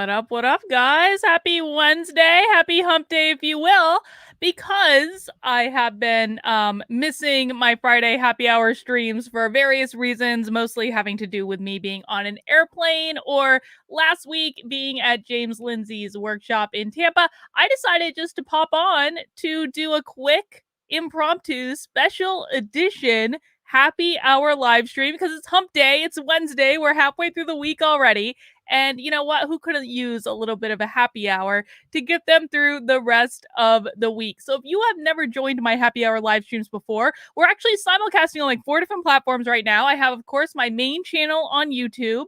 What up, guys? Happy Wednesday. Happy hump day, if you will, because I have been missing my Friday happy hour streams for various reasons, mostly having to do with me being on an airplane or last week being at James Lindsay's workshop in Tampa. I decided just to pop on to do a quick impromptu special edition happy hour live stream because it's hump day. It's Wednesday. We're halfway through the week already. And you know what? Who couldn't use a little bit of a happy hour to get them through the rest of the week? So if you have never joined my happy hour live streams before, we're actually simulcasting on like 4 different platforms right now. I have, of course, my main channel on YouTube.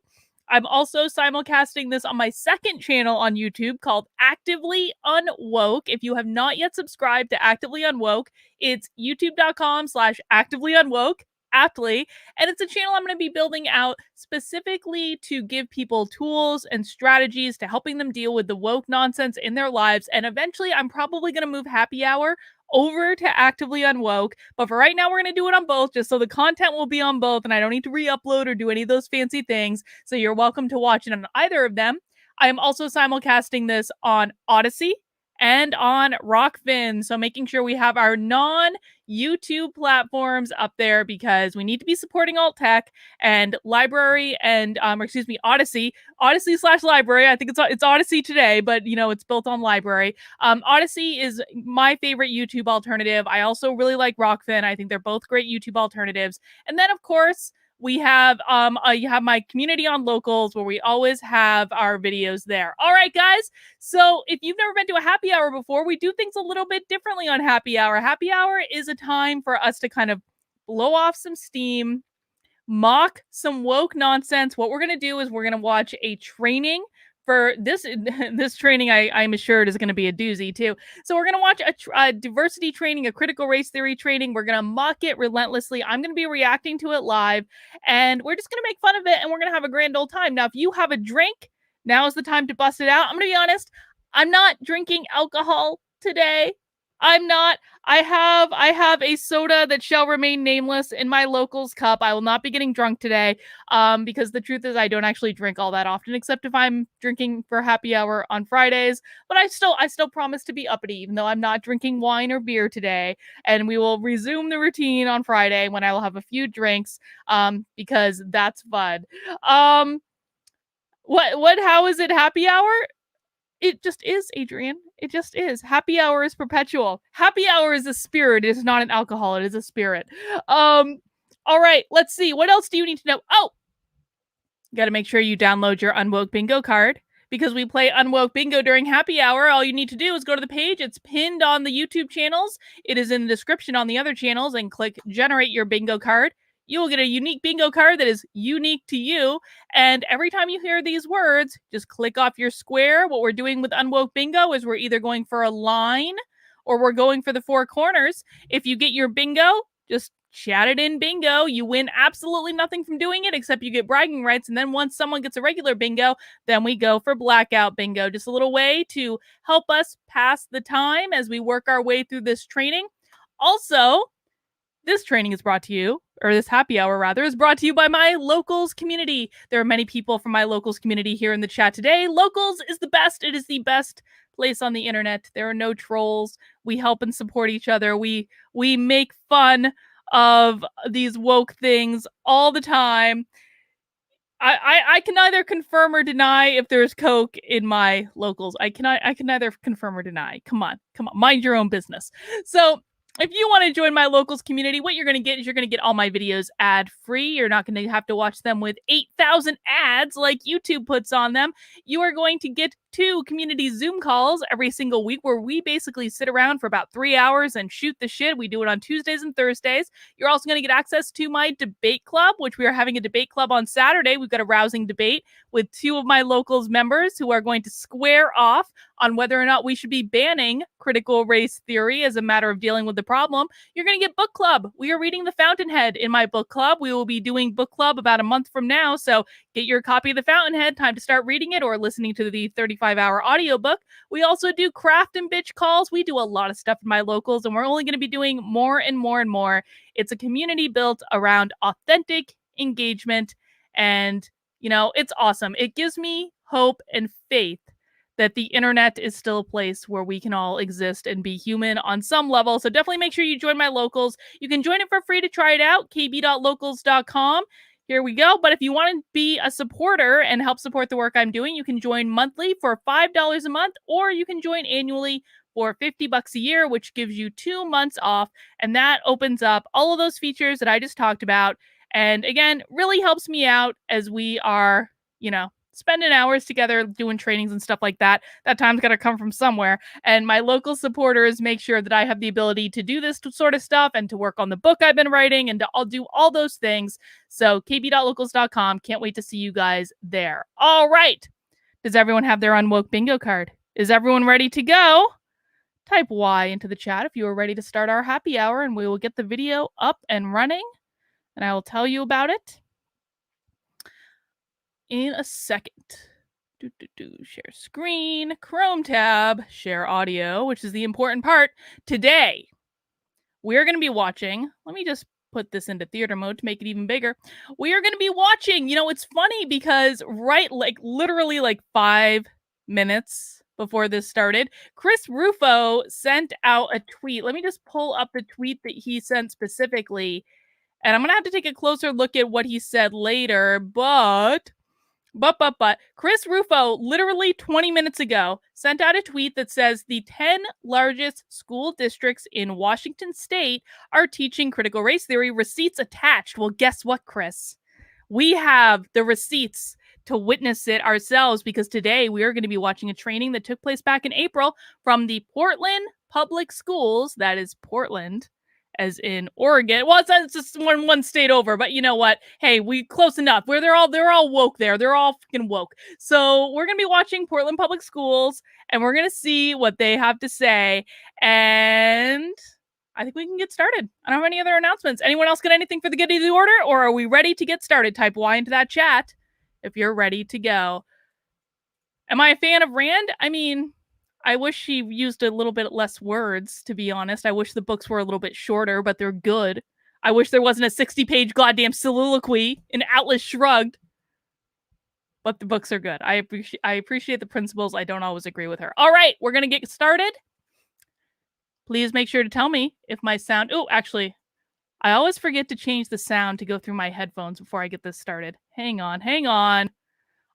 I'm also simulcasting this on my second channel on YouTube called Actively Unwoke. If you have not yet subscribed to Actively Unwoke, it's youtube.com/actively unwoke. Aptly. And it's a channel I'm going to be building out specifically to give people tools and strategies to helping them deal with the woke nonsense in their lives. And eventually, I'm probably going to move happy hour over to Actively Unwoke. But for right now, we're going to do it on both just so the content will be on both and I don't need to re-upload or do any of those fancy things. So you're welcome to watch it on either of them. I am also simulcasting this on Odyssey and on Rockfin. So making sure we have our non-YouTube platforms up there because we need to be supporting alt tech and library and Odyssey/library. I think it's Odyssey today, but you know, it's built on library. Odyssey is my favorite YouTube alternative. I also really like Rockfin. I think they're both great YouTube alternatives. And then of course, we have you have my community on locals where we always have our videos there. All right, guys. So if you've never been to a happy hour before, we do things a little bit differently on happy hour. Happy hour is a time for us to kind of blow off some steam, mock some woke nonsense. What we're going to do is we're going to watch a training for this this training. I'm assured is going to be a doozy too. So we're going to watch a diversity training, a critical race theory training. We're going to mock it relentlessly. I'm going to be reacting to it live and we're just going to make fun of it and we're going to have a grand old time. Now, if you have a drink, now is the time to bust it out. I'm going to be honest. I'm not drinking alcohol today. I'm not. I have a soda that shall remain nameless in my locals cup. I will not be getting drunk today because the truth is I don't actually drink all that often except if I'm drinking for happy hour on Fridays. But I still promise to be uppity even though I'm not drinking wine or beer today. And we will resume the routine on Friday when I will have a few drinks because that's fun. How is it happy hour? It just is, Adrian. It just is. Happy hour is perpetual. Happy hour is a spirit. It is not an alcohol. It is a spirit. All right. Let's see. What else do you need to know? Oh, you got to make sure you download your Unwoke Bingo card because we play Unwoke Bingo during happy hour. All you need to do is go to the page. It's pinned on the YouTube channels. It is in the description on the other channels and click generate your bingo card. You will get a unique bingo card that is unique to you. And every time you hear these words, just click off your square. What we're doing with Unwoke Bingo is we're either going for a line or we're going for the 4 corners. If you get your bingo, just chat it in bingo. You win absolutely nothing from doing it except you get bragging rights. And then once someone gets a regular bingo, then we go for blackout bingo. Just a little way to help us pass the time as we work our way through this training. Also, this training is brought to you, or this happy hour rather, is brought to you by my locals community. There are many people from my locals community here in the chat today. Locals is the best. It is the best place on the internet. There are no trolls. We help and support each other. We make fun of these woke things all the time. I can neither confirm or deny if there's Coke in my locals. I can neither confirm or deny. Come on. Mind your own business. So if you want to join my locals community, what you're going to get is you're going to get all my videos ad-free. You're not going to have to watch them with 8,000 ads like YouTube puts on them. You are going to get 2 community Zoom calls every single week where we basically sit around for about 3 hours and shoot the shit. We do it on Tuesdays and Thursdays. You're also going to get access to my debate club, which we are having a debate club on Saturday. We've got a rousing debate with 2 of my locals members who are going to square off on whether or not we should be banning critical race theory as a matter of dealing with the problem. You're going to get book club. We are reading The Fountainhead in my book club. We will be doing book club about a month from now. So get your copy of The Fountainhead. Time to start reading it or listening to the 35-hour audiobook. We also do craft and bitch calls. We do a lot of stuff in my locals, and we're only going to be doing more and more and more. It's a community built around authentic engagement, and, you know, it's awesome. It gives me hope and faith that the internet is still a place where we can all exist and be human on some level. So definitely make sure you join my locals. You can join it for free to try it out, kb.locals.com. Here we go. But if you want to be a supporter and help support the work I'm doing, you can join monthly for $5 a month, or you can join annually for $50 a year, which gives you 2 months off. And that opens up all of those features that I just talked about. And again, really helps me out as we are, spending hours together doing trainings and stuff like that. That time's got to come from somewhere. And my local supporters make sure that I have the ability to do this sort of stuff and to work on the book I've been writing and I'll do all those things. So kb.locals.com. Can't wait to see you guys there. All right. Does everyone have their Unwoke bingo card? Is everyone ready to go? Type Y into the chat if you are ready to start our happy hour, and we will get the video up and running, and I will tell you about it in a second. Share screen, Chrome tab, share audio, which is the important part. Today, we're going to be watching, let me just put this into theater mode to make it even bigger. We are going to be watching, it's funny because literally 5 minutes before this started, Chris Rufo sent out a tweet. Let me just pull up the tweet that he sent specifically, and I'm going to have to take a closer look at what he said later, but Chris Rufo, literally 20 minutes ago, sent out a tweet that says the 10 largest school districts in Washington state are teaching critical race theory, receipts attached. Well, guess what, Chris? We have the receipts to witness it ourselves, because today we are going to be watching a training that took place back in April from the Portland Public Schools. That is Portland, as in Oregon. Well, it's just one state over, but you know what? Hey, we close enough. Where they're all woke there. They're all freaking woke. So we're gonna be watching Portland Public Schools, and we're gonna see what they have to say. And I think we can get started. I don't have any other announcements. Anyone else got anything for the good of the order, or are we ready to get started? Type Y into that chat if you're ready to go. Am I a fan of Rand? I mean, I wish she used a little bit less words, to be honest. I wish the books were a little bit shorter, but they're good. I wish there wasn't a 60-page goddamn soliloquy in Atlas Shrugged. But the books are good. I appreciate the principles. I don't always agree with her. All right, we're going to get started. Please make sure to tell me if my sound... Oh, actually, I always forget to change the sound to go through my headphones before I get this started. Hang on.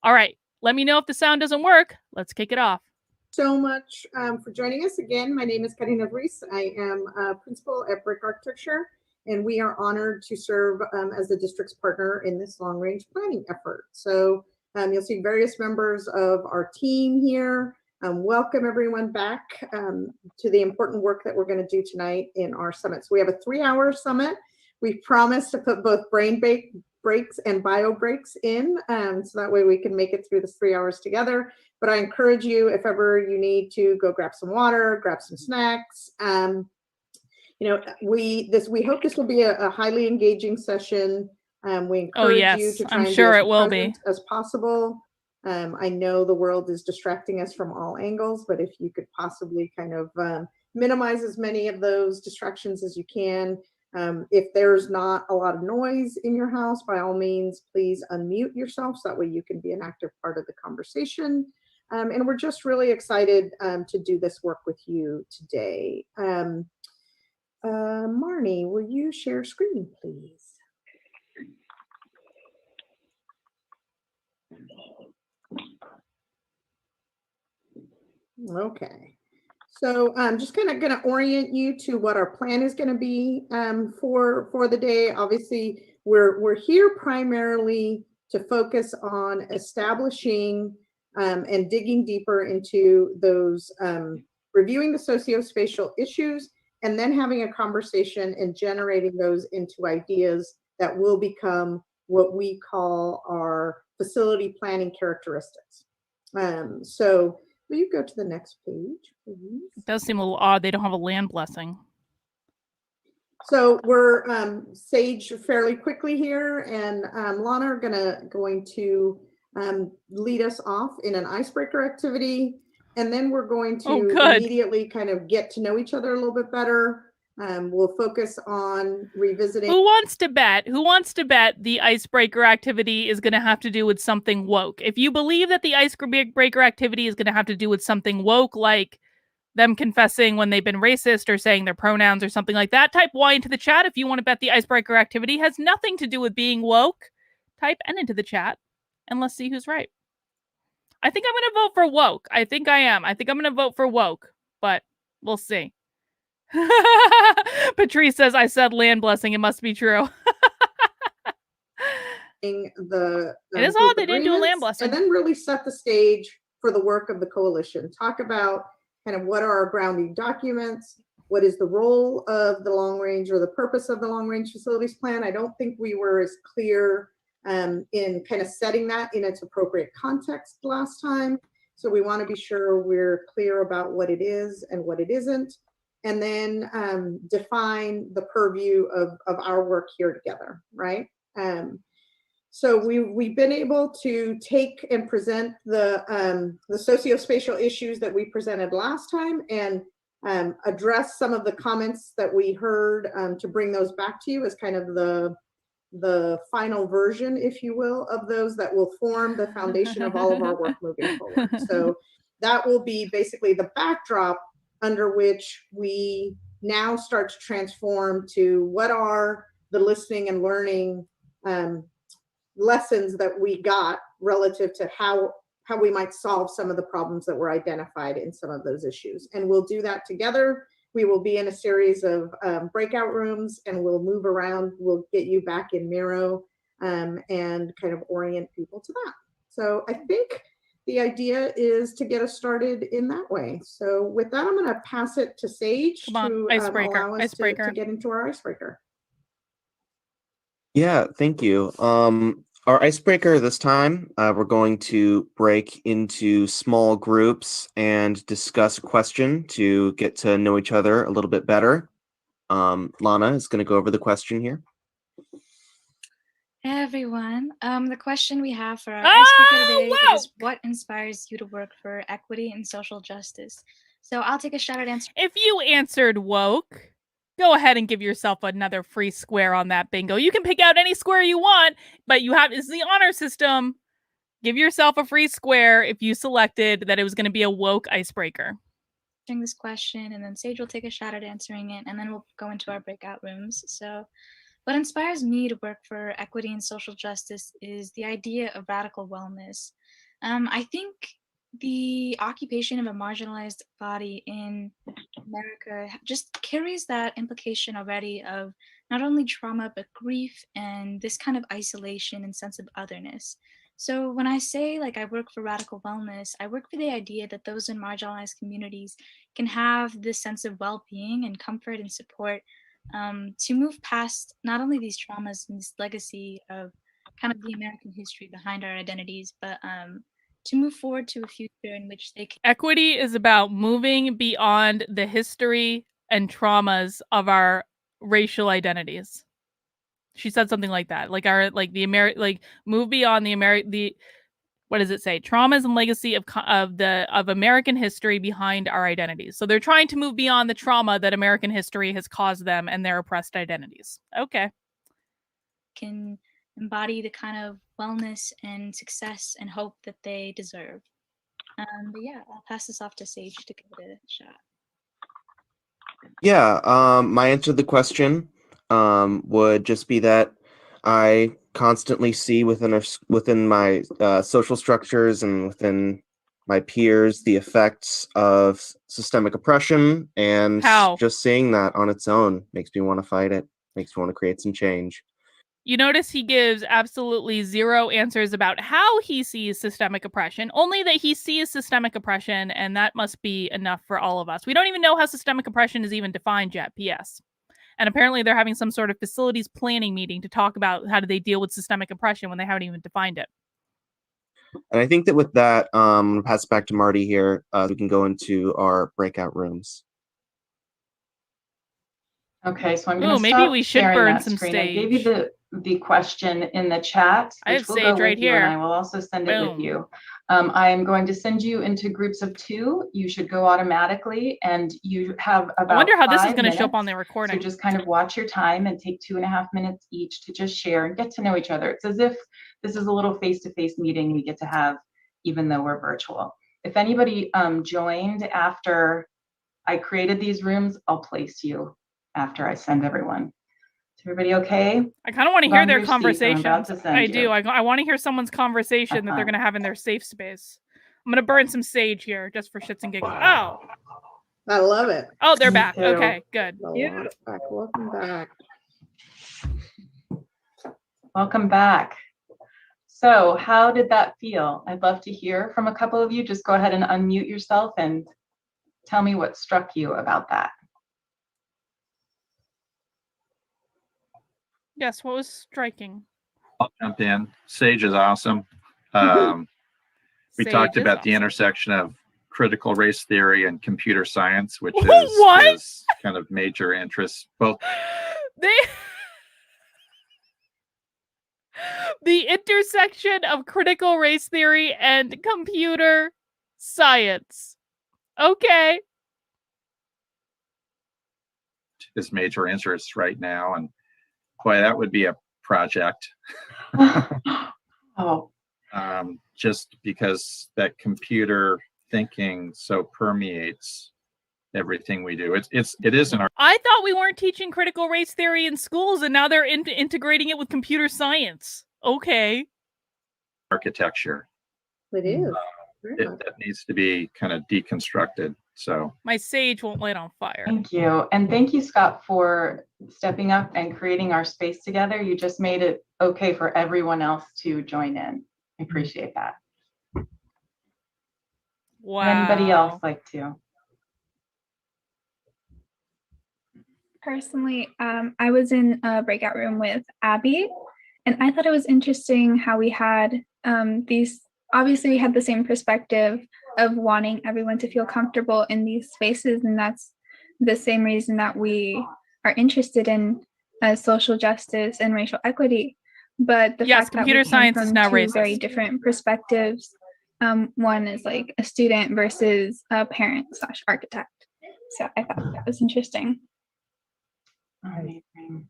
All right, let me know if the sound doesn't work. Let's kick it off. So much for joining us again. My name is Karina Ruiz. I am a principal at Brick Architecture, and we are honored to serve as the district's partner in this long-range planning effort. So you'll see various members of our team here. Welcome everyone back to the important work that we're going to do tonight in our summit. So we have a 3-hour summit. We've promised to put both brain breaks and bio breaks in, so that way we can make it through the 3 hours together. But I encourage you, if ever you need to, go grab some water, grab some snacks. We hope this will be a highly engaging session. We encourage you to try and be as present as possible. I know the world is distracting us from all angles, but if you could possibly kind of minimize as many of those distractions as you can. If there's not a lot of noise in your house, by all means, please unmute yourself so that way you can be an active part of the conversation. And we're just really excited to do this work with you today. Marnie, will you share screen, please? Okay. So I'm just kind of going to orient you to what our plan is going to be for the day. Obviously, we're here primarily to focus on establishing and digging deeper into those, reviewing the sociospatial issues, and then having a conversation and generating those into ideas that will become what we call our facility planning characteristics. So will you go to the next page, please? It does seem a little odd. They don't have a land blessing. So we're sage fairly quickly here, and Lana are going to lead us off in an icebreaker activity, and then we're going to immediately kind of get to know each other a little bit better. We'll focus on revisiting. Who wants to bet? Who wants to bet the icebreaker activity is going to have to do with something woke? If you believe that the icebreaker activity is going to have to do with something woke, like them confessing when they've been racist or saying their pronouns or something like that, type Y into the chat. If you want to bet the icebreaker activity has nothing to do with being woke, type N into the chat, and let's see who's right. I think I'm going to vote for woke. I think I am. I think I'm going to vote for woke, but we'll see. Patrice says, I said land blessing. It must be true. The it is odd they didn't do a land blessing. And then really set the stage for the work of the coalition. Talk about kind of what are our grounding documents, what is the role of the long range or the purpose of the long range facilities plan. I don't think we were as clear in kind of setting that in its appropriate context last time. So we want to be sure we're clear about what it is and what it isn't, and then define the purview of our work here together, right? So we've been able to take and present the socio-spatial issues that we presented last time and address some of the comments that we heard to bring those back to you as kind of the final version, if you will, of those that will form the foundation of all of our work moving forward. So that will be basically the backdrop under which we now start to transform to what are the listening and learning lessons that we got relative to how we might solve some of the problems that were identified in some of those issues. And we'll do that together. We will be in a series of breakout rooms, and we'll move around. We'll get you back in Miro and kind of orient people to that. So I think the idea is to get us started in that way. So with that, I'm going to pass it to Sage to allow us to get into our icebreaker. Yeah, thank you. Our icebreaker this time, we're going to break into small groups and discuss a question to get to know each other a little bit better. Lana is going to go over the question here. Hey everyone. The question we have for our icebreaker today is, what inspires you to work for equity and social justice? So I'll take a shot at answering. If you answered woke, go ahead and give yourself another free square on that bingo. You can pick out any square you want, but it's the honor system. Give yourself a free square if you selected that it was going to be a woke icebreaker. This question, and then Sage will take a shot at answering it, and then we'll go into our breakout rooms. So what inspires me to work for equity and social justice is the idea of radical wellness. I think the occupation of a marginalized body in America just carries that implication already of not only trauma, but grief and this kind of isolation and sense of otherness. So when I say I work for radical wellness, I work for the idea that those in marginalized communities can have this sense of well-being and comfort and support to move past not only these traumas and this legacy of kind of the American history behind our identities, but to move forward to a future in which they can. Equity is about moving beyond the history and traumas of our racial identities. She said something like that, move beyond what does it say? Traumas and legacy of American history behind our identities. So they're trying to move beyond the trauma that American history has caused them and their oppressed identities. Okay. Can embody the kind of wellness and success and hope that they deserve. But yeah, I'll pass this off to Sage to give it a shot. Yeah, my answer to the question would just be that I constantly see within my social structures and within my peers the effects of systemic oppression, and just seeing that on its own makes me want to fight it, makes me want to create some change. You notice he gives absolutely zero answers about how he sees systemic oppression, only that he sees systemic oppression, and that must be enough for all of us. We don't even know how systemic oppression is even defined yet, P.S. And apparently they're having some sort of facilities planning meeting to talk about how do they deal with systemic oppression when they haven't even defined it. And I think that with that, pass it back to Marty here. We can go into our breakout rooms. Okay, so I'm going to maybe we should burn that some screen. stage. I gave you the question in the chat, I have which will Sage go with right you, here. and I will also send it with you. I am going to send you into groups of 2. You should go automatically, and you have about I wonder how this is 5 going to show up on minutes. the recording. So just kind of watch your time and take 2.5 minutes each to just share and get to know each other. It's as if this is a little face-to-face meeting we get to have, even though we're virtual. If anybody joined after I created these rooms, I'll place you after I send everyone. Is everybody okay? I kind of want to hear their conversations. I do. I I want to hear someone's conversation that they're going to have in their safe space. I'm going to burn some sage here just for shits and giggles. Oh. I love it. Oh, they're back. Okay, good. Welcome back. Welcome back. So how did that feel? I'd love to hear from a couple of you. Just go ahead and unmute yourself and tell me what struck you about that. Yes, what was striking? I'll jump in. Sage is awesome. We talked about the intersection of critical race theory and computer science, which is kind of major interest. Both. The intersection of critical race theory and computer science. Okay. Is major interest right now, and boy, that would be a project. Oh. Just because that computer thinking so permeates everything we do. It is in our. I thought we weren't teaching critical race theory in schools, and now they're integrating it with computer science. Okay. Architecture. It is. That needs to be kind of deconstructed. So my sage won't light on fire. Thank you. And thank you, Scott, for stepping up and creating our space together. You just made it okay for everyone else to join in. I appreciate that. Wow. Anybody else like to? Personally, I was in a breakout room with Abby, and I thought it was interesting how we had obviously we had the same perspective of wanting everyone to feel comfortable in these spaces, and that's the same reason that we are interested in social justice and racial equity. But the fact computer that we science came is from now two racist. very different perspectives. One is like a student versus a parent/architect. So I thought that was interesting. Amazing.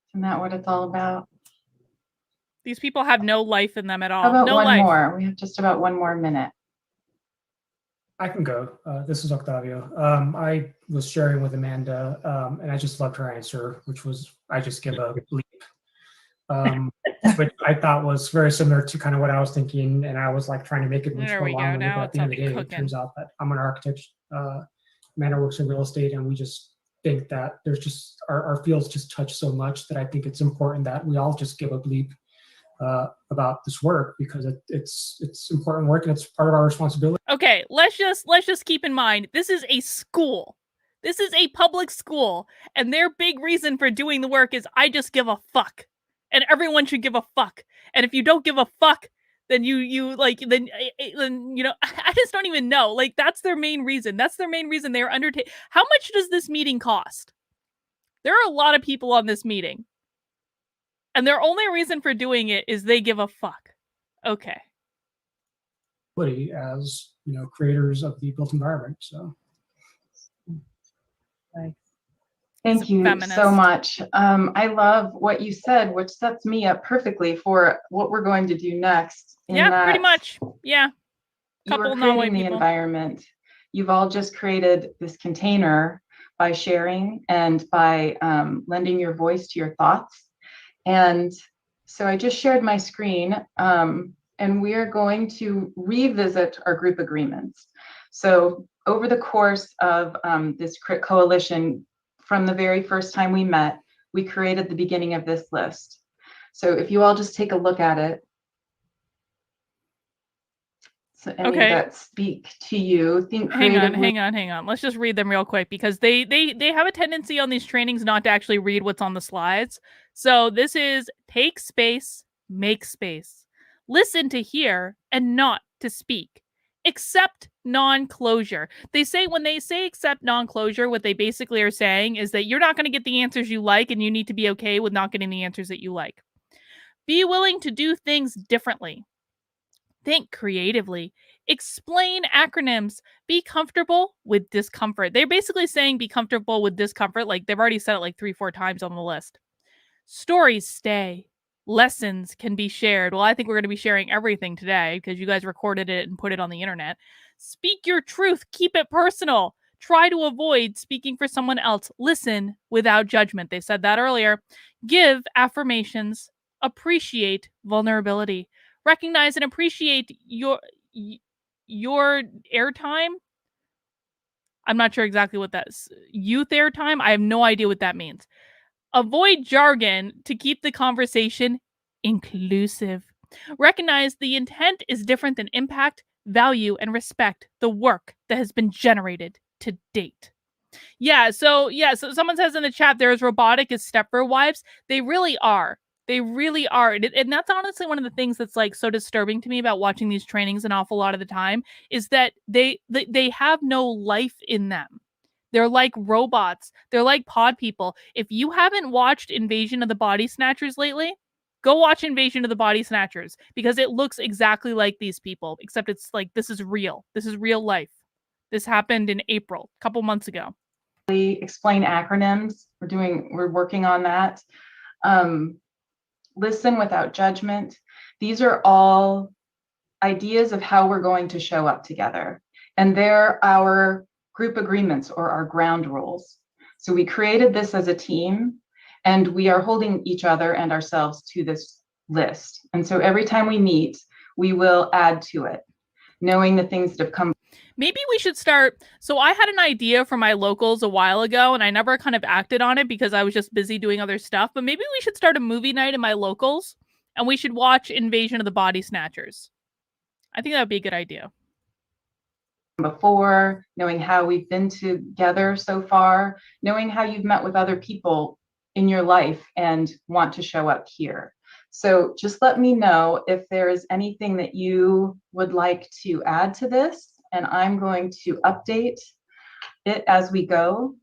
Isn't that what it's all about? These people have no life in them at all. How about no one life. more? We have just about 1 more minute. I can go. This is Octavio. I was sharing with Amanda, and I just loved her answer, which was, I just give a leap. Which I thought was very similar to kind of what I was thinking, and I was like trying to make it There we go. Now at the end of the day, it turns out that I'm an architect. Amanda works in real estate, and we just think that there's just our fields just touch so much that I think it's important that we all just give a leap about this work, because it's important work and it's part of our responsibility. Okay, let's just keep in mind, this is a school. This is a public school, and their big reason for doing the work is I just give a fuck. And everyone should give a fuck. And if you don't give a fuck, then you like then you know, I just don't even know. Like, that's their main reason. That's their main reason they are undertaking. How much does this meeting cost? There are a lot of people on this meeting. And their only reason for doing it is they give a fuck. Okay. As you know, creators of the built environment. So Thank you so much. I love what you said, which sets me up perfectly for what we're going to do next. Yeah, pretty much. Yeah. You are creating the environment. You've all just created this container by sharing and by lending your voice to your thoughts. And so I just shared my screen, and we are going to revisit our group agreements. So over the course of this CRT coalition, from the very first time we met, we created the beginning of this list. So if you all just take a look at it. So any that speak to you, think creatively. Hang on. Let's just read them real quick, because they have a tendency on these trainings not to actually read what's on the slides. So this is take space, make space. Listen to hear and not to speak. Accept non-closure. They say when they say accept non-closure, what they basically are saying is that you're not going to get the answers you like, and you need to be okay with not getting the answers that you like. Be willing to do things differently. Think creatively. Explain acronyms. Be comfortable with discomfort. They're basically saying be comfortable with discomfort. Like they've already said it like 3-4 times on the list. Stories stay. Lessons can be shared. Well, I think we're going to be sharing everything today because you guys recorded it and put it on the internet. Speak your truth. Keep it personal. Try to avoid speaking for someone else. Listen without judgment. They said that earlier. Give affirmations. Appreciate vulnerability. Recognize and appreciate your airtime. I'm not sure exactly what that's. Youth airtime? I have no idea what that means. Avoid jargon to keep the conversation inclusive. Recognize the intent is different than impact, value, and respect the work that has been generated to date. So someone says in the chat there's robotic as Stepford wives. They really are. They really are. And that's honestly one of the things that's like so disturbing to me about watching these trainings an awful lot of the time is that they have no life in them. They're like robots. They're like pod people. If you haven't watched Invasion of the Body Snatchers lately, go watch Invasion of the Body Snatchers because it looks exactly like these people, except it's like this is real. This is real life. This happened in April, a couple months ago. Explain acronyms. We're working on that. Listen without judgment. These are all ideas of how we're going to show up together. And they're our group agreements or our ground rules. So we created this as a team and we are holding each other and ourselves to this list. And so every time we meet, we will add to it, knowing the things that have come. Maybe we should start. So I had an idea for my locals a while ago and I never kind of acted on it because I was just busy doing other stuff. But maybe we should start a movie night in my locals and we should watch Invasion of the Body Snatchers. I think that would be a good idea. Before, knowing how we've been together so far, knowing how you've met with other people in your life and want to show up here. So just let me know if there is anything that you would like to add to this, and I'm going to update it as we go,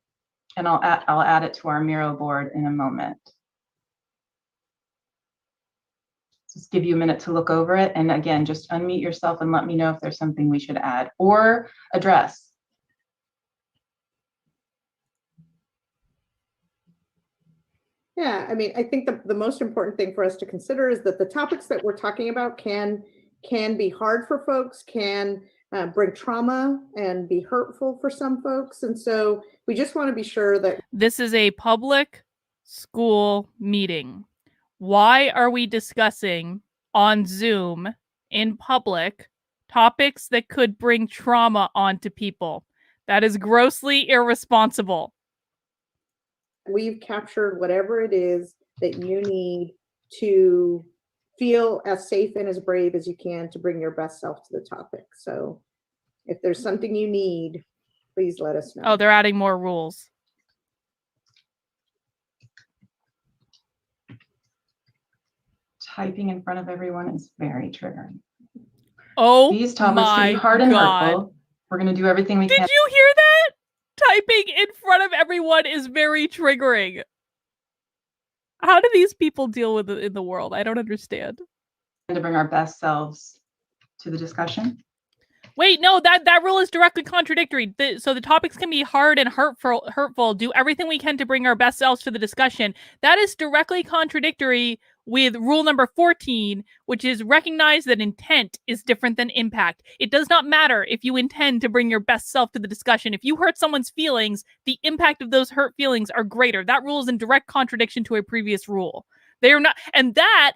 and I'll add it to our Miro board in a moment. Just give you a minute to look over it. And again, just unmute yourself and let me know if there's something we should add or address. Yeah, I mean, I think the most important thing for us to consider is that the topics that we're talking about can be hard for folks, can bring trauma and be hurtful for some folks. And so we just want to be sure that this is a public school meeting. Why are we discussing on Zoom in public topics that could bring trauma onto people? That is grossly irresponsible. We've captured whatever it is that you need to feel as safe and as brave as you can to bring your best self to the topic. So if there's something you need, please let us know. Oh, they're adding more rules. Typing in front of everyone is very triggering. Oh, these topics can be hard and hurtful. We're going to do everything we can. Did you hear that? Typing in front of everyone is very triggering. How do these people deal with it in the world? I don't understand. To bring our best selves to the discussion. Wait, no, that rule is directly contradictory. So the topics can be hard and hurtful. Do everything we can to bring our best selves to the discussion. That is directly contradictory with rule number 14, which is recognize that intent is different than impact. It does not matter if you intend to bring your best self to the discussion. If you hurt someone's feelings, the impact of those hurt feelings are greater. That rule is in direct contradiction to a previous rule. They are not, and that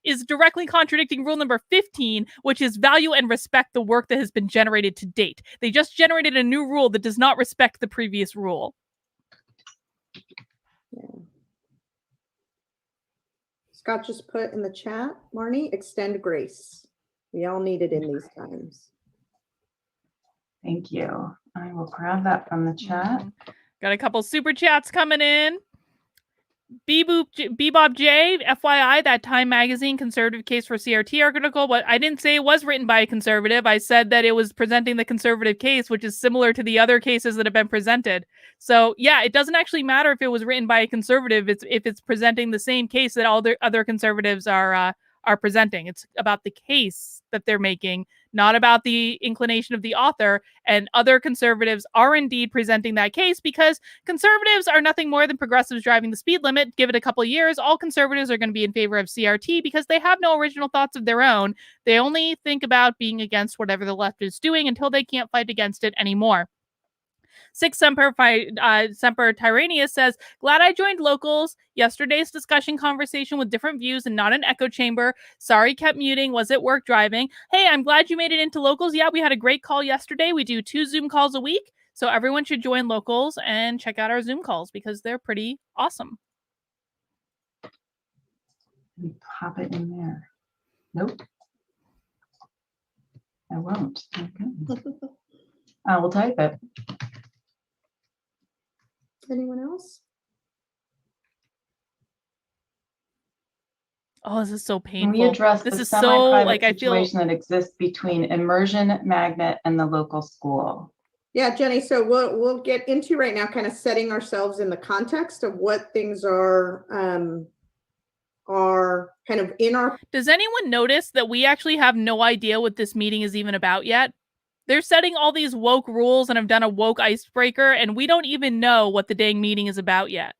is directly contradicting rule number 15, which is value and respect the work that has been generated to date. They just generated a new rule that does not respect the previous rule. Yeah. Scott just put in the chat, Marnie, extend grace. We all need it in these times. Thank you. I will grab that from the chat. Got a couple super chats coming in. Bebob J, FYI, that Time Magazine conservative case for CRT article. But I didn't say it was written by a conservative. I said that it was presenting the conservative case, which is similar to the other cases that have been presented. So yeah, it doesn't actually matter if it was written by a conservative. If it's presenting the same case that all the other conservatives are are presenting. It's about the case that they're making, not about the inclination of the author. And other conservatives are indeed presenting that case, because conservatives are nothing more than progressives driving the speed limit. Give it a couple of years, all conservatives are going to be in favor of CRT because they have no original thoughts of their own. They only think about being against whatever the left is doing until they can't fight against it anymore. Six Semper Tyrannius says, glad I joined locals. Yesterday's discussion conversation with different views and not an echo chamber. Sorry, kept muting. Was at work driving. Hey, I'm glad you made it into locals. Yeah, we had a great call yesterday. We do 2 Zoom calls a week. So everyone should join locals and check out our Zoom calls because they're pretty awesome. Pop it in there. Nope. I won't. Okay. I will type it. Anyone else? Oh, this is so Can painful. we address this the is so semi-private like I feel situation that exists between Immersion Magnet and the local school? Yeah, Jenny, so we'll get into right now kind of setting ourselves in the context of what things are kind of in our. Does anyone notice that we actually have no idea what this meeting is even about yet? They're setting all these woke rules and have done a woke icebreaker, and we don't even know what the dang meeting is about yet.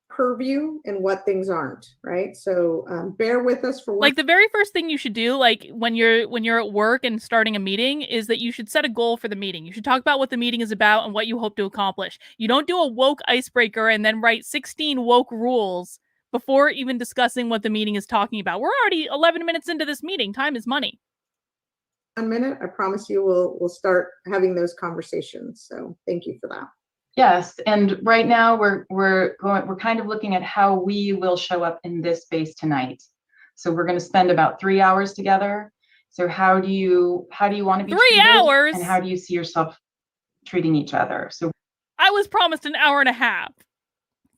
Purview and what things aren't, right? So bear with us for like the very first thing you should do, like when you're at work and starting a meeting, is that you should set a goal for the meeting. You should talk about what the meeting is about and what you hope to accomplish. You don't do a woke icebreaker and then write 16 woke rules before even discussing what the meeting is talking about. We're already 11 minutes into this meeting. Time is money. 1 minute, I promise you we'll start having those conversations. So thank you for that. Yes, and right now we're kind of looking at how we will show up in this space tonight. So we're going to spend about 3 hours together. So how do you want to be 3 hours? And how do you see yourself treating each other? So I was promised an hour and a half.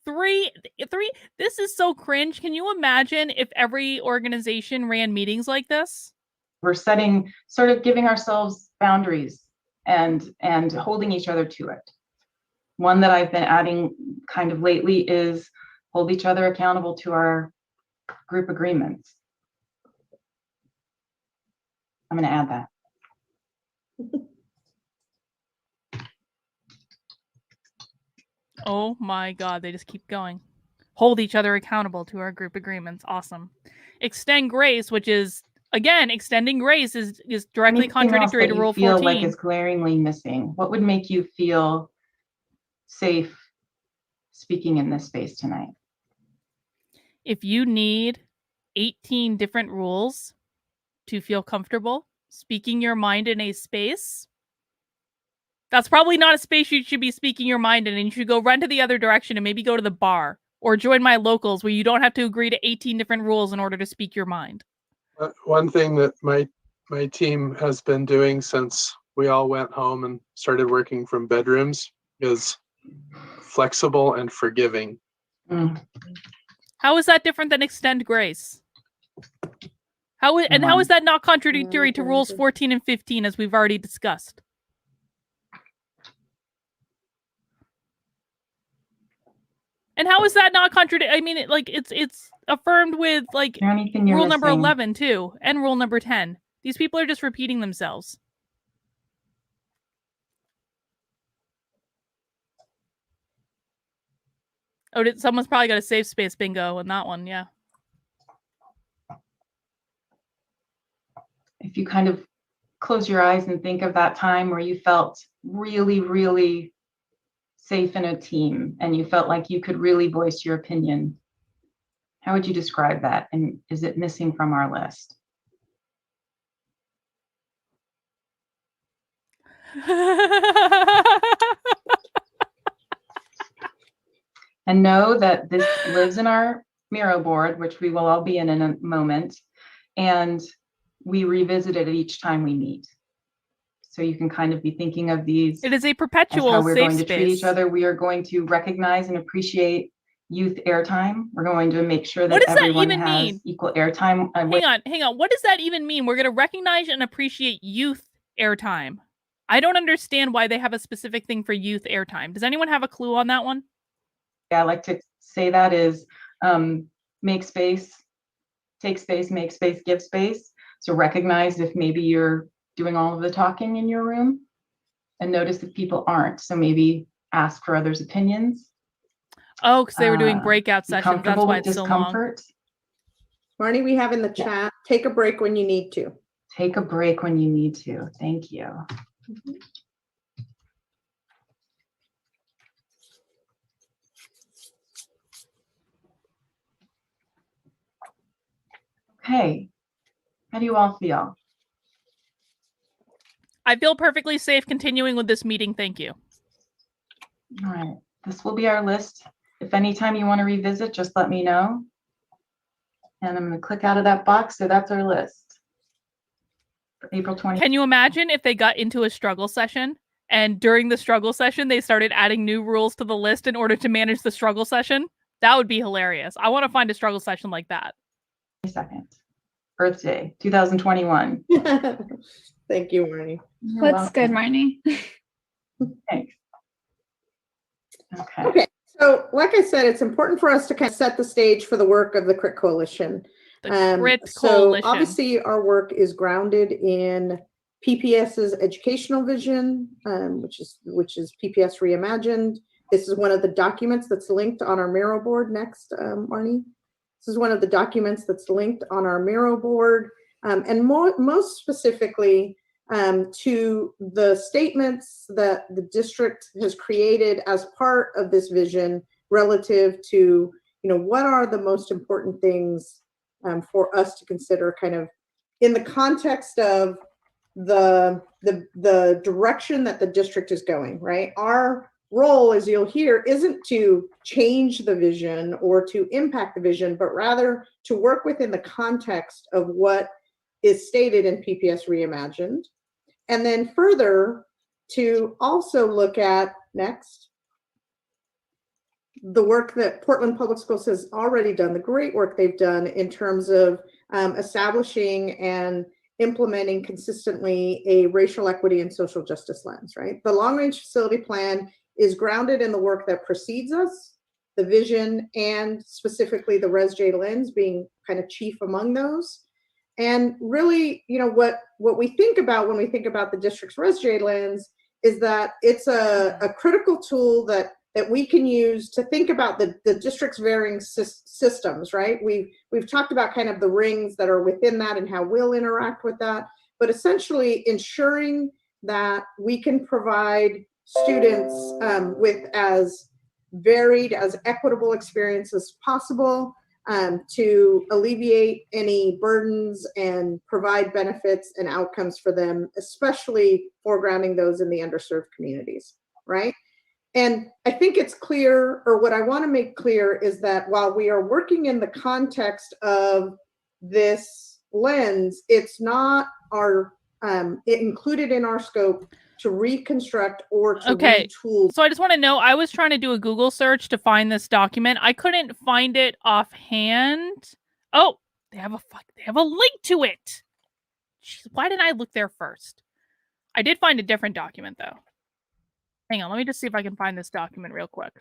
Three. This is so cringe. Can you imagine if every organization ran meetings like this? We're sort of giving ourselves boundaries and holding each other to it. One that I've been adding kind of lately is hold each other accountable to our group agreements. I'm going to add that. Oh my God, they just keep going. Hold each other accountable to our group agreements. Awesome. Extend grace, which is, again, extending grace is directly contradictory to Rule 14. Feel like is glaringly missing. What would make you feel safe speaking in this space tonight? If you need 18 different rules to feel comfortable speaking your mind in a space, that's probably not a space you should be speaking your mind in, and you should go run to the other direction and maybe go to the bar or join my locals where you don't have to agree to 18 different rules in order to speak your mind. One thing that my team has been doing since we all went home and started working from bedrooms is flexible and forgiving. How is that different than extend grace? How is that not contradictory to rules 14 and 15 as we've already discussed? And how is that not contradictory? I mean, it's affirmed with rule number 11 too, and rule number 10. These people are just repeating themselves. Oh, someone's probably got a safe space bingo in that one, yeah. If you kind of close your eyes and think of that time where you felt really, really safe in a team and you felt like you could really voice your opinion, how would you describe that? And is it missing from our list? And know that this lives in our Miro board, which we will all be in a moment, and we revisit it each time we meet. So you can kind of be thinking of these. It is a perpetual as how we're safe going to space. treat each other. We are going to recognize and appreciate youth airtime. We're going to make sure that everyone has equal airtime. Hang on. What does that even mean? We're going to recognize and appreciate youth airtime. I don't understand why they have a specific thing for youth airtime. Does anyone have a clue on that one? I like to say that is make space take space, make space, give space. So recognize if maybe you're doing all of the talking in your room, and notice if people aren't. So maybe ask for others' opinions. Oh, because they were doing breakout sessions. That's Comfortable why with it's so long. discomfort. Marnie, we have in the chat, take a break when you need to. Take a break when you need to. Thank you. Okay. How do you all feel? I feel perfectly safe continuing with this meeting. Thank you. All right. This will be our list. If anytime you want to revisit, just let me know. And I'm going to click out of that box. So that's our list for April 20th. Can you imagine if they got into a struggle session and during the struggle session, they started adding new rules to the list in order to manage the struggle session? That would be hilarious. I want to find a struggle session like that. 22nd, Earth Day, 2021. Thank you, Marnie. That's good, Marnie. Thanks. Okay. So, like I said, it's important for us to kind of set the stage for the work of the CRT Coalition. The CRT so Coalition. obviously, our work is grounded in PPS's educational vision, which is PPS Reimagined. This is one of the documents that's linked on our Miro board. Next, Marnie. This is one of the documents that's linked on our Miro board, and most specifically to the statements that the district has created as part of this vision relative to, what are the most important things for us to consider kind of in the context of the direction that the district is going, right? Our role, as you'll hear, isn't to change the vision or to impact the vision, but rather to work within the context of what is stated in PPS Reimagined. And then further, to also look at, next, the work that Portland Public Schools has already done, the great work they've done in terms of establishing and implementing consistently a racial equity and social justice lens, right? The long-range facility plan is grounded in the work that precedes us, the vision, and specifically the Res-J lens being kind of chief among those. And really, what we think about when we think about the district's Res-J lens is that it's a critical tool that we can use to think about the district's varying systems, right? We've talked about kind of the rings that are within that and how we'll interact with that, but essentially ensuring that we can provide students with as varied, as equitable experience as possible, to alleviate any burdens and provide benefits and outcomes for them, especially foregrounding those in the underserved communities, right? And I think it's clear, or what I want to make clear is that while we are working in the context of this lens, it's not included in our scope to reconstruct or to retool. So I just want to know, I was trying to do a Google search to find this document. I couldn't find it offhand. Oh, they have a link to it. Jeez, why didn't I look there first? I did find a different document though. Hang on, let me just see if I can find this document real quick.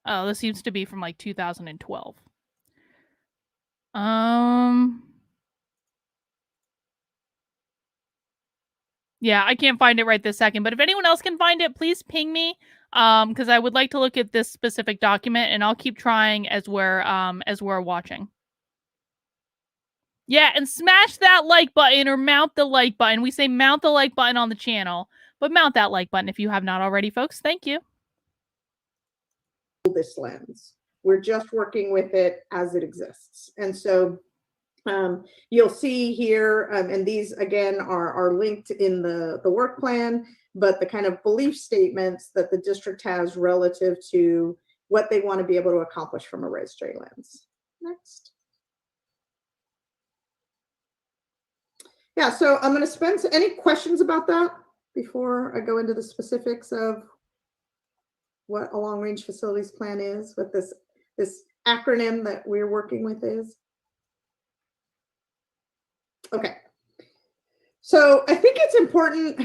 Oh, this seems to be from like 2012. Yeah, I can't find it right this second, but if anyone else can find it, please ping me, because I would like to look at this specific document, and I'll keep trying as we're watching. Yeah, and smash that like button or mount the like button. We say mount the like button on the channel, but mount that like button if you have not already, folks. Thank you. This lens. We're just working with it as it exists, and so. You'll see here, and these again are linked in the work plan, but the kind of belief statements that the district has relative to what they want to be able to accomplish from a Res-J lens. Next. Yeah, so I'm going to spend any questions about that before I go into the specifics of what a long-range facilities plan is, what this acronym that we're working with is. Okay, so I think it's important,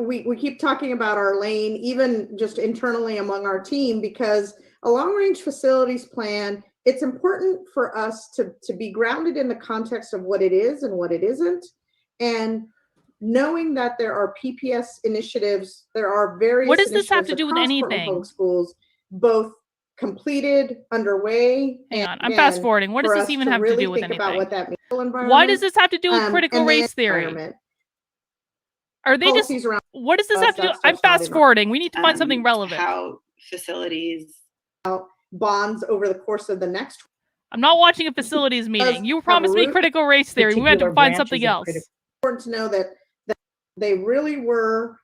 we keep talking about our lane, even just internally among our team, because a long-range facilities plan, it's important for us to be grounded in the context of what it is and what it isn't. And knowing that there are PPS initiatives, there are various what does this have initiatives to do with across Portland anything? Public Schools, both completed, underway. Hang on, I'm fast forwarding. What does this even have to do with anything? About what that means. Why does this have to do with critical race theory? Are they just, what does this have to do? I'm fast forwarding. We need to find something relevant. How facilities bonds over the course of the next. I'm not watching a facilities meeting. You promised me critical race theory. We had to find something else. It's important to know that they really were,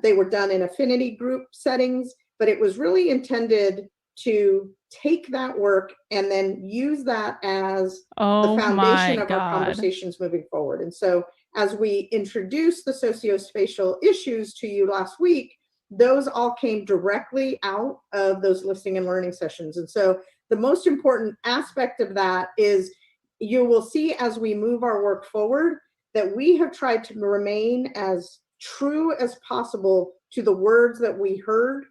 they were done in affinity group settings, but it was really intended to take that work and then use that as the foundation of our conversations moving forward. And so as we introduced the sociospatial issues to you last week, those all came directly out of those listening and learning sessions. And so the most important aspect of that is you will see as we move our work forward that we have tried to remain as true as possible to the words that we heard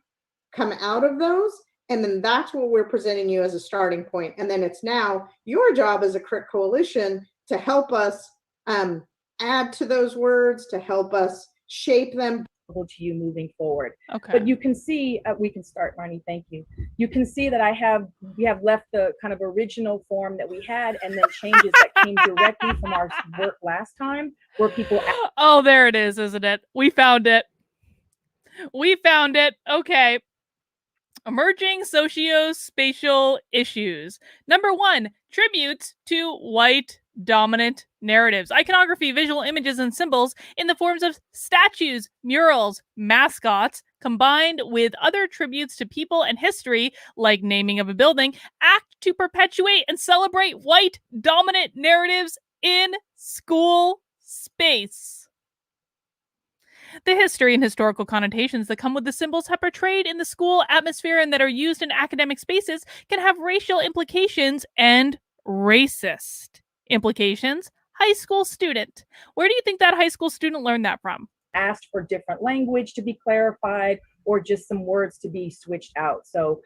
come out of those. And then that's what we're presenting you as a starting point. And then it's now your job as a CRT coalition to help us add to those words, to help us shape them to you moving forward. Okay. But you can see, we can start, Marnie, thank you. You can see that we have left the kind of original form that we had and then changes that came directly from our work last time where people. Oh, there it is, isn't it? We found it. We found it. Okay. Emerging socio-spatial issues. Number 1, tributes to white dominant narratives. Iconography, visual images, and symbols in the forms of statues, murals, mascots, combined with other tributes to people and history, like naming of a building, act to perpetuate and celebrate white dominant narratives in school space. The history and historical connotations that come with the symbols have portrayed in the school atmosphere and that are used in academic spaces can have racial implications and racist implications. High school student. Where do you think that high school student learned that from? Asked for different language to be clarified or just some words to be switched out. So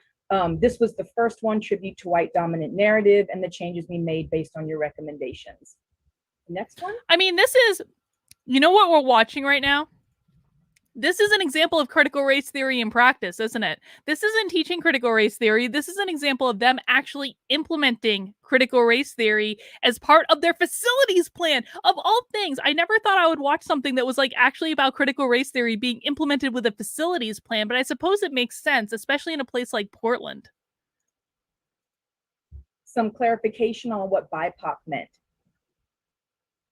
this was the first one, tribute to white dominant narrative, and the changes we made based on your recommendations. Next one. I mean, this is, you know what we're watching right now? This is an example of critical race theory in practice, isn't it? This isn't teaching critical race theory. This is an example of them actually implementing critical race theory as part of their facilities plan. Of all things, I never thought I would watch something that was like actually about critical race theory being implemented with a facilities plan, but I suppose it makes sense, especially in a place like Portland. Some clarification on what BIPOC meant.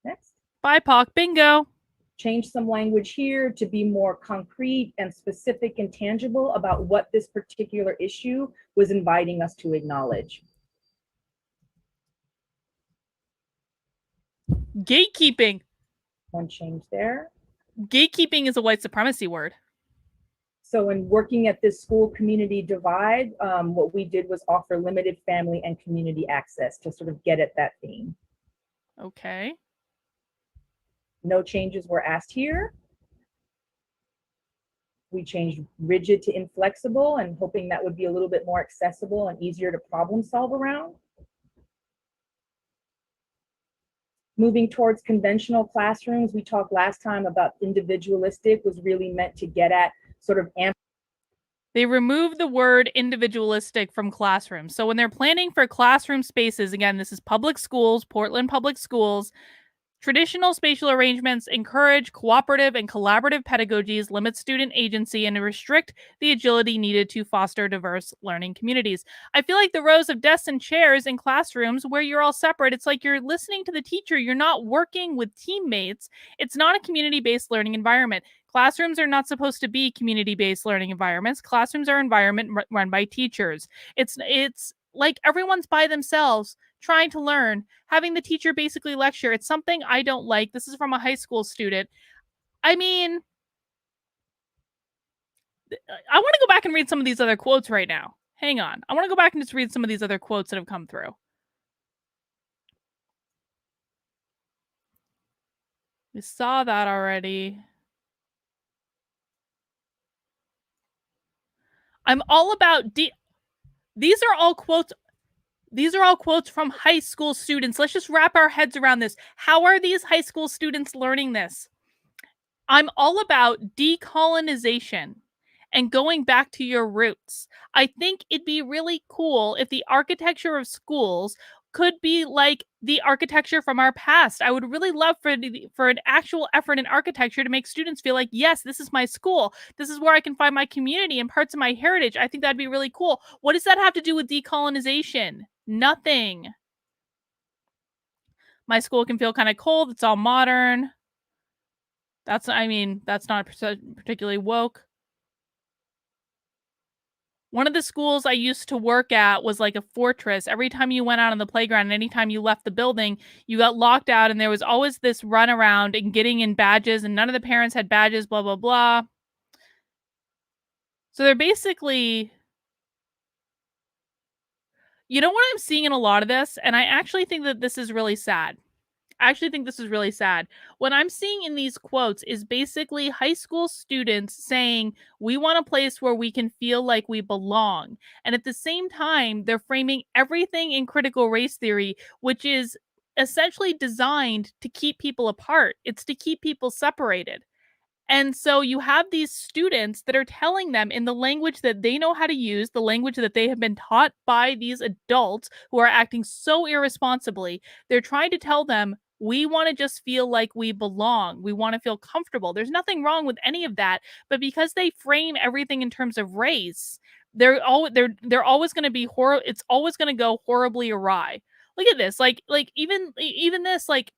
Next. BIPOC, bingo. Change some language here to be more concrete and specific and tangible about what this particular issue was inviting us to acknowledge. Gatekeeping. One change there. Gatekeeping is a white supremacy word. So in working at this school community divide, what we did was offer limited family and community access to sort of get at that theme. Okay. No changes were asked here. We changed rigid to inflexible and hoping that would be a little bit more accessible and easier to problem solve around. Moving towards conventional classrooms, we talked last time about individualistic was really meant to get at sort of They removed the word individualistic from classrooms. So when they're planning for classroom spaces, again, this is public schools, Portland Public Schools, traditional spatial arrangements encourage cooperative and collaborative pedagogies, limit student agency, and restrict the agility needed to foster diverse learning communities. I feel like the rows of desks and chairs in classrooms where you're all separate, it's like you're listening to the teacher. You're not working with teammates. It's not a community-based learning environment. Classrooms are not supposed to be community-based learning environments. Classrooms are environment run by teachers. It's like everyone's by themselves trying to learn, having the teacher basically lecture. It's something I don't like. This is from a high school student. I mean, I want to go back and read some of these other quotes right now. Hang on. I want to go back and just read some of these other quotes that have come through. We saw that already. I'm all about These are all quotes. These are all quotes from high school students. Let's just wrap our heads around this. How are these high school students learning this? I'm all about decolonization and going back to your roots. I think it'd be really cool if the architecture of schools could be like the architecture from our past. I would really love for an actual effort in architecture to make students feel like, yes, this is my school. This is where I can find my community and parts of my heritage. I think that'd be really cool. What does that have to do with decolonization? Nothing. My school can feel kind of cold. It's all modern. That's not particularly woke. One of the schools I used to work at was like a fortress. Every time you went out on the playground and anytime you left the building, you got locked out, and there was always this run around and getting in badges, and none of the parents had badges, blah, blah, blah. So they're basically, you know what I'm seeing in a lot of this? And I actually think that this is really sad. What I'm seeing in these quotes is basically high school students saying, we want a place where we can feel like we belong. And at the same time, they're framing everything in critical race theory, which is essentially designed to keep people apart. It's to keep people separated. And so you have these students that are telling them in the language that they know how to use, the language that they have been taught by these adults who are acting so irresponsibly. They're trying to tell them, we want to just feel like we belong. We want to feel comfortable. There's nothing wrong with any of that. But because they frame everything in terms of race, they're always going to be it's always going to go horribly awry. Look at this. Like even this, like,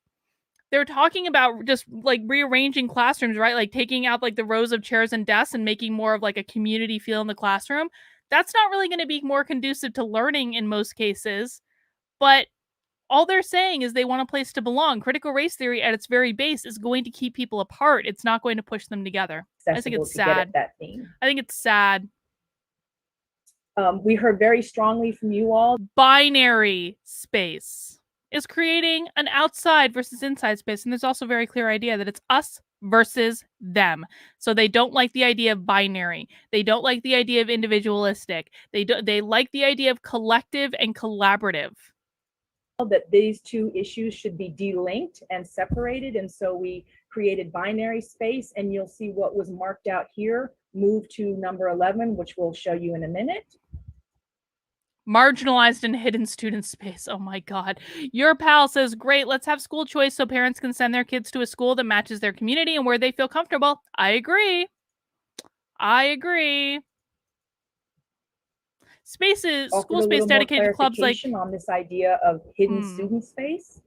they're talking about just like rearranging classrooms, right? Like taking out like the rows of chairs and desks and making more of like a community feel in the classroom. That's not really going to be more conducive to learning in most cases. But all they're saying is they want a place to belong. Critical race theory at its very base is going to keep people apart. It's not going to push them together. I think it's sad. That theme. I think it's sad. We heard very strongly from you all. Binary space is creating an outside versus inside space. And there's also a very clear idea that it's us versus them. So they don't like the idea of binary. They don't like the idea of individualistic. They like the idea of collective and collaborative. That these two issues should be delinked and separated. And so we created binary space, and you'll see what was marked out here move to number 11, which we'll show you in a minute. Marginalized and hidden student space. Oh my God. Your pal says, great, let's have school choice so parents can send their kids to a school that matches their community and where they feel comfortable. I agree. Spaces, school space dedicated to clubs like on this idea of hidden student space.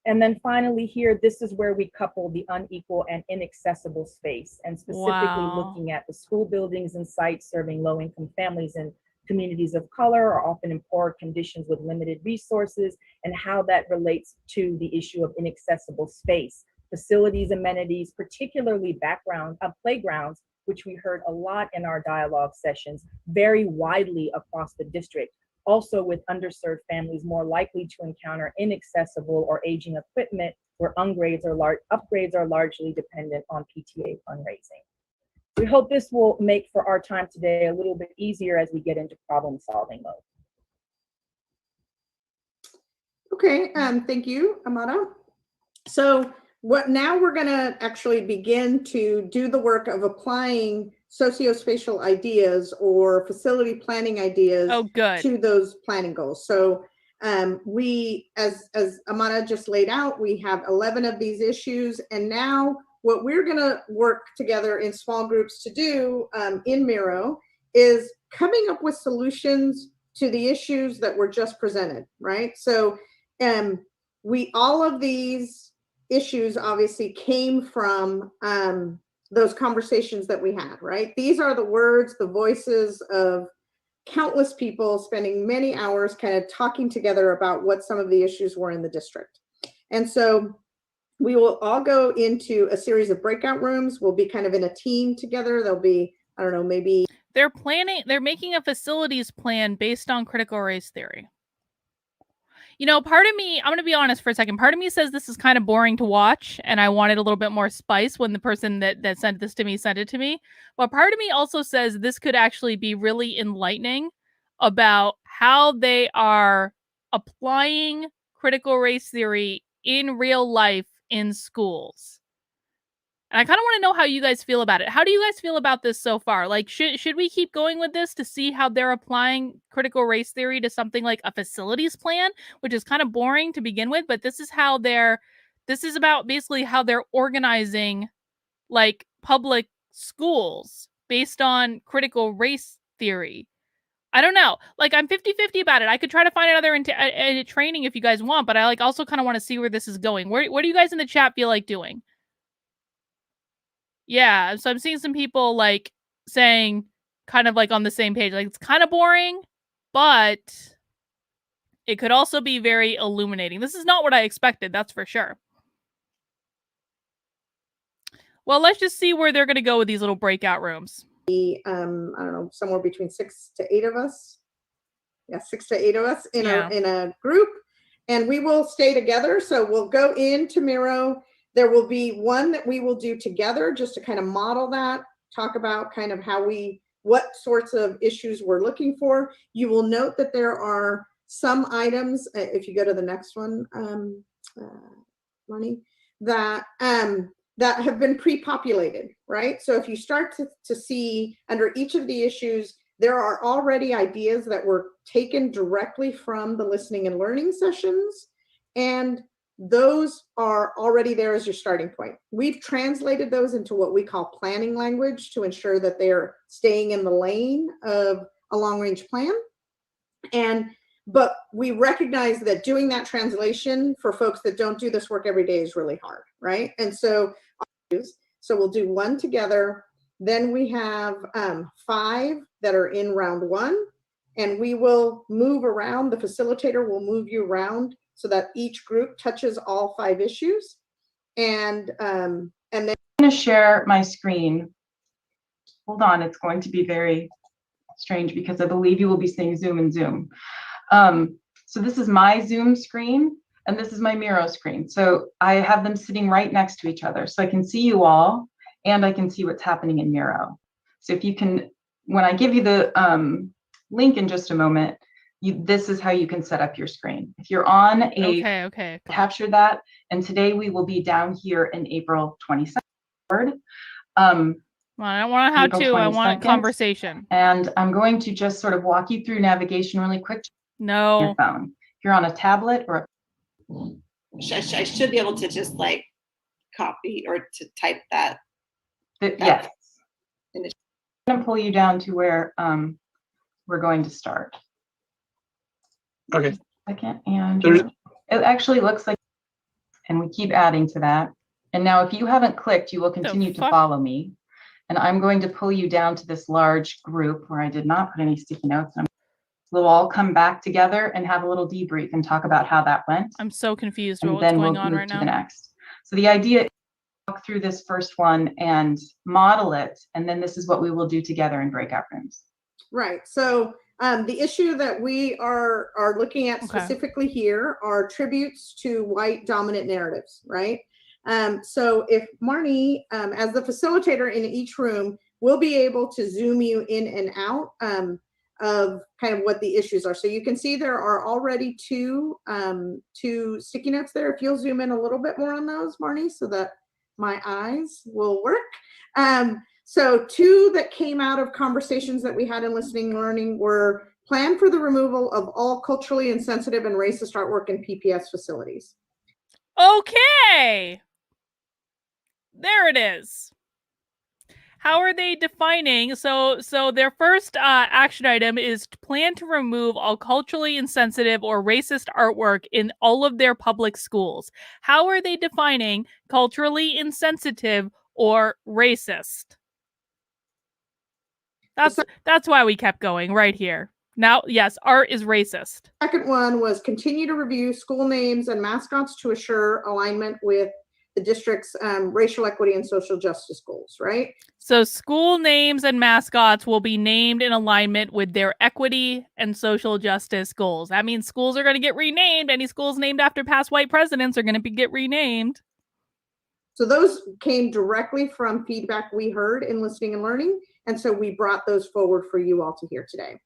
And then finally here, this is where we couple the unequal and inaccessible space, and specifically looking at the school buildings and sites serving low-income families and communities of color are often in poor conditions with limited resources, and how that relates to the issue of inaccessible space. Facilities, amenities, particularly playgrounds, which we heard a lot in our dialogue sessions, vary widely across the district. Also with underserved families more likely to encounter inaccessible or aging equipment where upgrades are largely dependent on PTA fundraising. We hope this will make for our time today a little bit easier as we get into problem solving mode. Okay, thank you, Amada. So now we're gonna actually begin to do the work of applying sociospatial ideas or facility planning ideas to those planning goals. So we, as Amada just laid out, we have 11 of these issues, and now what we're gonna work together in small groups to do in Miro is coming up with solutions to the issues that were just presented, right? So all of these issues obviously came from those conversations that we had, right? These are the words, the voices of countless people spending many hours kind of talking together about what some of the issues were in the district. And so we will all go into a series of breakout rooms. We'll be kind of in a team together. There'll be, I don't know, maybe... They're making a facilities plan based on critical race theory. You know, part of me, I'm going to be honest for a second. Part of me says this is kind of boring to watch and I wanted a little bit more spice when the person that sent this to me sent it to me. But part of me also says this could actually be really enlightening about how they are applying critical race theory in real life in schools. And I kind of want to know how you guys feel about it. How do you guys feel about this so far? Like, should we keep going with this to see how they're applying critical race theory to something like a facilities plan, which is kind of boring to begin with, but this is about basically how they're organizing like public schools based on critical race theory. I don't know. Like, I'm 50-50 about it. I could try to find another training if you guys want, but I like also kind of want to see where this is going. What do you guys in the chat feel like doing? Yeah, so I'm seeing some people like saying kind of like on the same page, like it's kind of boring, but it could also be very illuminating. This is not what I expected, that's for sure. Well, let's just see where they're going to go with these little breakout rooms. I don't know, somewhere between 6 to 8 of us. Yeah, 6 to 8 of us in a group, and we will stay together. So we'll go into Miro. There will be one that we will do together just to kind of model that, talk about kind of what sorts of issues we're looking for. You will note that there are some items, if you go to the next one, Lonnie, that have been pre-populated, right? So if you start to see under each of the issues, there are already ideas that were taken directly from the listening and learning sessions, and those are already there as your starting point. We've translated those into what we call planning language to ensure that they're staying in the lane of a long-range plan. But we recognize that doing that translation for folks that don't do this work every day is really hard, right? And so we'll do one together. Then we have 5 that are in round 1, and we will move around. The facilitator will move you around so that each group touches all 5 issues. And then I'm going to share my screen. Hold on, it's going to be very strange because I believe you will be seeing Zoom and Zoom. So this is my Zoom screen and this is my Miro screen. So I have them sitting right next to each other. So I can see you all and I can see what's happening in Miro. So if you can, when I give you the link in just a moment, this is how you can set up your screen. If you're on okay. Capture that. And today we will be down here in April 22nd. Well, I don't want how to, I want conversation. And I'm going to just sort of walk you through navigation really quick. No. Your phone. If you're on a tablet or I should be able to just like copy or to type that. Yes. I'm going to pull you down to where we're going to start. Okay. Second, and it actually looks like, and we keep adding to that. And now if you haven't clicked, you will continue to follow me. And I'm going to pull you down to this large group where I did not put any sticky notes. We'll all come back together and have a little debrief and talk about how that went. I'm so confused with what's going on right now. The next. So the idea is to walk through this first one and model it. And then this is what we will do together in breakout rooms. Right. So the issue that we are looking at specifically here are tributes to white dominant narratives, right? So if Marnie, as the facilitator in each room, will be able to zoom you in and out of kind of what the issues are. So you can see there are already two sticky notes there. If you'll zoom in a little bit more on those, Marnie, so that my eyes will work. So 2 that came out of conversations that we had in listening and learning were plan for the removal of all culturally insensitive and racist artwork in PPS facilities. Okay. There it is. How are they defining? So their first action item is to plan to remove all culturally insensitive or racist artwork in all of their public schools. How are they defining culturally insensitive or racist? That's why we kept going right here. Now, yes, art is racist. Second one was continue to review school names and mascots to assure alignment with the district's racial equity and social justice goals, right? So school names and mascots will be named in alignment with their equity and social justice goals. That means schools are going to get renamed. Any schools named after past white presidents are going to get renamed. So those came directly from feedback we heard in listening and learning. And so we brought those forward for you all to hear today.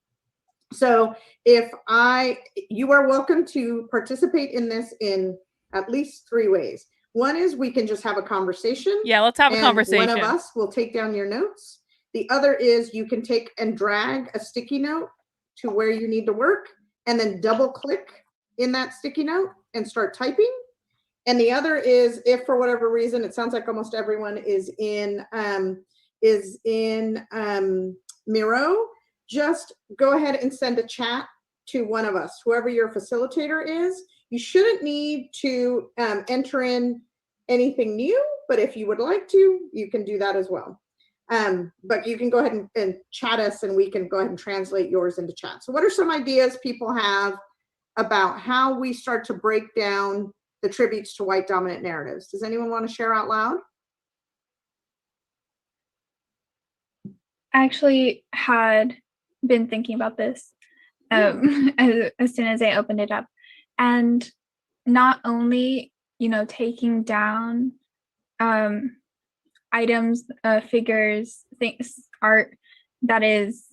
So you are welcome to participate in this in at least 3 ways. One is we can just have a conversation. Yeah, let's have a conversation. One of us will take down your notes. The other is you can take and drag a sticky note to where you need to work and then double click in that sticky note and start typing. And the other is if for whatever reason, it sounds like almost everyone is in Miro, just go ahead and send a chat to one of us, whoever your facilitator is. You shouldn't need to enter in anything new, but if you would like to, you can do that as well. But you can go ahead and chat us and we can go ahead and translate yours into chat. So what are some ideas people have about how we start to break down the tributes to white dominant narratives? Does anyone want to share out loud? I actually had been thinking about this as soon as I opened it up. And not only, taking down items, figures, things, art that is,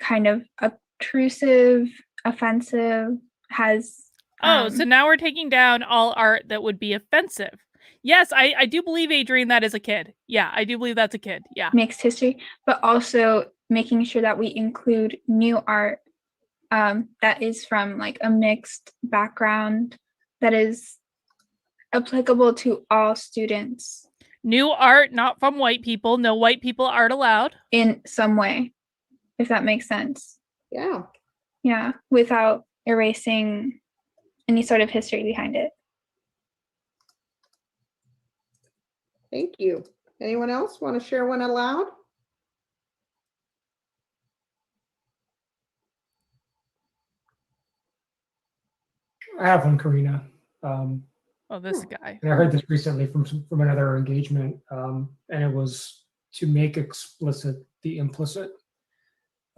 kind of obtrusive, offensive, has... so now we're taking down all art that would be offensive. Yes, I do believe, Adrian, that is a kid. Yeah, I do believe that's a kid. Yeah. Mixed history, but also making sure that we include new art that is from like a mixed background that is applicable to all students. New art, not from white people. No white people art allowed. In some way, if that makes sense. Yeah. Yeah, without erasing any sort of history behind it. Thank you. Anyone else want to share one aloud? I have one, Karina. This guy. And I heard this recently from another engagement, and it was to make explicit the implicit,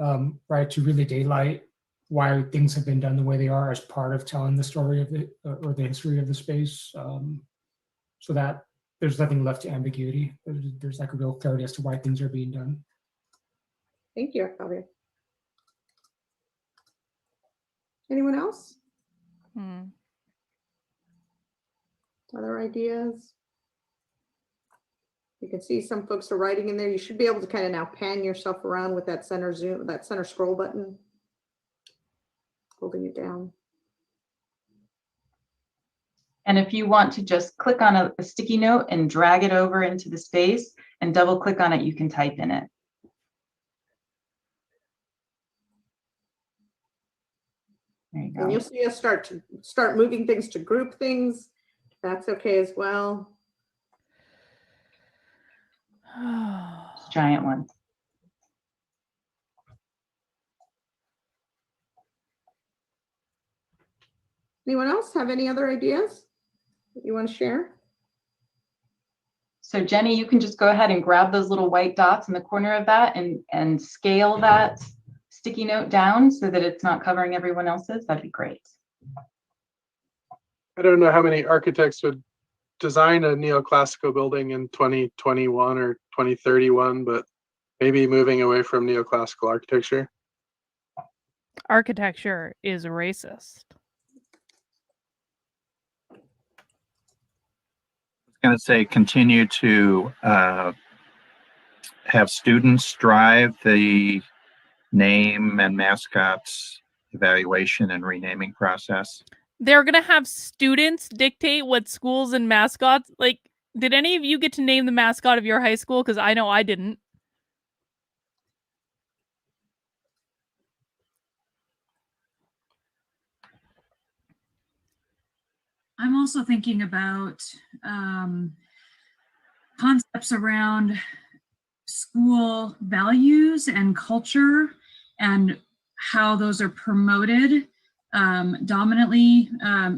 right? To really daylight why things have been done the way they are as part of telling the story of it or the history of the space, so that there's nothing left to ambiguity. There's like a real clarity as to why things are being done. Thank you, Octavia. Anyone else? Other ideas? You can see some folks are writing in there. You should be able to kind of now pan yourself around with that center zoom, that center scroll button, holding it down. And if you want to just click on a sticky note and drag it over into the space and double click on it, you can type in it. There you go. And you'll see us start moving things to group things. That's okay as well. Giant one. Anyone else have any other ideas that you want to share? So Jenny, you can just go ahead and grab those little white dots in the corner of that and scale that sticky note down so that it's not covering everyone else's. That'd be great. I don't know how many architects would design a neoclassical building in 2021 or 2031, but maybe moving away from neoclassical architecture. Architecture is racist. Going to say continue to have students drive the name and mascots evaluation and renaming process. They're going to have students dictate what schools and mascots, like, did any of you get to name the mascot of your high school? Because I know I didn't. I'm also thinking about concepts around school values and culture and how those are promoted dominantly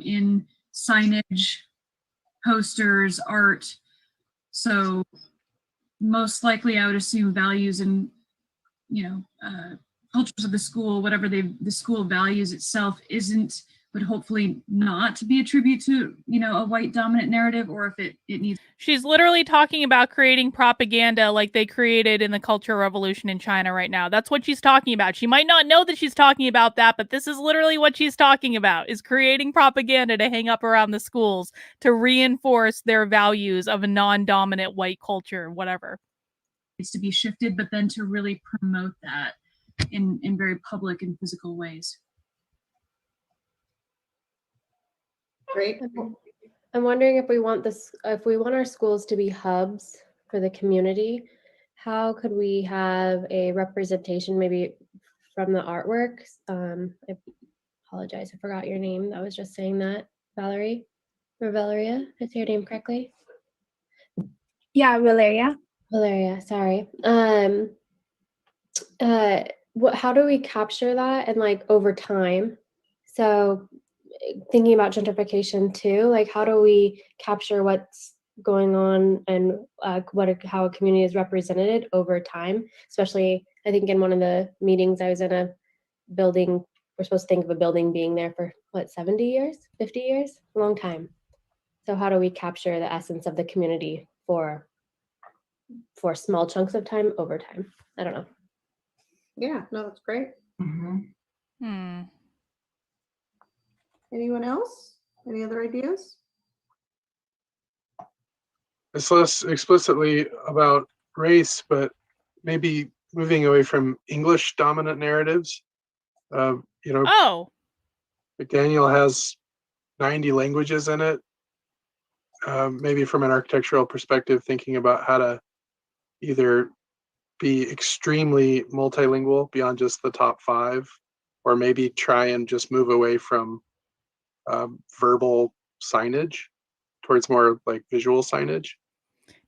in signage posters, art. So most likely I would assume values and, cultures of the school, whatever the school values itself would hopefully not be a tribute to, a white dominant narrative, or if it needs. She's literally talking about creating propaganda like they created in the Cultural Revolution in China right now. That's what she's talking about. She might not know that she's talking about that, but this is literally what she's talking about, is creating propaganda to hang up around the schools to reinforce their values of a non-dominant white culture, whatever. Needs to be shifted, but then to really promote that in very public and physical ways. Great. I'm wondering if we want our schools to be hubs for the community, how could we have a representation maybe from the artwork? I apologize, I forgot your name. I was just saying that. Valerie or Valeria, did I say your name correctly? Yeah, Valeria. Valeria, sorry. How do we capture that and like over time? So thinking about gentrification too, like how do we capture what's going on and how a community is represented over time? Especially, I think in one of the meetings I was in, a building, we're supposed to think of a building being there for what, 70 years, 50 years, a long time. So how do we capture the essence of the community for small chunks of time over time? I don't know. Yeah, no, that's great. Mm-hmm. Anyone else? Any other ideas? It's less explicitly about race, but maybe moving away from English dominant narratives. McDaniel has 90 languages in it. Maybe from an architectural perspective, thinking about how to either be extremely multilingual beyond just the top 5, or maybe try and just move away from verbal signage towards more like visual signage.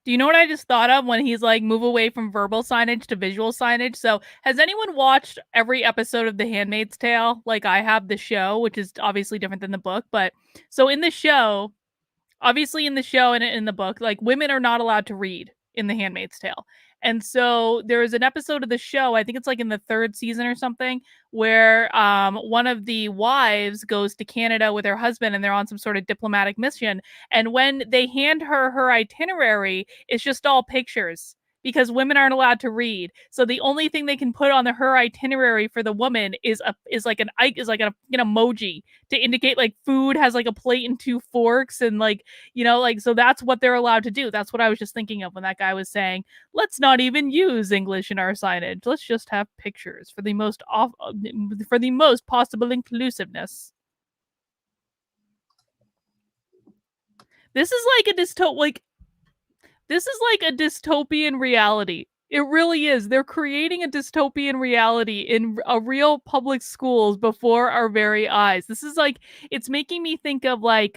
Do you know what I just thought of when he's like, move away from verbal signage to visual signage? So has anyone watched every episode of The Handmaid's Tale? Like I have the show, which is obviously different than the book. But so in the show, obviously in the show and in the book, like women are not allowed to read in The Handmaid's Tale. And so there is an episode of the show, I think it's like in the 3rd season or something, where one of the wives goes to Canada with her husband and they're on some sort of diplomatic mission. And when they hand her itinerary, it's just all pictures because women aren't allowed to read. So the only thing they can put on her itinerary for the woman is an emoji to indicate like food has like a plate and 2 forks and like, so that's what they're allowed to do. That's what I was just thinking of when that guy was saying, let's not even use English in our signage. Let's just have pictures for the most possible inclusiveness. This is like a dystopian reality. It really is. They're creating a dystopian reality in a real public schools before our very eyes. This is like, it's making me think of like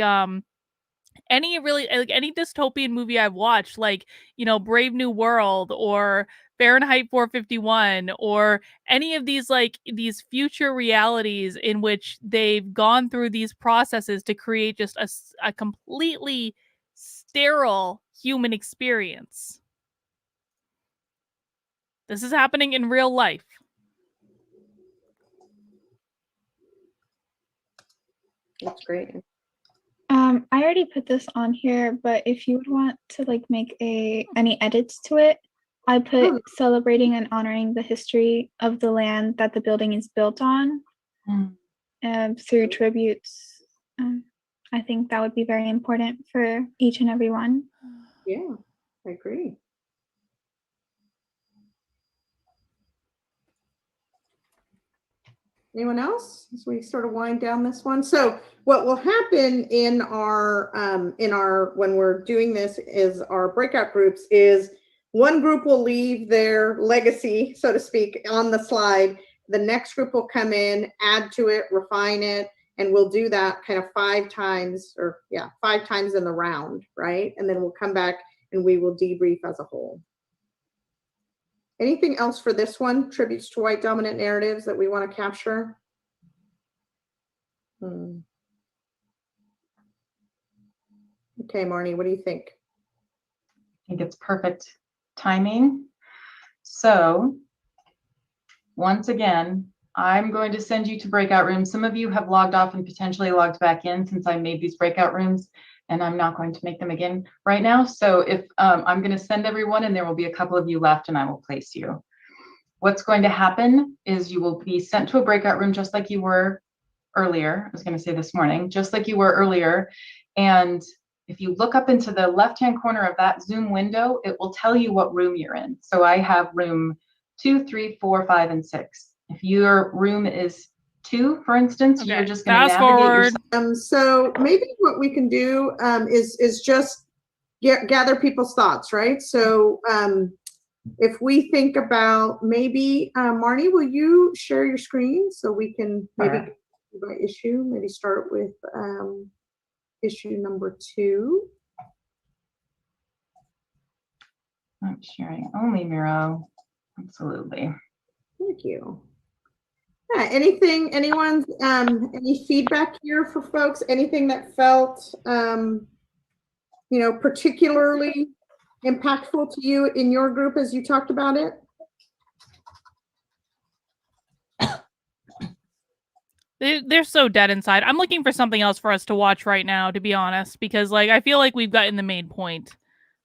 any dystopian movie I've watched, like, Brave New World or Fahrenheit 451 or any of these future realities in which they've gone through these processes to create just a completely sterile human experience. This is happening in real life. That's great. I already put this on here, but if you would want to like make any edits to it, I put celebrating and honoring the history of the land that the building is built on through tributes. I think that would be very important for each and every one. Yeah, I agree. Anyone else as we sort of wind down this one? So what will happen in our when we're doing this is our breakout groups is one group will leave their legacy, so to speak, on the slide. The next group will come in, add to it, refine it, and we'll do that kind of 5 times in the round, right? And then we'll come back and we will debrief as a whole. Anything else for this one? Tributes to white dominant narratives that we want to capture? Okay. Okay, Marnie, what do you think? I think it's perfect timing. So once again, I'm going to send you to breakout rooms. Some of you have logged off and potentially logged back in since I made these breakout rooms, and I'm not going to make them again right now. So if I'm going to send everyone, and there will be a couple of you left, and I will place you. What's going to happen is you will be sent to a breakout room just like you were earlier. I was going to say this morning, just like you were earlier. And if you look up into the left-hand corner of that Zoom window, it will tell you what room you're in. So I have room 2, 3, 4, 5, and 6. If your room is 2, for instance, Okay. you're just going to Fast navigate forward. So maybe what we can do is just gather people's thoughts, right? So if we think about maybe, Marnie, will you share your screen so we can maybe by issue, maybe start with issue number 2. I'm sharing only Miro. Absolutely. Thank you. Yeah, any feedback here for folks? Anything that felt, particularly impactful to you in your group as you talked about it? They're so dead inside. I'm looking for something else for us to watch right now, to be honest, because I feel like we've gotten the main point.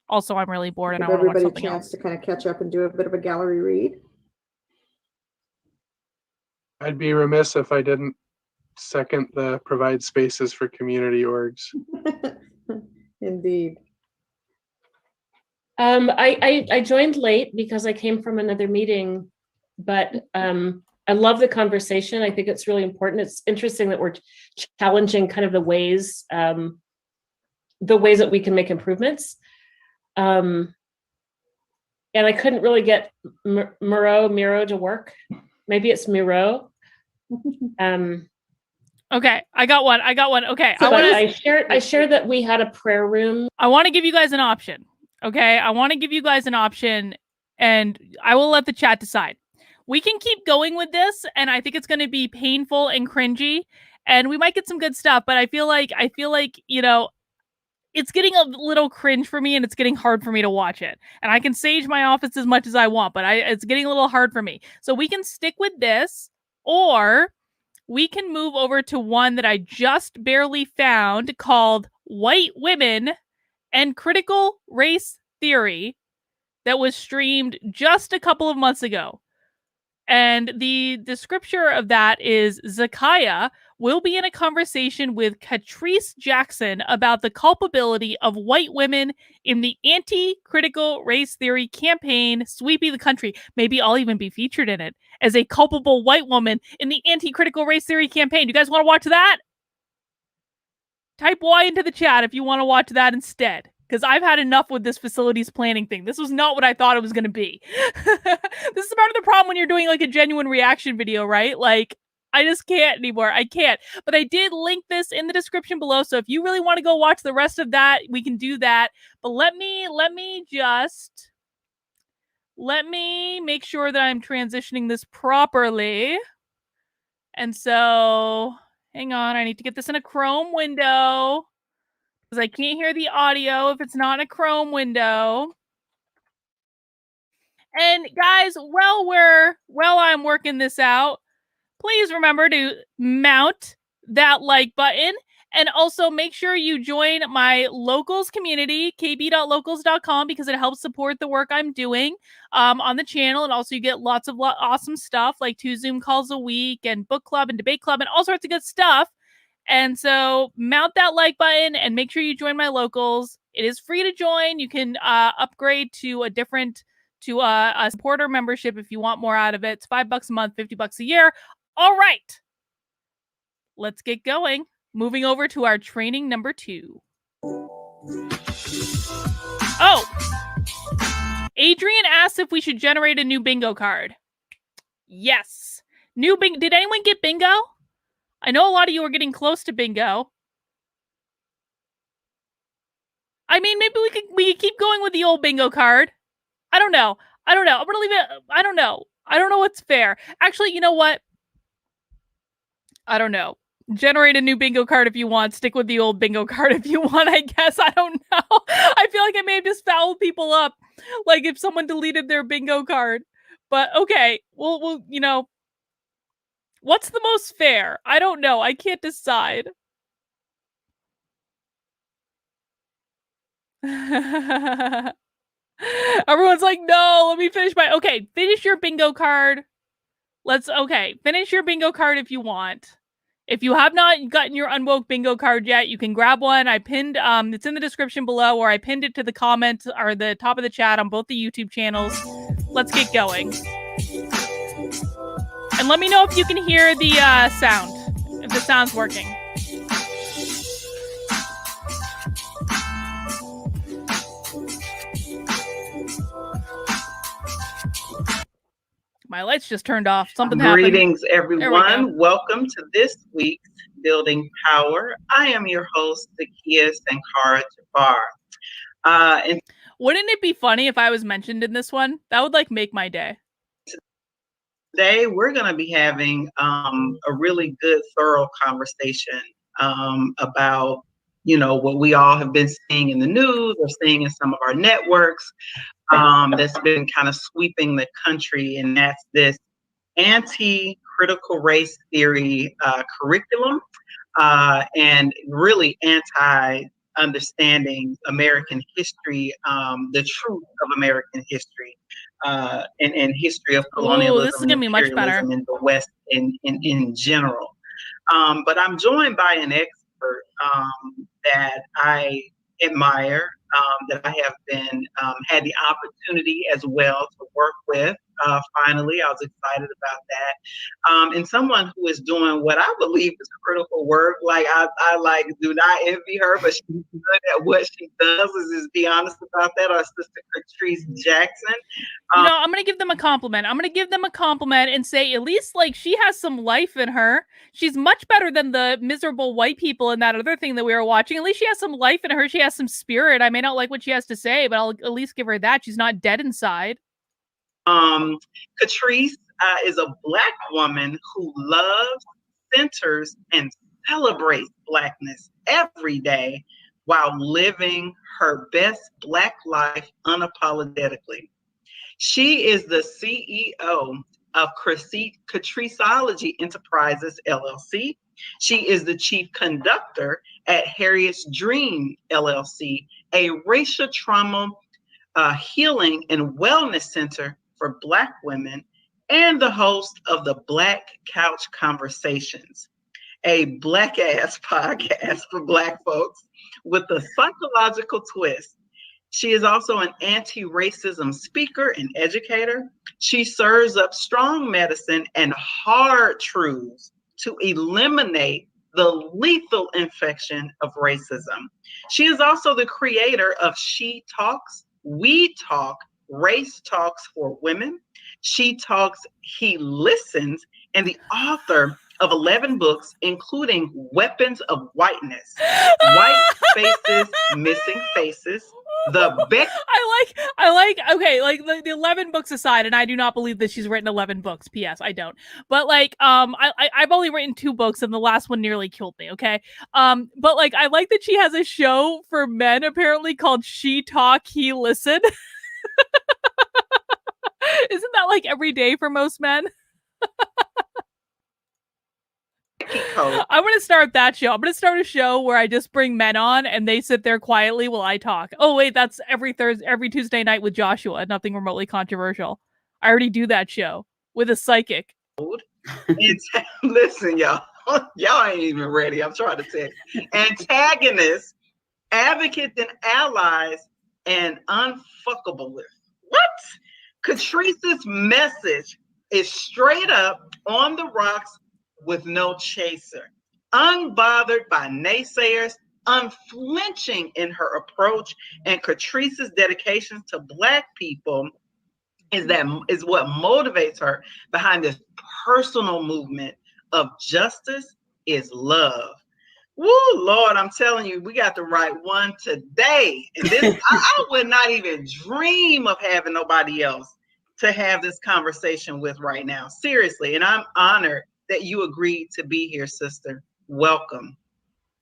Also, I'm really bored and I want to watch something else. Give everybody a chance to kind of catch up and do a bit of a gallery read. I'd be remiss if I didn't second the provide spaces for community orgs. Indeed. I joined late because I came from another meeting, but I love the conversation. I think it's really important. It's interesting that we're challenging kind of the ways that we can make improvements. And I couldn't really get Miro to work. Maybe it's Miro. Okay, I got one. Okay, so I shared that we had a prayer room. I want to give you guys an option. Okay, I want to give you guys an option, and I will let the chat decide. We can keep going with this, and I think it's going to be painful and cringy, and we might get some good stuff. But I feel like it's getting a little cringe for me, and it's getting hard for me to watch it. And I can sage my office as much as I want, but it's getting a little hard for me. So we can stick with this, or we can move over to one that I just barely found called White Women and Critical Race Theory that was streamed just a couple of months ago. And the description of that is Zakaya will be in a conversation with Catrice Jackson about the culpability of white women in the anti-critical race theory campaign sweeping the country. Maybe I'll even be featured in it as a culpable white woman in the anti-critical race theory campaign. You guys want to watch that? Type Y into the chat if you want to watch that instead. Because I've had enough with this facilities planning thing. This was not what I thought it was going to be. This is part of the problem when you're doing like a genuine reaction video, right? Like, I just can't anymore. I can't. But I did link this in the description below. So if you really want to go watch the rest of that, we can do that. But let me make sure that I'm transitioning this properly. And so, hang on. I need to get this in a Chrome window, because I can't hear the audio if it's not in a Chrome window. And guys, while I'm working this out, please remember to mount that like button, and also make sure you join my locals community, kb.locals.com, because it helps support the work I'm doing on the channel. And also you get lots of awesome stuff like 2 Zoom calls a week and book club and debate club and all sorts of good stuff. And so mount that like button and make sure you join my locals. It is free to join. You can upgrade to a supporter membership if you want more out of it. It's $5 a month, $50 a year. All right, let's get going. Moving over to our training number 2. Oh, Adrian asked if we should generate a new bingo card. Yes. New bingo. Did anyone get bingo? I know a lot of you are getting close to bingo. I mean, maybe we could keep going with the old bingo card. I don't know. I'm gonna leave it. I don't know. I don't know what's fair. Actually, you know what? I don't know. Generate a new bingo card if you want. Stick with the old bingo card if you want, I guess. I don't know. I feel like I may have just fouled people up. Like if someone deleted their bingo card. But okay, we'll you know, what's the most fair? I don't know. I can't decide. Everyone's like, no, let me finish my... Okay, finish your bingo card. Finish your bingo card if you want. If you have not gotten your Unwoke bingo card yet, you can grab one. I pinned, it's in the description below, or I pinned it to the comment or the top of the chat on both the YouTube channels. Let's get going. And let me know if you can hear the sound, if the sound's working. My lights just turned off. Something Greetings, happened. everyone. Welcome to this week's Building Power. I am your host, Zakia Sankara Jafar. And wouldn't it be funny if I was mentioned in this one? That would like make my day. Today, we're going to be having a really good, thorough conversation about, you know, what we all have been seeing in the news or seeing in some of our networks. That's been kind of sweeping the country, and that's this anti-critical race theory curriculum and really anti-understanding American history, the truth of American history and history of colonialism. This is gonna be much better in the West in general. But I'm joined by an expert that I admire, that I have been had the opportunity as well to work with. Finally, I was excited about that. And someone who is doing what I believe is critical work. Like I like do not envy her, but she's good at what she does. Is be honest about that. Our sister Patrice Jackson. You know, I'm gonna give them a compliment. I'm gonna give them a compliment and say at least like she has some life in her. She's much better than the miserable white people in that other thing that we were watching. At least she has some life in her. She has some spirit. I may not like what she has to say, but I'll at least give her that. She's not dead inside. Patrice is a Black woman who loves, centers, and celebrates Blackness every day while living her best Black life unapologetically. She is the CEO of Catriceology Enterprises, LLC. She is the chief conductor at Harriet's Dream, LLC, a racial trauma healing and wellness center for Black women, and the host of the Black Couch Conversations, a Black-ass podcast for Black folks with a psychological twist. She is also an anti-racism speaker and educator. She serves up strong medicine and hard truths to eliminate the lethal infection of racism. She is also the creator of She Talks, We Talk, Race Talks for Women. She Talks, He Listens, and the author of 11 books, including Weapons of Whiteness, White Faces, Missing Faces, Okay, like the 11 books aside, and I do not believe that she's written 11 books. P.S. I don't. But like, I've only written 2 books, and the last one nearly killed me. Okay, but like, I like that she has a show for men apparently called She Talk, He Listen. Isn't that like every day for most men? I'm gonna start that show. I'm gonna start a show where I just bring men on and they sit there quietly while I talk. Oh wait, that's every Tuesday night with Joshua. Nothing remotely controversial. I already do that show with a psychic. Listen, y'all ain't even ready. I'm trying to tell you. Antagonists, advocates, and allies, and unfuckable with. What? Catrice's message is straight up on the rocks with no chaser, unbothered by naysayers, unflinching in her approach, and Catrice's dedication to Black people is what motivates her behind this personal movement of justice is love. Woo, Lord, I'm telling you, we got the right one today. And this, I would not even dream of having nobody else to have this conversation with right now. Seriously, and I'm honored that you agreed to be here, sister. welcome.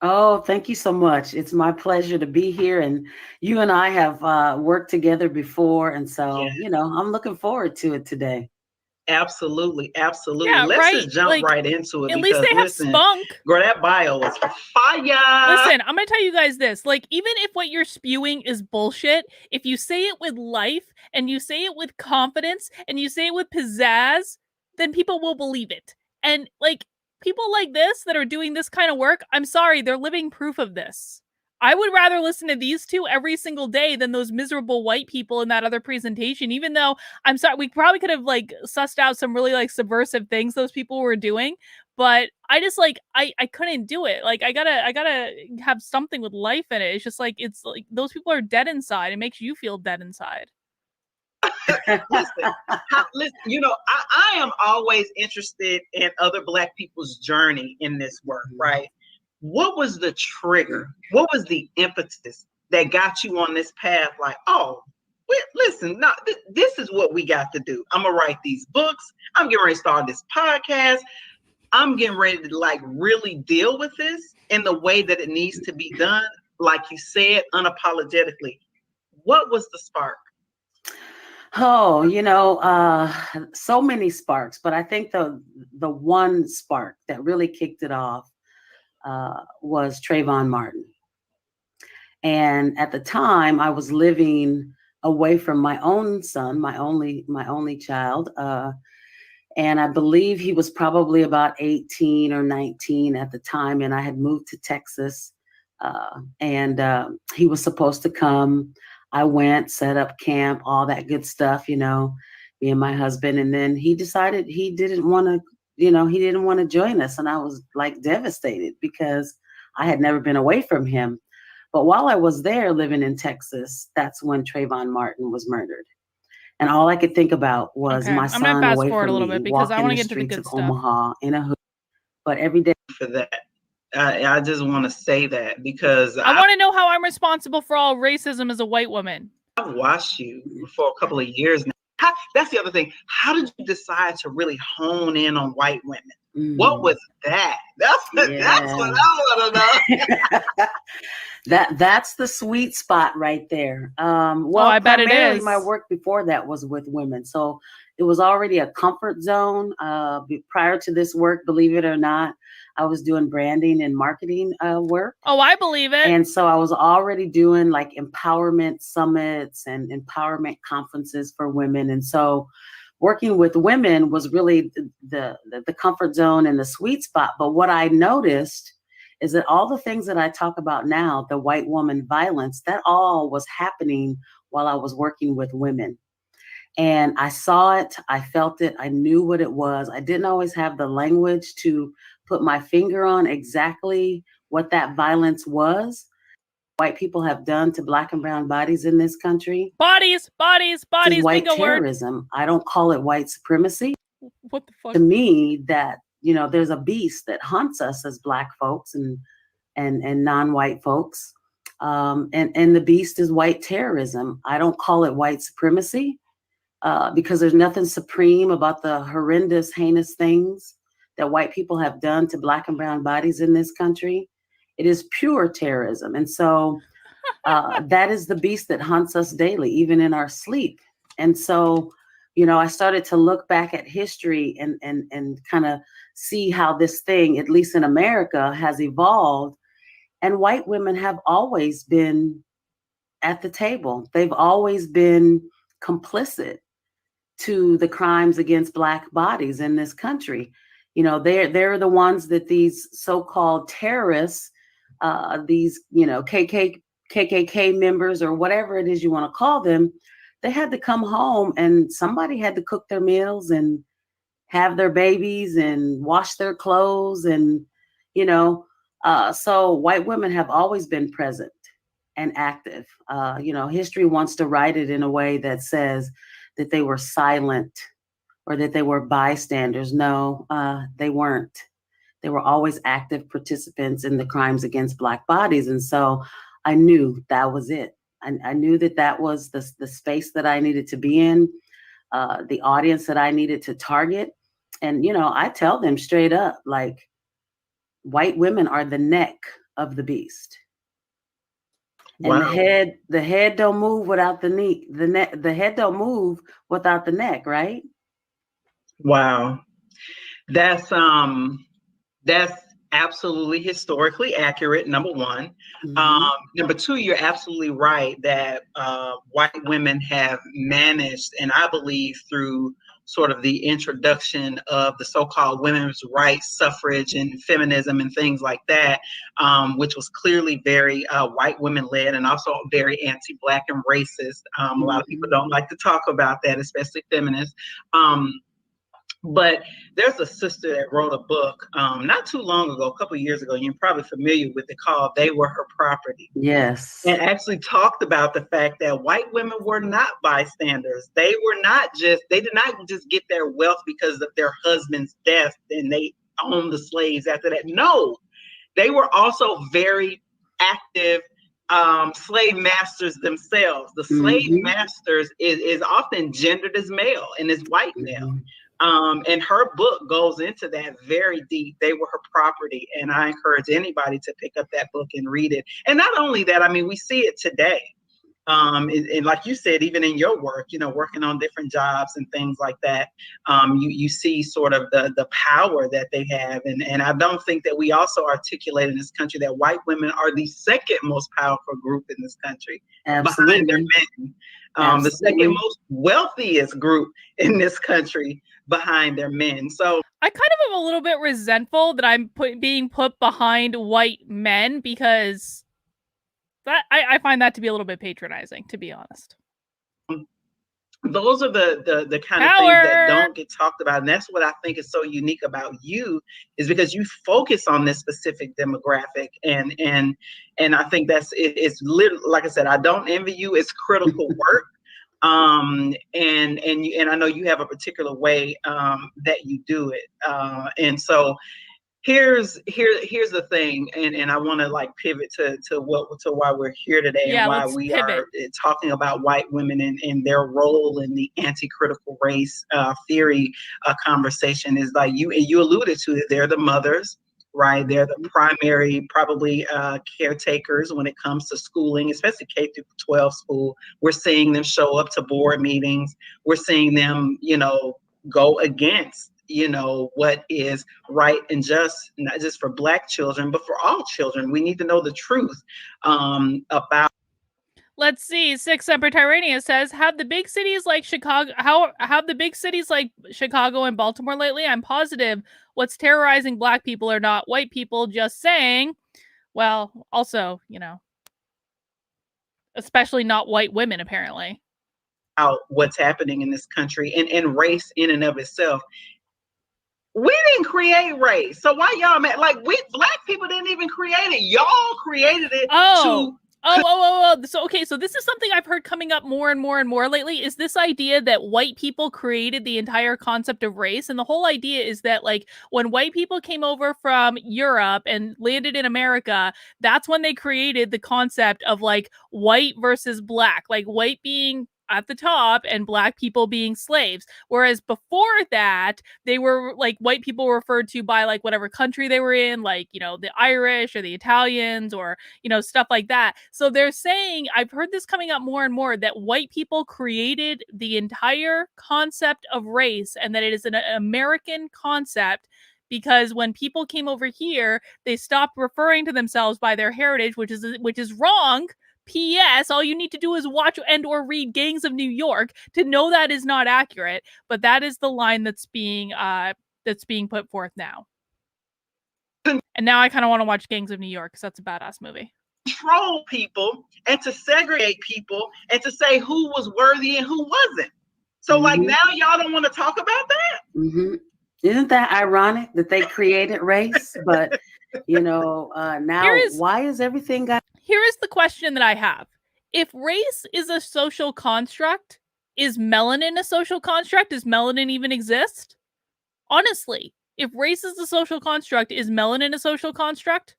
Oh, thank you so much. It's my pleasure to be here. And you and I have worked together before. And so, I'm looking forward to it today. Absolutely. Absolutely. Yeah, Let's right. just jump Like, right into it. At least they have spunk. Girl, that bio is fire. Listen, I'm gonna tell you guys this. Like, even if what you're spewing is bullshit, if you say it with life and you say it with confidence and you say it with pizzazz, then people will believe it. And like people like this that are doing this kind of work, I'm sorry, they're living proof of this. I would rather listen to these two every single day than those miserable white people in that other presentation, even though I'm sorry, we probably could have like sussed out some really like subversive things those people were doing, but I just like I couldn't do it. Like I gotta have something with life in it. It's just like it's like those people are dead inside. It makes you feel dead inside. Listen, I am always interested in other Black people's journey in this work, right? What was the trigger? What was the impetus that got you on this path? Like, oh, listen, no, this is what we got to do. I'm gonna write these books. I'm getting ready to start this podcast. I'm getting ready to like really deal with this in the way that it needs to be done. Like you said, unapologetically. What was the spark? Oh, so many sparks, but I think the one spark that really kicked it off was Trayvon Martin. And at the time, I was living away from my own son, my only child, and I believe he was probably about 18 or 19 at the time, and I had moved to Texas, and he was supposed to come. I went, set up camp, all that good stuff, me and my husband, and then he decided he didn't want to join us, and I was like devastated because I had never been away from him. But while I was there living in Texas, that's when Trayvon Martin was murdered. And all I could think about was my son away from me, because I want to walking the get to the streets good of stuff. Omaha in a hood. But every day for that, I just want to say that because I want to know how I'm responsible for all racism as a white woman. I've watched you for a couple of years now. That's the other thing. How did you decide to really hone in on white women? What was that? That's what I want to know. That's the sweet spot right there. Well, I bet it primarily is. my work before that was with women, so it was already a comfort zone. Prior to this work, believe it or not, I was doing branding and marketing work. Oh, I believe it. And so I was already doing like empowerment summits and empowerment conferences for women. And so working with women was really the comfort zone and the sweet spot. But what I noticed is that all the things that I talk about now, the white woman violence, that all was happening while I was working with women. And I saw it, I felt it, I knew what it was. I didn't always have the language to put my finger on exactly what that violence was. White people have done to Black and brown bodies in this country. Bodies, white bingo terrorism. Word. I don't call it white supremacy. What the fuck? To me, that there's a beast that haunts us as Black folks and non-white folks. And the beast is white terrorism. I don't call it white supremacy because there's nothing supreme about the horrendous, heinous things that white people have done to Black and brown bodies in this country. It is pure terrorism. And so that is the beast that haunts us daily, even in our sleep. And so, I started to look back at history and kind of see how this thing, at least in America, has evolved. And white women have always been at the table. They've always been complicit to the crimes against Black bodies in this country. They're the ones that these so-called terrorists, these, KKK members or whatever it is you want to call them, they had to come home and somebody had to cook their meals and have their babies and wash their clothes. And, so white women have always been present and active. History wants to write it in a way that says that they were silent or that they were bystanders. No, they weren't. They were always active participants in the crimes against Black bodies. And so I knew that was it. I knew that was the space that I needed to be in, the audience that I needed to target. And, I tell them straight up, like, white women are the neck of the beast. And Wow. the head don't move without the knee. The head don't move without the neck, right? Wow. That's absolutely historically accurate, number one. Number two, you're absolutely right that white women have managed, and I believe through sort of the introduction of the so-called women's rights, suffrage, and feminism and things like that, which was clearly very white women-led and also very anti-Black and racist. A lot of people don't like to talk about that, especially feminists. But there's a sister that wrote a book not too long ago, a couple of years ago, you're probably familiar with it, called They Were Her Property. Yes. And actually talked about the fact that white women were not bystanders. They did not just get their wealth because of their husband's death and they owned the slaves after that. No, they were also very active slave masters themselves. The slave masters is often gendered as male and is white male. And her book goes into that very deep. They were her property. And I encourage anybody to pick up that book and read it. And not only that, I mean, we see it today. And like you said, even in your work, working on different jobs and things like that, you see sort of the power that they have. And I don't think that we also articulate in this country that white women are the second most powerful group in this country. Absolutely. Behind their men. The second most wealthiest group in this country behind their men. So I kind of am a little bit resentful that I'm being put behind white men, because I find that to be a little bit patronizing, to be honest. Those are the kind of things that don't get talked about. And that's what I think is so unique about you, is because you focus on this specific demographic. And I think it's literally, like I said, I don't envy you. It's critical work. And I know you have a particular way that you do it. And so here's the thing, and I want to like pivot to why we're here today, and why we are talking about white women and their role in the anti-critical race theory conversation. Is like you alluded to it, they're the mothers, right? They're the primary probably caretakers when it comes to schooling, especially K through 12 school. We're seeing them show up to board meetings. We're seeing them, go against what is right and just, not just for Black children, but for all children. We need to know the truth about. Let's see. Six Semper Tyrannia says, have the big cities like Chicago and Baltimore lately? I'm positive what's terrorizing Black people are not white people. Just saying. Well, also, especially not white women, apparently. Out what's happening in this country and race in and of itself. We didn't create race, so why y'all mad? Like, we Black people didn't even create it. Y'all created it. So this is something I've heard coming up more and more and more lately, is this idea that white people created the entire concept of race. And the whole idea is that, like, when white people came over from Europe and landed in America, that's when they created the concept of like white versus Black, like white being at the top and Black people being slaves. Whereas before that, they were like, white people were referred to by like whatever country they were in, like, the Irish or the Italians or, stuff like that. So they're saying, I've heard this coming up more and more, that white people created the entire concept of race and that it is an American concept. Because when people came over here, they stopped referring to themselves by their heritage, which is wrong. P.S. All you need to do is watch and or read Gangs of New York to know that is not accurate. But that is the line that's being put forth now. And now I kind of want to watch Gangs of New York because that's a badass movie. Control people and to segregate people and to say who was worthy and who wasn't. So like now y'all don't want to talk about that? Isn't that ironic that they created race? But now why is everything got? Here is the question that I have. If race is a social construct, is melanin a social construct? Does melanin even exist? Honestly, if race is a social construct, is melanin a social construct?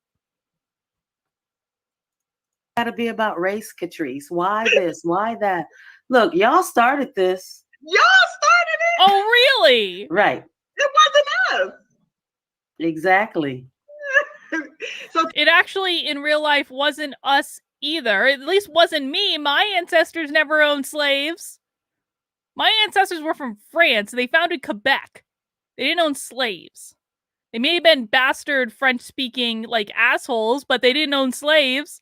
Gotta be about race, Catrice. Why this? Why that? Look, y'all started this. Y'all started it. Oh, really? Right. It wasn't us. Exactly. It actually, in real life, wasn't us either. At least wasn't me. My ancestors never owned slaves. My ancestors were from France. They founded Quebec. They didn't own slaves. They may have been bastard French-speaking, like, assholes, but they didn't own slaves.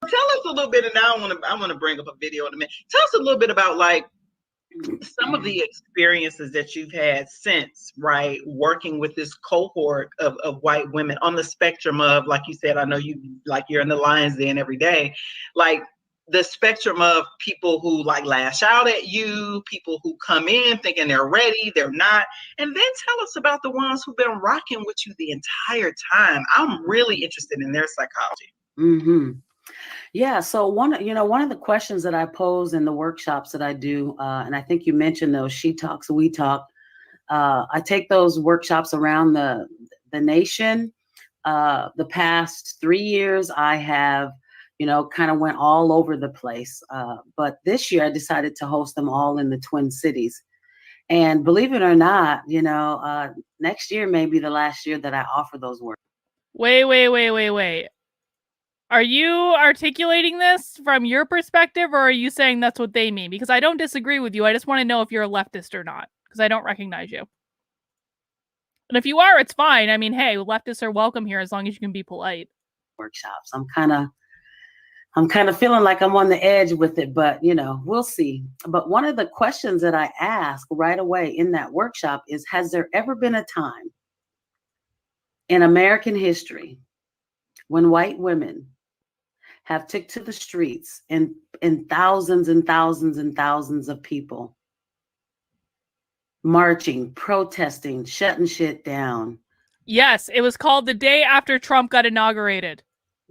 Tell us a little bit, and now I want to bring up a video in a minute. Tell us a little bit about, like, some of the experiences that you've had since, right, working with this cohort of white women on the spectrum of, like you said, I know you're in the Lion's Den every day, like the spectrum of people who like lash out at you, people who come in thinking they're ready, they're not. And then tell us about the ones who've been rocking with you the entire time. I'm really interested in their psychology. Mm-hmm. Yeah, so one of the questions that I pose in the workshops that I do, and I think you mentioned those She Talks, We Talk. I take those workshops around the nation. The past 3 years, I have, kind of went all over the place. But this year, I decided to host them all in the Twin Cities. And believe it or not, next year may be the last year that I offer those workshops. Wait. Are you articulating this from your perspective, or are you saying that's what they mean? Because I don't disagree with you. I just want to know if you're a leftist or not, because I don't recognize you. And if you are, it's fine. I mean, hey, leftists are welcome here as long as you can be polite. Workshops. I'm kind of feeling like I'm on the edge with it, but we'll see. But one of the questions that I ask right away in that workshop is, has there ever been a time in American history when white women have took to the streets in thousands and thousands and thousands of people marching, protesting, shutting shit down? Yes, it was called the day after Trump got inaugurated.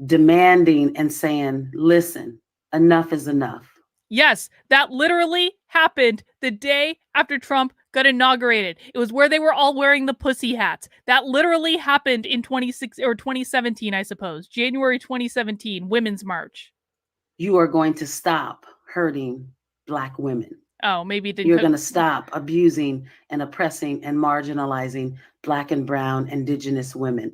Demanding and saying, listen, enough is enough. Yes, that literally happened the day after Trump got inaugurated. It was where they were all wearing the pussy hats. That literally happened in 2017, I suppose. January 2017, Women's March. You are going to stop hurting Black women. Oh, maybe it didn't. You're going to stop abusing and oppressing and marginalizing Black and brown Indigenous women.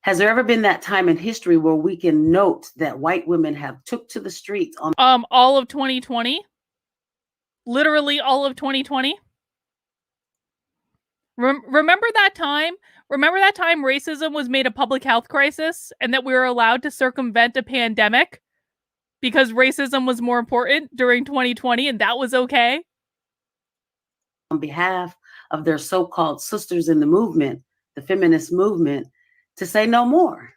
Has there ever been that time in history where we can note that white women have took to the streets on all of 2020? Literally all of 2020? Remember that time? Remember that time racism was made a public health crisis and that we were allowed to circumvent a pandemic because racism was more important during 2020 and that was okay? On behalf of their so-called sisters in the movement, the feminist movement, to say no more.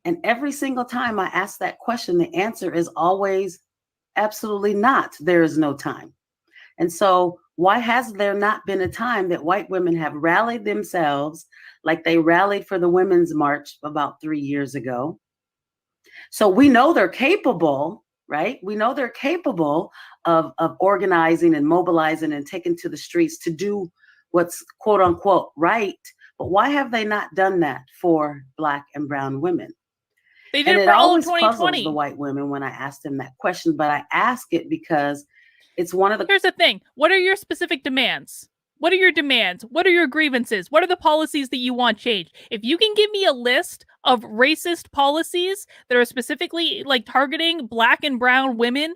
And every single time I ask that question, the answer is always absolutely not. There is no time. And so why has there not been a time that white women have rallied themselves like they rallied for the Women's March about 3 years ago? So we know they're capable, right? We know they're capable of organizing and mobilizing and taking to the streets to do what's quote unquote right. But why have they not done that for Black and brown women? They did it for all of 2020. Puzzles the white women when I ask them that question, but I ask it because it's one of the... Here's the thing. What are your specific demands? What are your demands? What are your grievances? What are the policies that you want changed? If you can give me a list of racist policies that are specifically like targeting Black and brown women,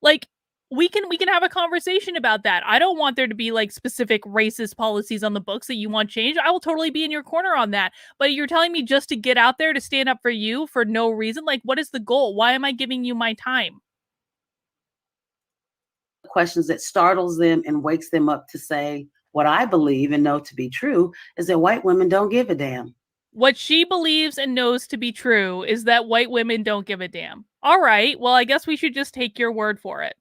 like we can have a conversation about that. I don't want there to be like specific racist policies on the books that you want changed. I will totally be in your corner on that. But you're telling me just to get out there to stand up for you for no reason? Like, what is the goal? Why am I giving you my time? Questions that startles them and wakes them up to say what I believe and know to be true is that white women don't give a damn. What she believes and knows to be true is that white women don't give a damn. All right, well, I guess we should just take your word for it.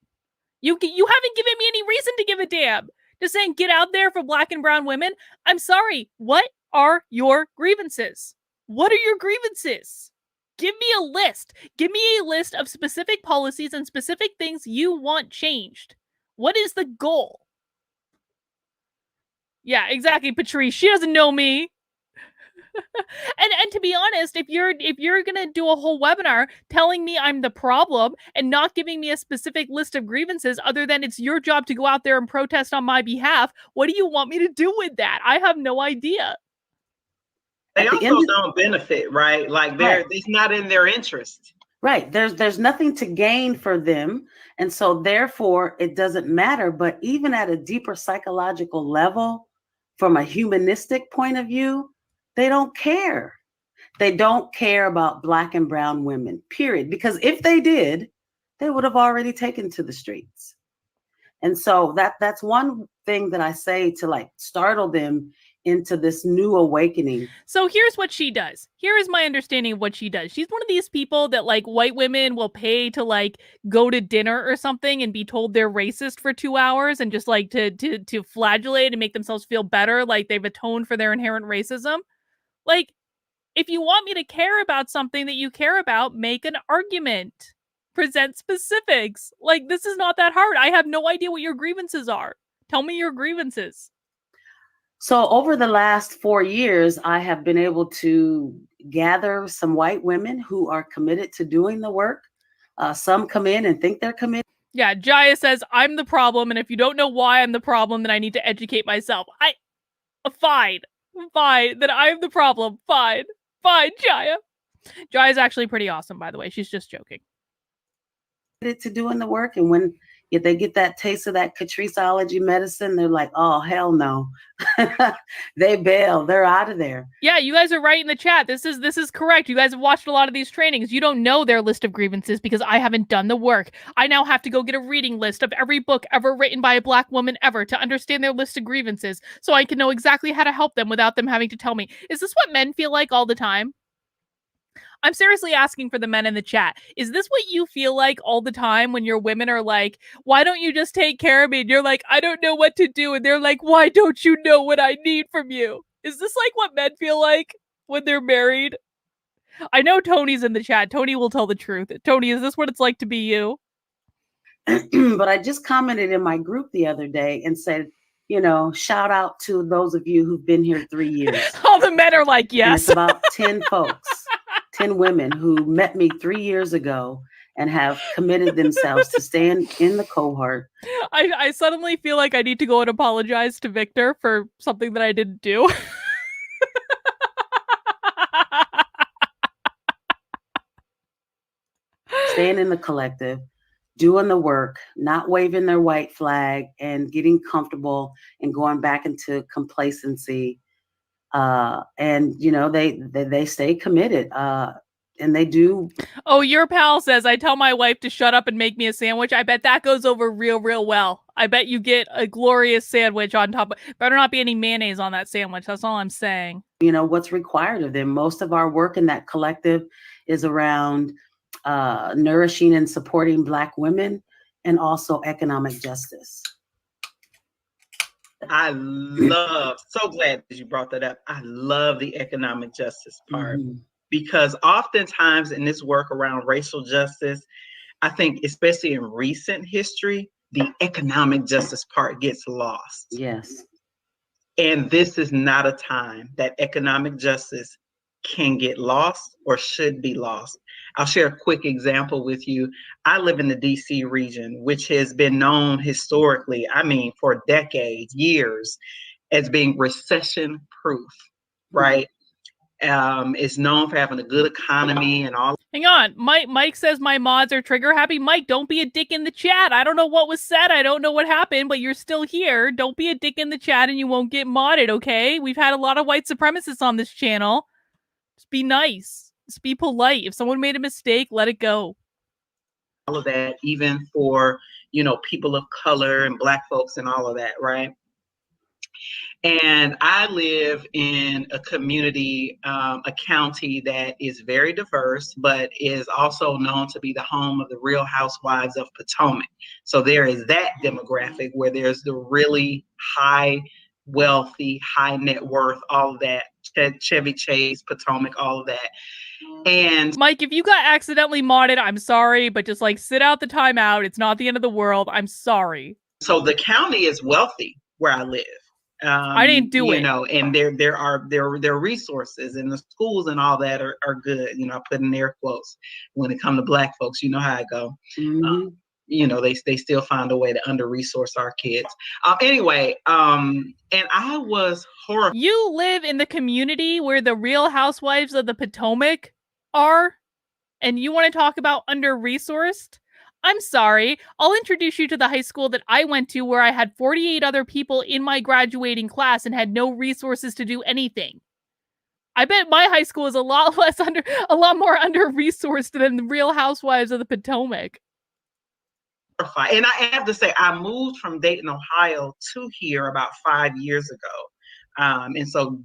You haven't given me any reason to give a damn. Just saying get out there for Black and brown women. I'm sorry, what are your grievances? What are your grievances? Give me a list. Give me a list of specific policies and specific things you want changed. What is the goal? Yeah, exactly, Patrice. She doesn't know me. and to be honest, if you're gonna do a whole webinar telling me I'm the problem and not giving me a specific list of grievances other than it's your job to go out there and protest on my behalf, what do you want me to do with that? I have no idea. They At the also end of- don't benefit, right? Like Right. it's not in their interest. Right. There's nothing to gain for them. And so therefore it doesn't matter. But even at a deeper psychological level, from a humanistic point of view, they don't care. They don't care about Black and brown women, period. Because if they did, they would have already taken to the streets. And so that's one thing that I say to like startle them into this new awakening. So here's what she does. Here is my understanding of what she does. She's one of these people that like white women will pay to like go to dinner or something and be told they're racist for 2 hours and just like to flagellate and make themselves feel better, like they've atoned for their inherent racism. Like, if you want me to care about something that you care about, make an argument. Present specifics. Like, this is not that hard. I have no idea what your grievances are. Tell me your grievances. So over the last 4 years, I have been able to gather some white women who are committed to doing the work. Some come in and think they're committed. Yeah, Jaya says, I'm the problem, and if you don't know why I'm the problem, then I need to educate myself. Fine, that I'm the problem. Fine, Jaya. Jaya's actually pretty awesome, by the way. She's just joking. To doing the work, and when if they get that taste of that Catriceology medicine, they're like, oh, hell no. They bail. They're out of there. Yeah, you guys are right in the chat. This is correct. You guys have watched a lot of these trainings. You don't know their list of grievances because I haven't done the work. I now have to go get a reading list of every book ever written by a Black woman ever to understand their list of grievances so I can know exactly how to help them without them having to tell me. Is this what men feel like all the time? I'm seriously asking for the men in the chat. Is this what you feel like all the time when your women are like, why don't you just take care of me? And you're like, I don't know what to do. And they're like, why don't you know what I need from you? Is this like what men feel like when they're married? I know Tony's in the chat. Tony will tell the truth. Tony, is this what it's like to be you? But I just commented in my group the other day and said, you know, shout out to those of you who've been here 3 years. All the men are like, yes. And it's about 10 folks, 10 women who met me 3 years ago and have committed themselves to staying in the cohort. I suddenly feel like I need to go and apologize to Victor for something that I didn't do. Staying in the collective, doing the work, not waving their white flag and getting comfortable and going back into complacency. And you know, they stay committed. And they do. Oh, your pal says, I tell my wife to shut up and make me a sandwich. I bet that goes over real well. I bet you get a glorious sandwich on top of, better not be any mayonnaise on that sandwich. That's all I'm saying. You know, what's required of them. Most of our work in that collective is around nourishing and supporting Black women and also economic justice. I love, so glad that you brought that up. I love the economic justice part. Mm-hmm. Because oftentimes in this work around racial justice, I think especially in recent history, the economic justice part gets lost. Yes. And this is not a time that economic justice can get lost or should be lost. I'll share a quick example with you. I live in the DC region, which has been known historically, I mean, for decades, years, as being recession proof, right? Is known for having a good economy and all. Hang on. Mike says my mods are trigger happy. Mike, don't be a dick in the chat. I don't know what was said. I don't know what happened, but you're still here. Don't be a dick in the chat and you won't get modded, okay? We've had a lot of white supremacists on this channel. Just be nice. Just be polite. If someone made a mistake, let it go. All of that, even for, you know, people of color and Black folks and all of that, right? And I live in a community, a county that is very diverse, but is also known to be the home of the Real Housewives of Potomac. So there is that demographic where there's the really high, wealthy, high net worth, all of that, Chevy Chase, Potomac, all of that. And Mike, if you got accidentally modded, I'm sorry, but just like sit out the timeout. It's not the end of the world. I'm sorry. So the county is wealthy where I live. I didn't do it. You know, and there are resources and the schools and all that are good. You know, I put in air quotes when it comes to Black folks. You know how I go. Mm-hmm. they still find a way to under-resource our kids. Anyway, and I was horrified. You live in the community where the Real Housewives of the Potomac are, and you want to talk about under-resourced? I'm sorry. I'll introduce you to the high school that I went to, where I had 48 other people in my graduating class and had no resources to do anything. I bet my high school is a lot more under-resourced than the Real Housewives of the Potomac. And I have to say, I moved from Dayton, Ohio to here about 5 years ago. And so,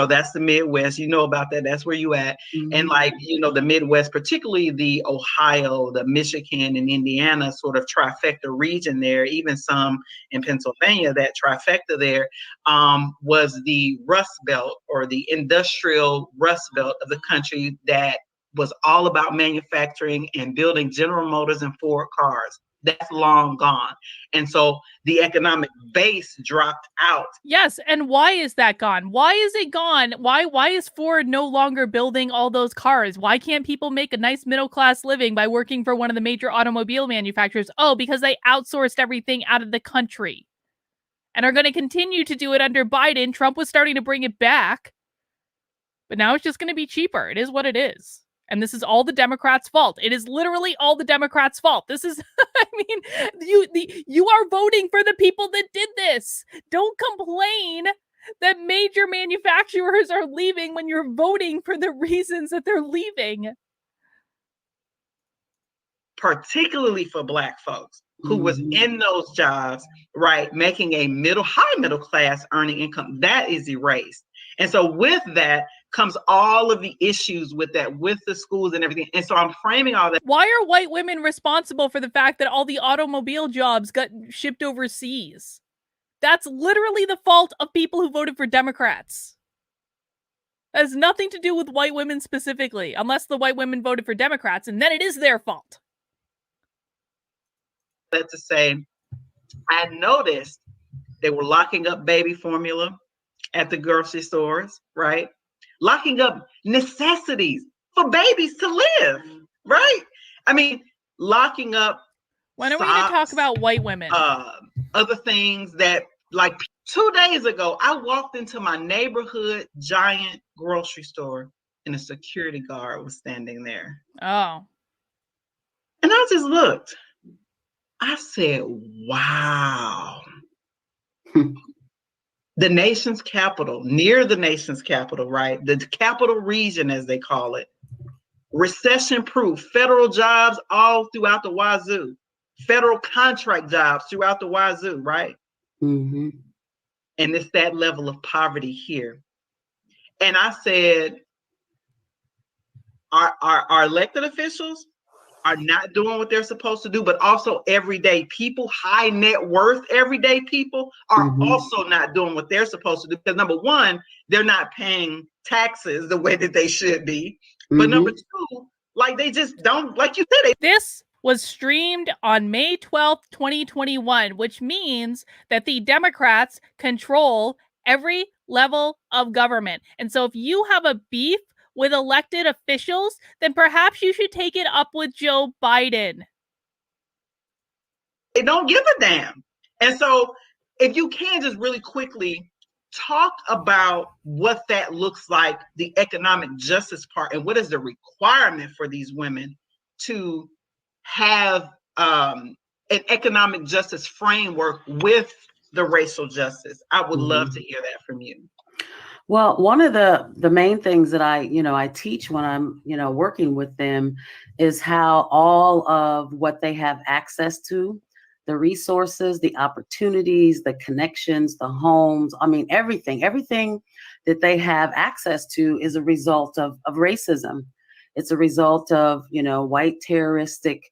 that's the Midwest, about that, that's where you at. And the Midwest, particularly the Ohio, the Michigan and Indiana sort of trifecta region there, even some in Pennsylvania, that trifecta there was the Rust Belt, or the industrial Rust Belt of the country, that was all about manufacturing and building General Motors and Ford cars. That's long gone. And so the economic base dropped out. Yes, and why is that gone? Why is it gone? Why is Ford no longer building all those cars? Why can't people make a nice middle-class living by working for one of the major automobile manufacturers? Oh, because they outsourced everything out of the country and are going to continue to do it under Biden. Trump was starting to bring it back, but now it's just going to be cheaper. It is what it is. And this is all the Democrats' fault. It is literally all the Democrats' fault. This is, I mean, you are voting for the people that did this. Don't complain that major manufacturers are leaving when you're voting for the reasons that they're leaving. Particularly for Black folks who was in those jobs, right, making a high middle class earning income, that is erased. And so with that comes all of the issues with that, with the schools and everything. And so I'm framing all that. Why are white women responsible for the fact that all the automobile jobs got shipped overseas? That's literally the fault of people who voted for Democrats. That has nothing to do with white women specifically, unless the white women voted for Democrats, and then it is their fault. That to say, I noticed they were locking up baby formula at the grocery stores, right? Locking up necessities for babies to live, right? I mean, locking up. When are we going to talk about white women? Other things that, like 2 days ago, I walked into my neighborhood giant grocery store and a security guard was standing there. Oh. And I just looked. I said, wow. The nation's capital, near the nation's capital, right? The capital region, as they call it. Recession-proof, federal jobs all throughout the wazoo. Federal contract jobs throughout the wazoo, right? Mm-hmm. And it's that level of poverty here. And I said, our elected officials are not doing what they're supposed to do, but also everyday people, high net worth everyday people are also not doing what they're supposed to do. Because number one, they're not paying taxes the way that they should be. But number two, like they just don't, like you said. This was streamed on May 12th, 2021, which means that the Democrats control every level of government. And so if you have a beef with elected officials, then perhaps you should take it up with Joe Biden. They don't give a damn. And so if you can just really quickly talk about what that looks like, the economic justice part, and what is the requirement for these women to have an economic justice framework with the racial justice. I would love to hear that from you. Well, one of the main things that I teach when I'm, working with them is how all of what they have access to, the resources, the opportunities, the connections, the homes, I mean, everything that they have access to is a result of racism. It's a result of, white terroristic,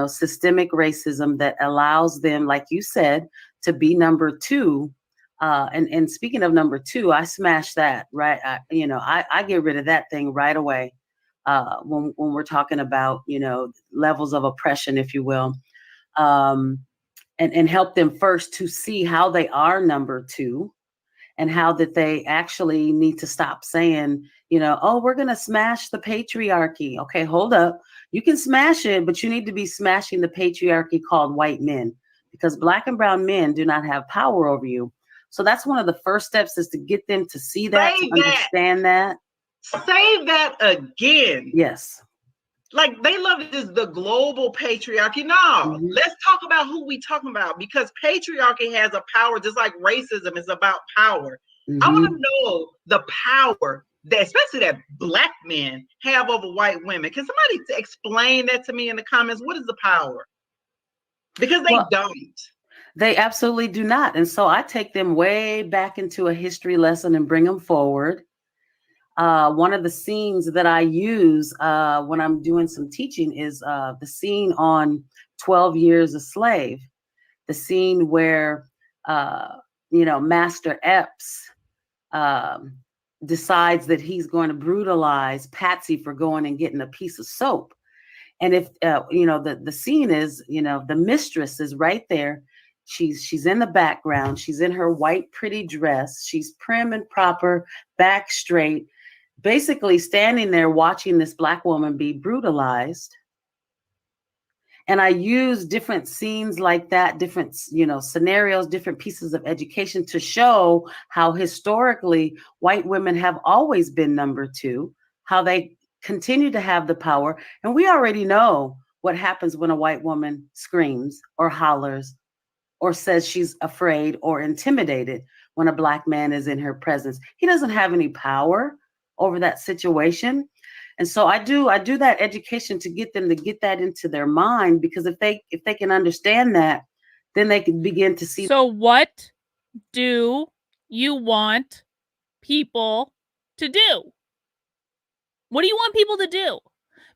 systemic racism that allows them, like you said, to be number two. And speaking of number two, I smash that, right? I get rid of that thing right away when we're talking about, levels of oppression, if you will, and help them first to see how they are number two and how that they actually need to stop saying, you know, oh, we're going to smash the patriarchy. Okay, hold up. You can smash it, but you need to be smashing the patriarchy called white men, because Black and brown men do not have power over you. So that's one of the first steps, is to get them to see that, to understand that. Say that again. Yes. Like, they love this, the global patriarchy. No, let's talk about who we talking about, because patriarchy has a power, just like racism is about power. I want to know the power that, especially that Black men have over white women. Can somebody explain that to me in the comments? What is the power? Because they don't. They absolutely do not. And so I take them way back into a history lesson and bring them forward. One of the scenes that I use when I'm doing some teaching is the scene on 12 Years a Slave, the scene where, you know, Master Epps decides that he's going to brutalize Patsy for going and getting a piece of soap. And if, you know, the scene is, you know, the mistress is right there. She's in the background. She's in her white, pretty dress. She's prim and proper, back straight, basically standing there watching this Black woman be brutalized. And I use different scenes like that, different, you know, scenarios, different pieces of education to show how historically white women have always been number two, how they continue to have the power. And we already know what happens when a white woman screams or hollers or says she's afraid or intimidated when a Black man is in her presence. He doesn't have any power over that situation. And so I do that education to get them to get that into their mind, because if they can understand that, then they can begin to see. So what do you want people to do? What do you want people to do?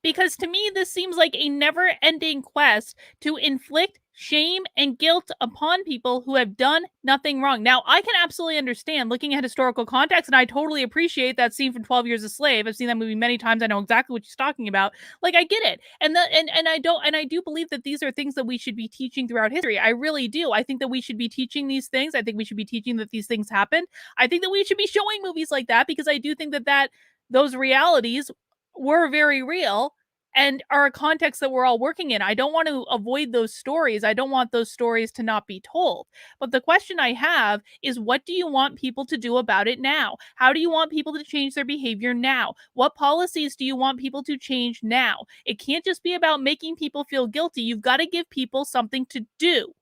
Because to me, this seems like a never-ending quest to inflict shame and guilt upon people who have done nothing wrong. Now, I can absolutely understand looking at historical context, and I totally appreciate that scene from 12 Years a Slave. I've seen that movie many times. I know exactly what she's talking about. Like, I get it. And I do believe that these are things that we should be teaching throughout history. I really do. I think that we should be teaching these things. I think we should be teaching that these things happened. I think that we should be showing movies like that, because I do think that those realities were very real and are a context that we're all working in. I don't want to avoid those stories. I don't want those stories to not be told. But the question I have is, what do you want people to do about it now? How do you want people to change their behavior now? What policies do you want people to change now? It can't just be about making people feel guilty. You've got to give people something to do.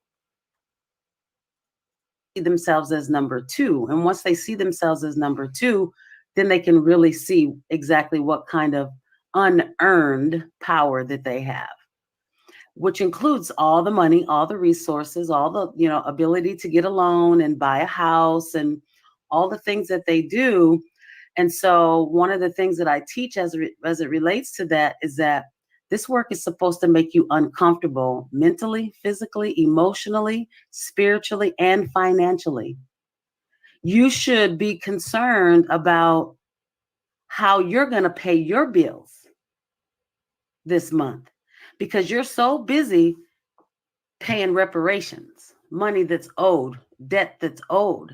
Themselves as number two. And once they see themselves as number two, then they can really see exactly what kind of unearned power that they have, which includes all the money, all the resources, all the, you know, ability to get a loan and buy a house and all the things that they do. And so one of the things that I teach as it relates to that is that this work is supposed to make you uncomfortable mentally, physically, emotionally, spiritually, and financially. You should be concerned about how you're going to pay your bills this month, because you're so busy paying reparations, money that's owed, debt that's owed.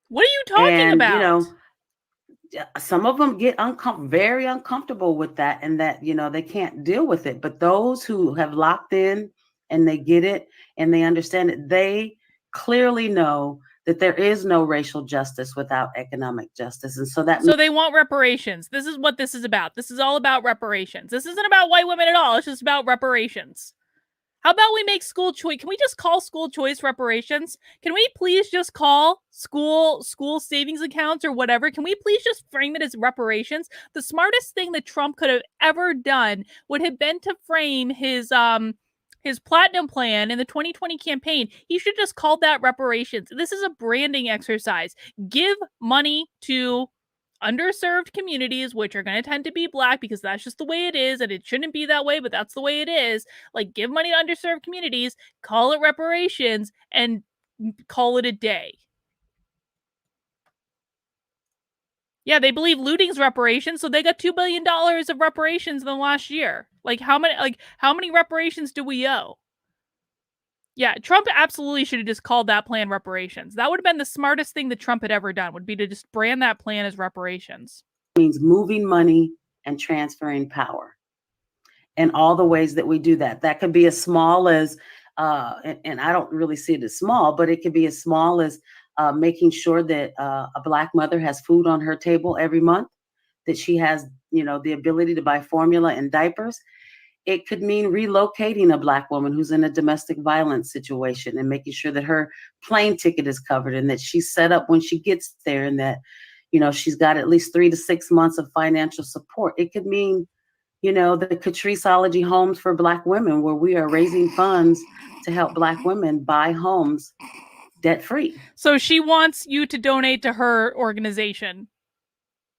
What are you talking about? You know, some of them get very uncomfortable with that, and that, you know, they can't deal with it. But those who have locked in and they get it and they understand it, they clearly know that there is no racial justice without economic justice. And so they want reparations. This is what this is about. This is all about reparations. This isn't about white women at all. It's just about reparations. How about we make school choice? Can we just call school choice reparations? Can we please just call school savings accounts or whatever? Can we please just frame it as reparations? The smartest thing that Trump could have ever done would have been to frame his platinum plan in the 2020 campaign. He should just call that reparations. This is a branding exercise. Give money to underserved communities, which are going to tend to be Black, because that's just the way it is, and it shouldn't be that way, but that's the way it is. Like, give money to underserved communities, call it reparations, and call it a day. Yeah, they believe looting's reparations, so they got $2 billion of reparations in the last year. Like, how many reparations do we owe? Yeah, Trump absolutely should have just called that plan reparations. That would have been the smartest thing that Trump had ever done, would be to just brand that plan as reparations. Means moving money and transferring power. And all the ways that we do that. That could be as small as, and I don't really see it as small, but it could be as small as making sure that a Black mother has food on her table every month, that she has, the ability to buy formula and diapers. It could mean relocating a Black woman who's in a domestic violence situation and making sure that her plane ticket is covered and that she's set up when she gets there and that, she's got at least 3 to 6 months of financial support. It could mean, the Catriceology Homes for Black women, where we are raising funds to help Black women buy homes debt-free. So she wants you to donate to her organization.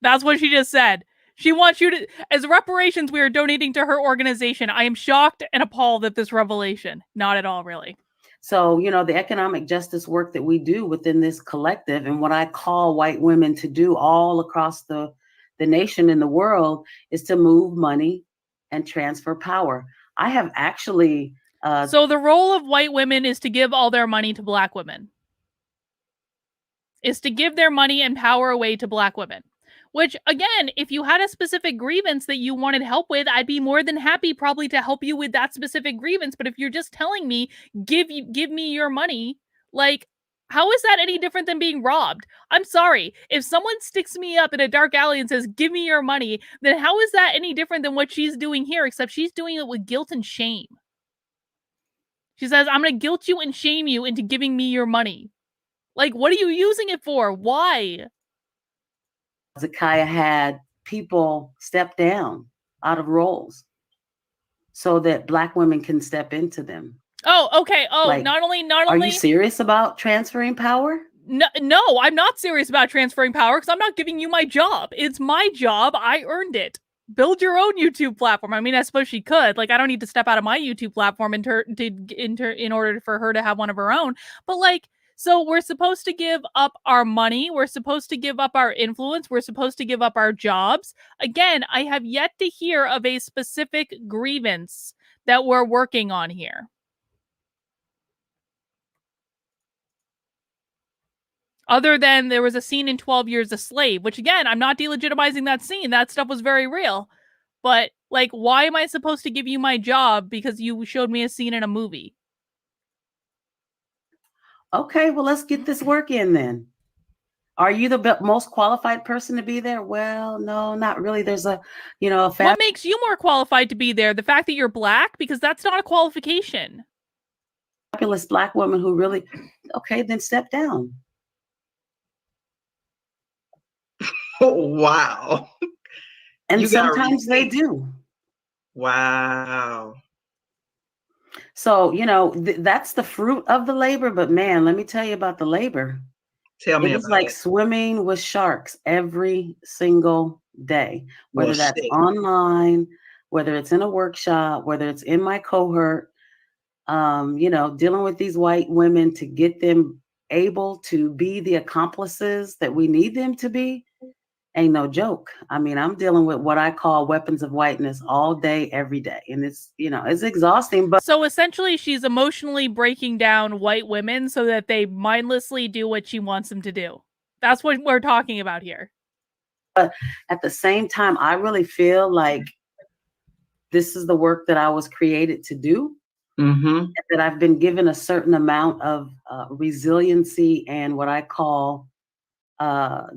That's what she just said. She wants you to, as reparations, we are donating to her organization. I am shocked and appalled at this revelation. Not at all, really. So, the economic justice work that we do within this collective and what I call white women to do all across the nation and the world is to move money and transfer power. I have actually... So the role of white women is to give all their money to Black women. Is to give their money and power away to Black women. Which, again, if you had a specific grievance that you wanted help with, I'd be more than happy probably to help you with that specific grievance. But if you're just telling me, give me your money, like, how is that any different than being robbed? I'm sorry. If someone sticks me up in a dark alley and says, give me your money, then how is that any different than what she's doing here, except she's doing it with guilt and shame? She says, I'm going to guilt you and shame you into giving me your money. Like, what are you using it for? Why? Zekiah had people step down out of roles so that Black women can step into them. Oh, okay. Oh, not only. Are you serious about transferring power? No, I'm not serious about transferring power because I'm not giving you my job. It's my job. I earned it. Build your own YouTube platform. I mean, I suppose she could. Like, I don't need to step out of my YouTube platform in order for her to have one of her own. But like, so we're supposed to give up our money. We're supposed to give up our influence. We're supposed to give up our jobs. Again, I have yet to hear of a specific grievance that we're working on here. Other than there was a scene in 12 Years a Slave, which again, I'm not delegitimizing that scene. That stuff was very real. But like, why am I supposed to give you my job because you showed me a scene in a movie? Okay, well, let's get this work in then. Are you the most qualified person to be there? Well, no, not really. There's a what makes you more qualified to be there? The fact that you're Black? Because that's not a qualification. Fabulous Black woman who really, okay, then step down. Oh, wow. And sometimes they do. Wow. So, that's the fruit of the labor. But man, let me tell you about the labor. Tell me about it. It's like swimming with sharks every single day, whether that's online, whether it's in a workshop, whether it's in my cohort, dealing with these white women to get them able to be the accomplices that we need them to be. Ain't no joke. I mean, I'm dealing with what I call weapons of whiteness all day, every day. And it's, it's exhausting. But so essentially she's emotionally breaking down white women so that they mindlessly do what she wants them to do. That's what we're talking about here. But at the same time, I really feel like this is the work that I was created to do. Mm-hmm. That I've been given a certain amount of resiliency and what I call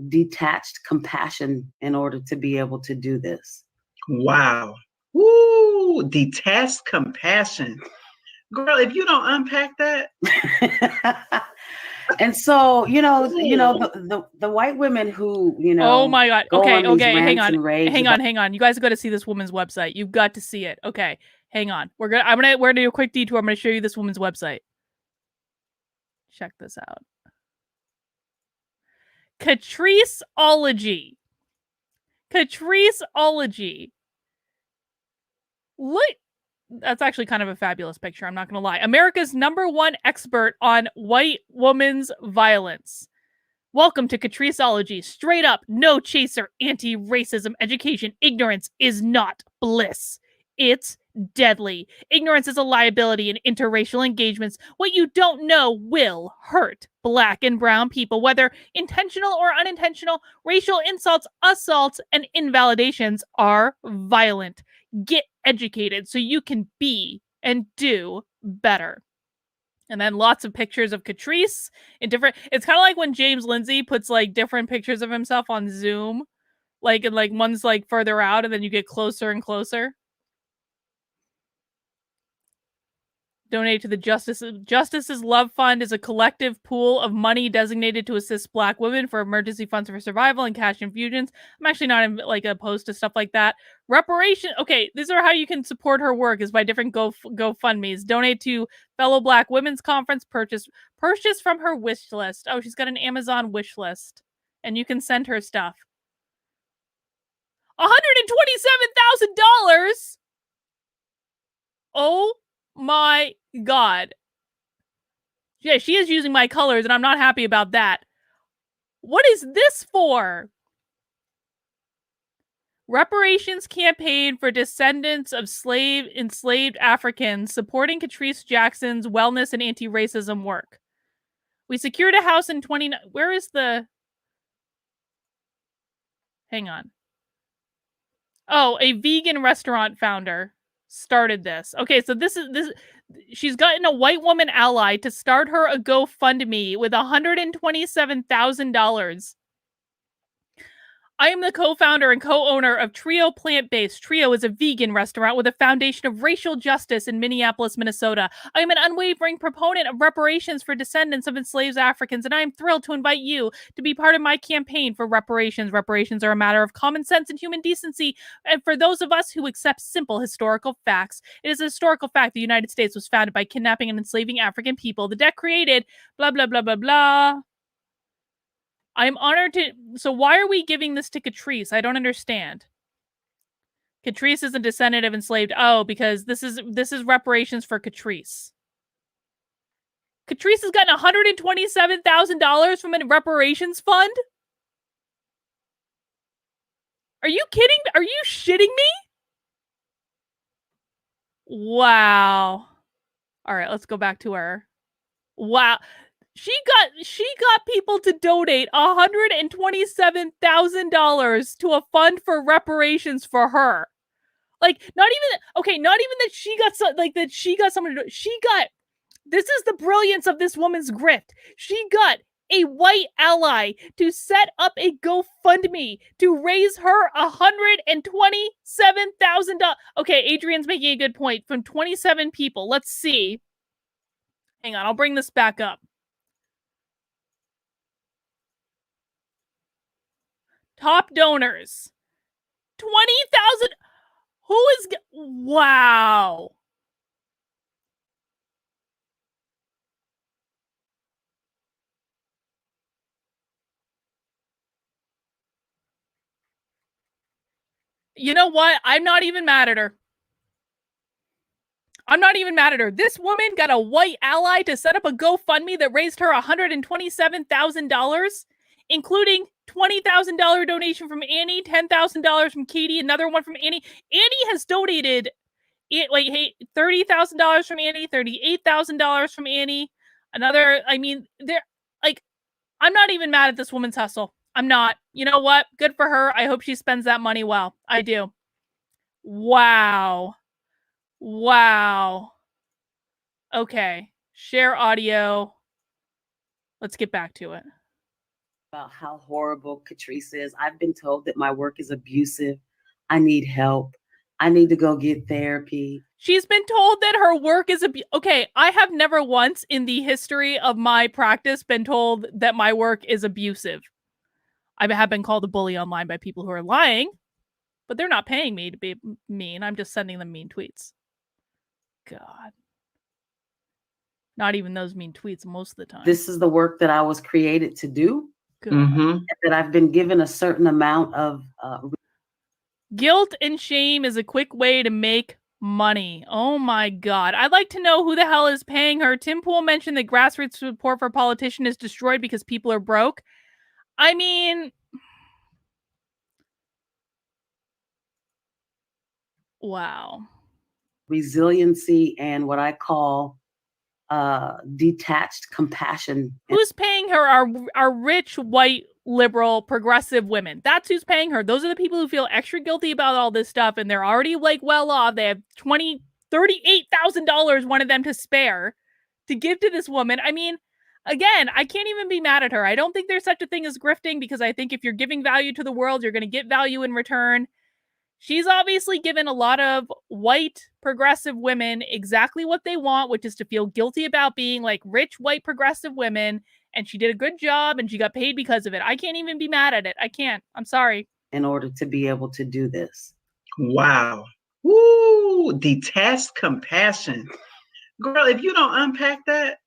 detached compassion in order to be able to do this. Wow. Woo! Detached compassion. Girl, if you don't unpack that. And so, the white women who, oh my God. Okay. Hang on. You guys got to see this woman's website. You've got to see it. Okay. Hang on. We're gonna do a quick detour. I'm gonna show you this woman's website. Check this out. Catriceology. Look, that's actually kind of a fabulous picture. I'm not going to lie. America's #1 expert on white women's violence. Welcome to Catriceology. Straight up, no chaser, anti-racism education. Ignorance is not bliss. It's deadly. Ignorance is a liability in interracial engagements. What you don't know will hurt Black and brown people, whether intentional or unintentional. Racial insults, assaults, and invalidations are violent. Get educated so you can be and do better. And then lots of pictures of Catrice in different. It's kind of like when James Lindsay puts like different pictures of himself on Zoom, like, and like one's like further out, and then you get closer and closer. Donate to the Justice's Love Fund is a collective pool of money designated to assist Black women for emergency funds for survival and cash infusions. I'm actually not like opposed to stuff like that. Reparation. Okay, these are how you can support her work is by different GoFundMe's. Donate to Fellow Black Women's Conference. Purchase from her wish list. Oh, she's got an Amazon wish list, and you can send her stuff. $127,000. Oh my God. Yeah, she is using my colors, and I'm not happy about that. What is this for? Reparations campaign for descendants of enslaved Africans, supporting Catrice Jackson's wellness and anti-racism work. We secured a house in 29. Where is the? Hang on. Oh, a vegan restaurant founder started this. Okay, so this. She's gotten a white woman ally to start her a GoFundMe with $127,000. I am the co-founder and co-owner of Trio Plant-Based. Trio is a vegan restaurant with a foundation of racial justice in Minneapolis, Minnesota. I am an unwavering proponent of reparations for descendants of enslaved Africans, and I am thrilled to invite you to be part of my campaign for reparations. Reparations are a matter of common sense and human decency, and for those of us who accept simple historical facts. It is a historical fact the United States was founded by kidnapping and enslaving African people. The debt created, blah, blah, blah, blah, blah. I'm honored to. So why are we giving this to Catrice? I don't understand. Catrice is a descendant of enslaved. Oh, because this is reparations for Catrice. Catrice has gotten $127,000 from a reparations fund. Are you kidding? Are you shitting me? Wow. All right, let's go back to her. Wow. She got people to donate $127,000 to a fund for reparations for her. Like, not even that she got someone to do. This is the brilliance of this woman's grift. She got a white ally to set up a GoFundMe to raise her $127,000. Okay, Adrian's making a good point. From 27 people. Let's see. Hang on, I'll bring this back up. Top donors. 20,000. Who is... Wow. You know what? I'm not even mad at her. This woman got a white ally to set up a GoFundMe that raised her $127,000, including $20,000 donation from Annie, $10,000 from Katie, another one from Annie. Annie has donated $30,000 from Annie, $38,000 from Annie. Another, I mean, I'm not even mad at this woman's hustle. I'm not. You know what? Good for her. I hope she spends that money well. I do. Wow. Okay. Share audio. Let's get back to it. About how horrible Catrice is. I've been told that my work is abusive. I need help. I need to go get therapy. She's been told that her work is okay. I have never once in the history of my practice been told that my work is abusive. I have been called a bully online by people who are lying, but they're not paying me to be mean. I'm just sending them mean tweets. God. Not even those mean tweets most of the time. This is the work that I was created to do. That I've been given a certain amount of guilt and shame is a quick way to make money. Oh my God. I'd like to know who the hell is paying her. Tim Pool mentioned that grassroots support for a politician is destroyed because people are broke. I mean, wow. resiliency and what I call detached compassion. Who's paying her? Our rich, white, liberal, progressive women. That's who's paying her. Those are the people who feel extra guilty about all this stuff, and they're already like well off. They have $38,000, one of them, to spare to give to this woman. I mean, again, I can't even be mad at her. I don't think there's such a thing as grifting, because I think if you're giving value to the world, you're going to get value in return. She's obviously given a lot of white progressive women exactly what they want, which is to feel guilty about being like rich, white, progressive women. And she did a good job and she got paid because of it. I can't even be mad at it. I can't. I'm sorry. In order to be able to do this. Wow. Woo! Detached compassion. Girl, if you don't unpack that.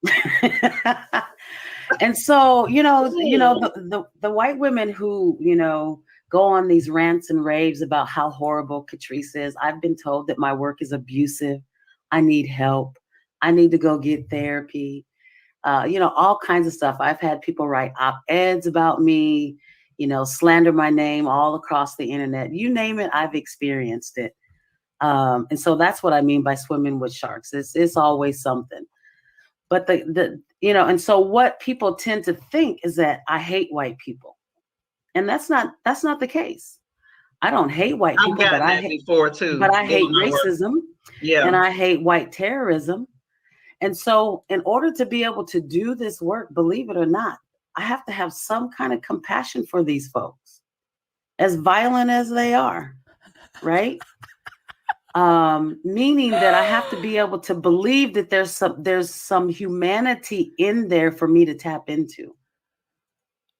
And so, the white women who, go on these rants and raves about how horrible Catrice is. I've been told that my work is abusive. I need help. I need to go get therapy. All kinds of stuff. I've had people write op-eds about me, slander my name all across the internet. You name it, I've experienced it. And so that's what I mean by swimming with sharks. It's always something. But and so what people tend to think is that I hate white people. And that's not the case. I don't hate white people, but I hate before too. But I hate racism. Yeah. And I hate white terrorism. And so in order to be able to do this work, believe it or not, I have to have some kind of compassion for these folks, as violent as they are, right? Meaning that I have to be able to believe that there's some humanity in there for me to tap into.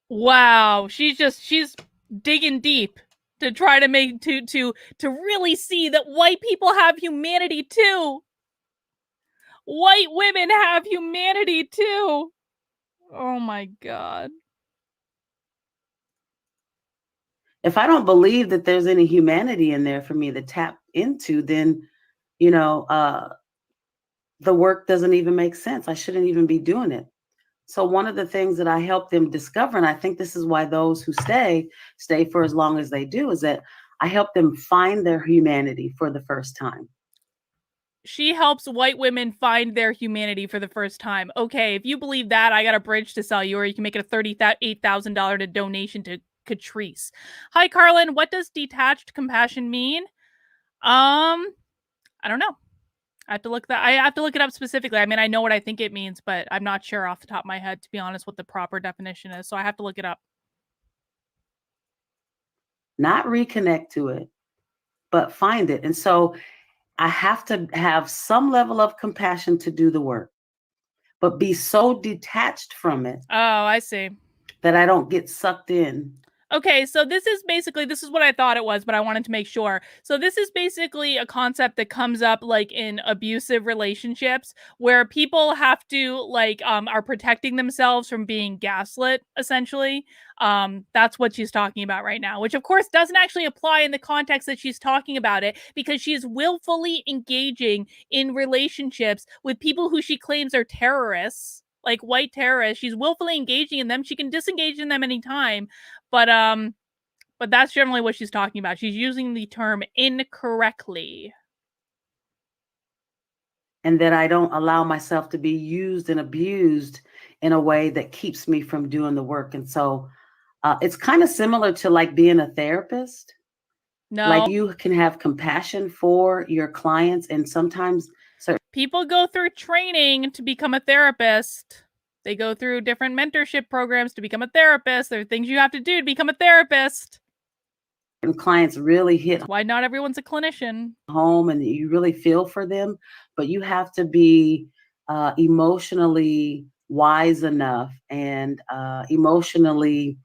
Wow, she's digging deep to try to make to really see that white people have humanity too. White women have humanity too. Oh my God. If I don't believe that there's any humanity in there for me to tap into, then, the work doesn't even make sense. I shouldn't even be doing it. So one of the things that I help them discover, and I think this is why those who stay for as long as they do, is that I help them find their humanity for the first time. She helps white women find their humanity for the first time. Okay, if you believe that, I got a bridge to sell you, or you can make it a $38,000 donation to Catrice. Hi, Carlin. What does detached compassion mean? I don't know. I have to look it up specifically. I mean, I know what I think it means, but I'm not sure off the top of my head, to be honest, what the proper definition is. So I have to look it up. Not reconnect to it, but find it. And so I have to have some level of compassion to do the work, but be so detached from it. Oh, I see. That I don't get sucked in. Okay, so this is what I thought it was, but I wanted to make sure. So this is basically a concept that comes up like in abusive relationships where people have to are protecting themselves from being gaslit, essentially. That's what she's talking about right now, which of course doesn't actually apply in the context that she's talking about it, because she is willfully engaging in relationships with people who she claims are terrorists, like white terrorists. She's willfully engaging in them. She can disengage in them anytime. But that's generally what she's talking about. She's using the term incorrectly. And that I don't allow myself to be used and abused in a way that keeps me from doing the work. And so it's kind of similar to like being a therapist. No. Like you can have compassion for your clients, and sometimes people go through training to become a therapist. They go through different mentorship programs to become a therapist. There are things you have to do to become a therapist. And clients really hit. That's why not everyone's a clinician. Home, and you really feel for them, but you have to be emotionally wise enough and emotionally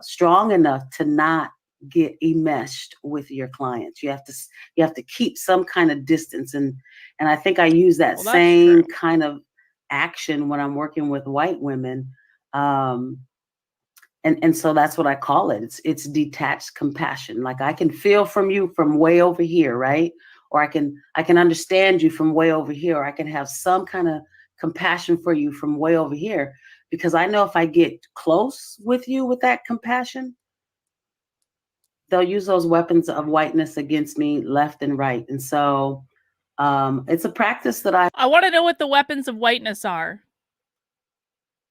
strong enough to not get enmeshed with your clients. You have to keep some kind of distance, and I think I use that same kind of action when I'm working with white women. And so that's what I call it. It's detached compassion. Like I can feel from you from way over here, right? Or I can understand you from way over here, or I can have some kind of compassion for you from way over here, because I know if I get close with you with that compassion, they'll use those weapons of whiteness against me left and right. And so It's a practice that I want to know what the weapons of whiteness are.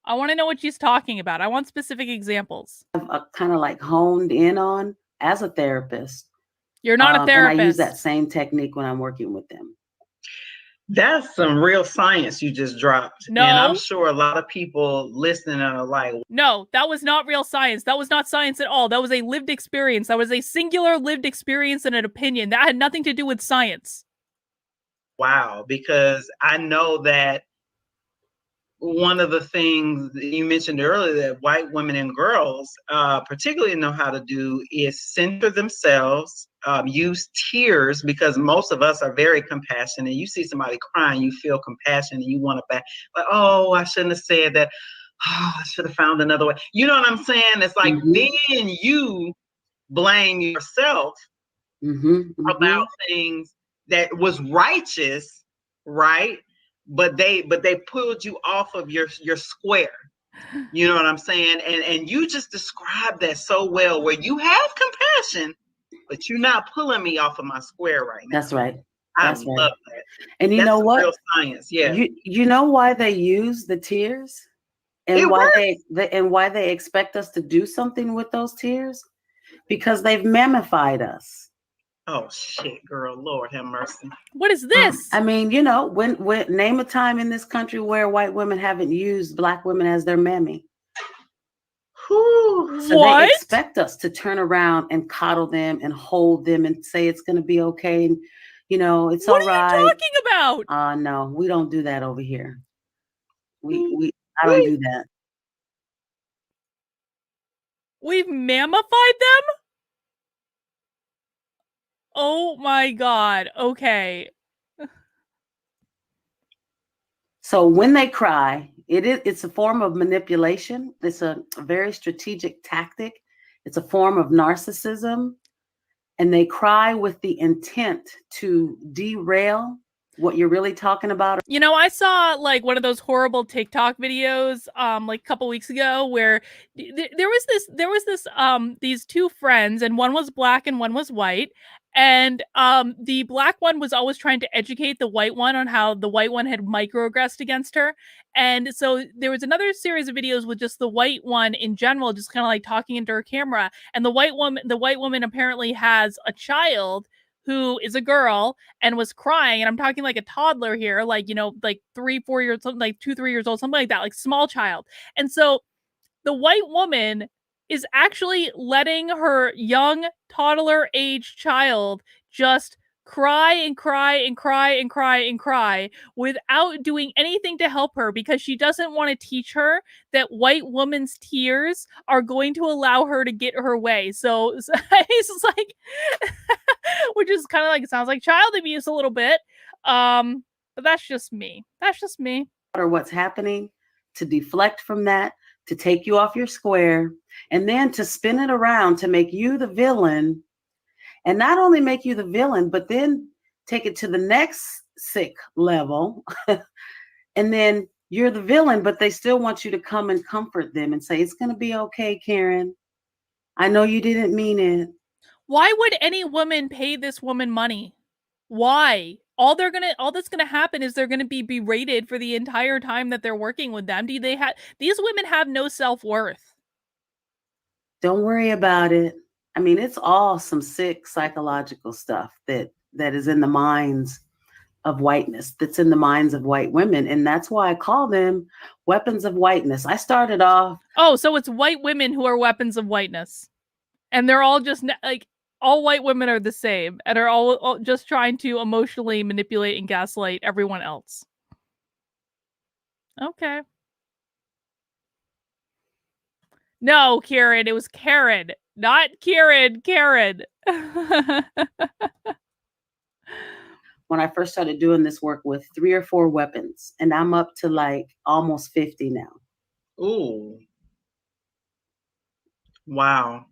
I want to know what she's talking about. I want specific examples. I've kind of like honed in on as a therapist. You're not a therapist. And I use that same technique when I'm working with them. That's some real science you just dropped. No. And I'm sure a lot of people listening are like, no, that was not real science. That was not science at all. That was a lived experience. That was a singular lived experience and an opinion. That had nothing to do with science. Wow, because I know that one of the things that you mentioned earlier that white women and girls particularly know how to do is center themselves, use tears, because most of us are very compassionate. You see somebody crying, you feel compassion, and you want to back, like, oh, I shouldn't have said that. Oh, I should have found another way. You know what I'm saying? It's like then you blame yourself about things that was righteous, right? But they pulled you off of your square. You know what I'm saying? And you just described that so well, where you have compassion, but you're not pulling me off of my square right now. That's right. That's right. Love that. And you know what? Real science, yeah. You know why they use the tears, and why they expect us to do something with those tears? Because they've mammified us. Oh shit, girl, Lord have mercy. What is this? I mean, you know, when name a time in this country where white women haven't used black women as their mammy. So they expect us to turn around and coddle them and hold them and say it's going to be okay, and you know it's all right. What are you talking about? No, we don't do that over here. I don't do that. We've mammified them? Oh my God. Okay. So when they cry, it's a form of manipulation. It's a very strategic tactic. It's a form of narcissism. And they cry with the intent to derail what you're really talking about. You know, I saw like one of those horrible TikTok videos like a couple weeks ago where there was this these two friends, and one was black and one was white. And the black one was always trying to educate the white one on how the white one had microaggressed against her. And so there was another series of videos with just the white one in general, just kind of like talking into her camera. And the white woman apparently has a child who is a girl and was crying. And I'm talking like a toddler here, like, you know, like 3-4 years, something like 2-3 years old, something like that, like small child. And so the white woman is actually letting her young toddler age child just cry and cry and cry and cry and cry without doing anything to help her, because she doesn't want to teach her that white woman's tears are going to allow her to get her way. So it's like, which is kind of like, it sounds like child abuse a little bit. But that's just me. That's just me. Or what's happening, to deflect from that, to take you off your square, and then to spin it around to make you the villain. And not only make you the villain, but then take it to the next sick level. And then you're the villain, but they still want you to come and comfort them and say, it's going to be okay, Karen. I know you didn't mean it. Why would any woman pay this woman money? Why? All that's gonna happen is they're gonna be berated for the entire time that they're working with them. These women have no self-worth. Don't worry about it. I mean, it's all some sick psychological stuff that is in the minds of whiteness, that's in the minds of white women. And that's why I call them weapons of whiteness. I started off. Oh, so it's white women who are weapons of whiteness. And they're all just like, all white women are the same and are all just trying to emotionally manipulate and gaslight everyone else. Okay. No, Karen, it was Karen, not Karen. When I first started doing this work with 3 or 4 weapons, and I'm up to like almost 50 now. Ooh. Wow.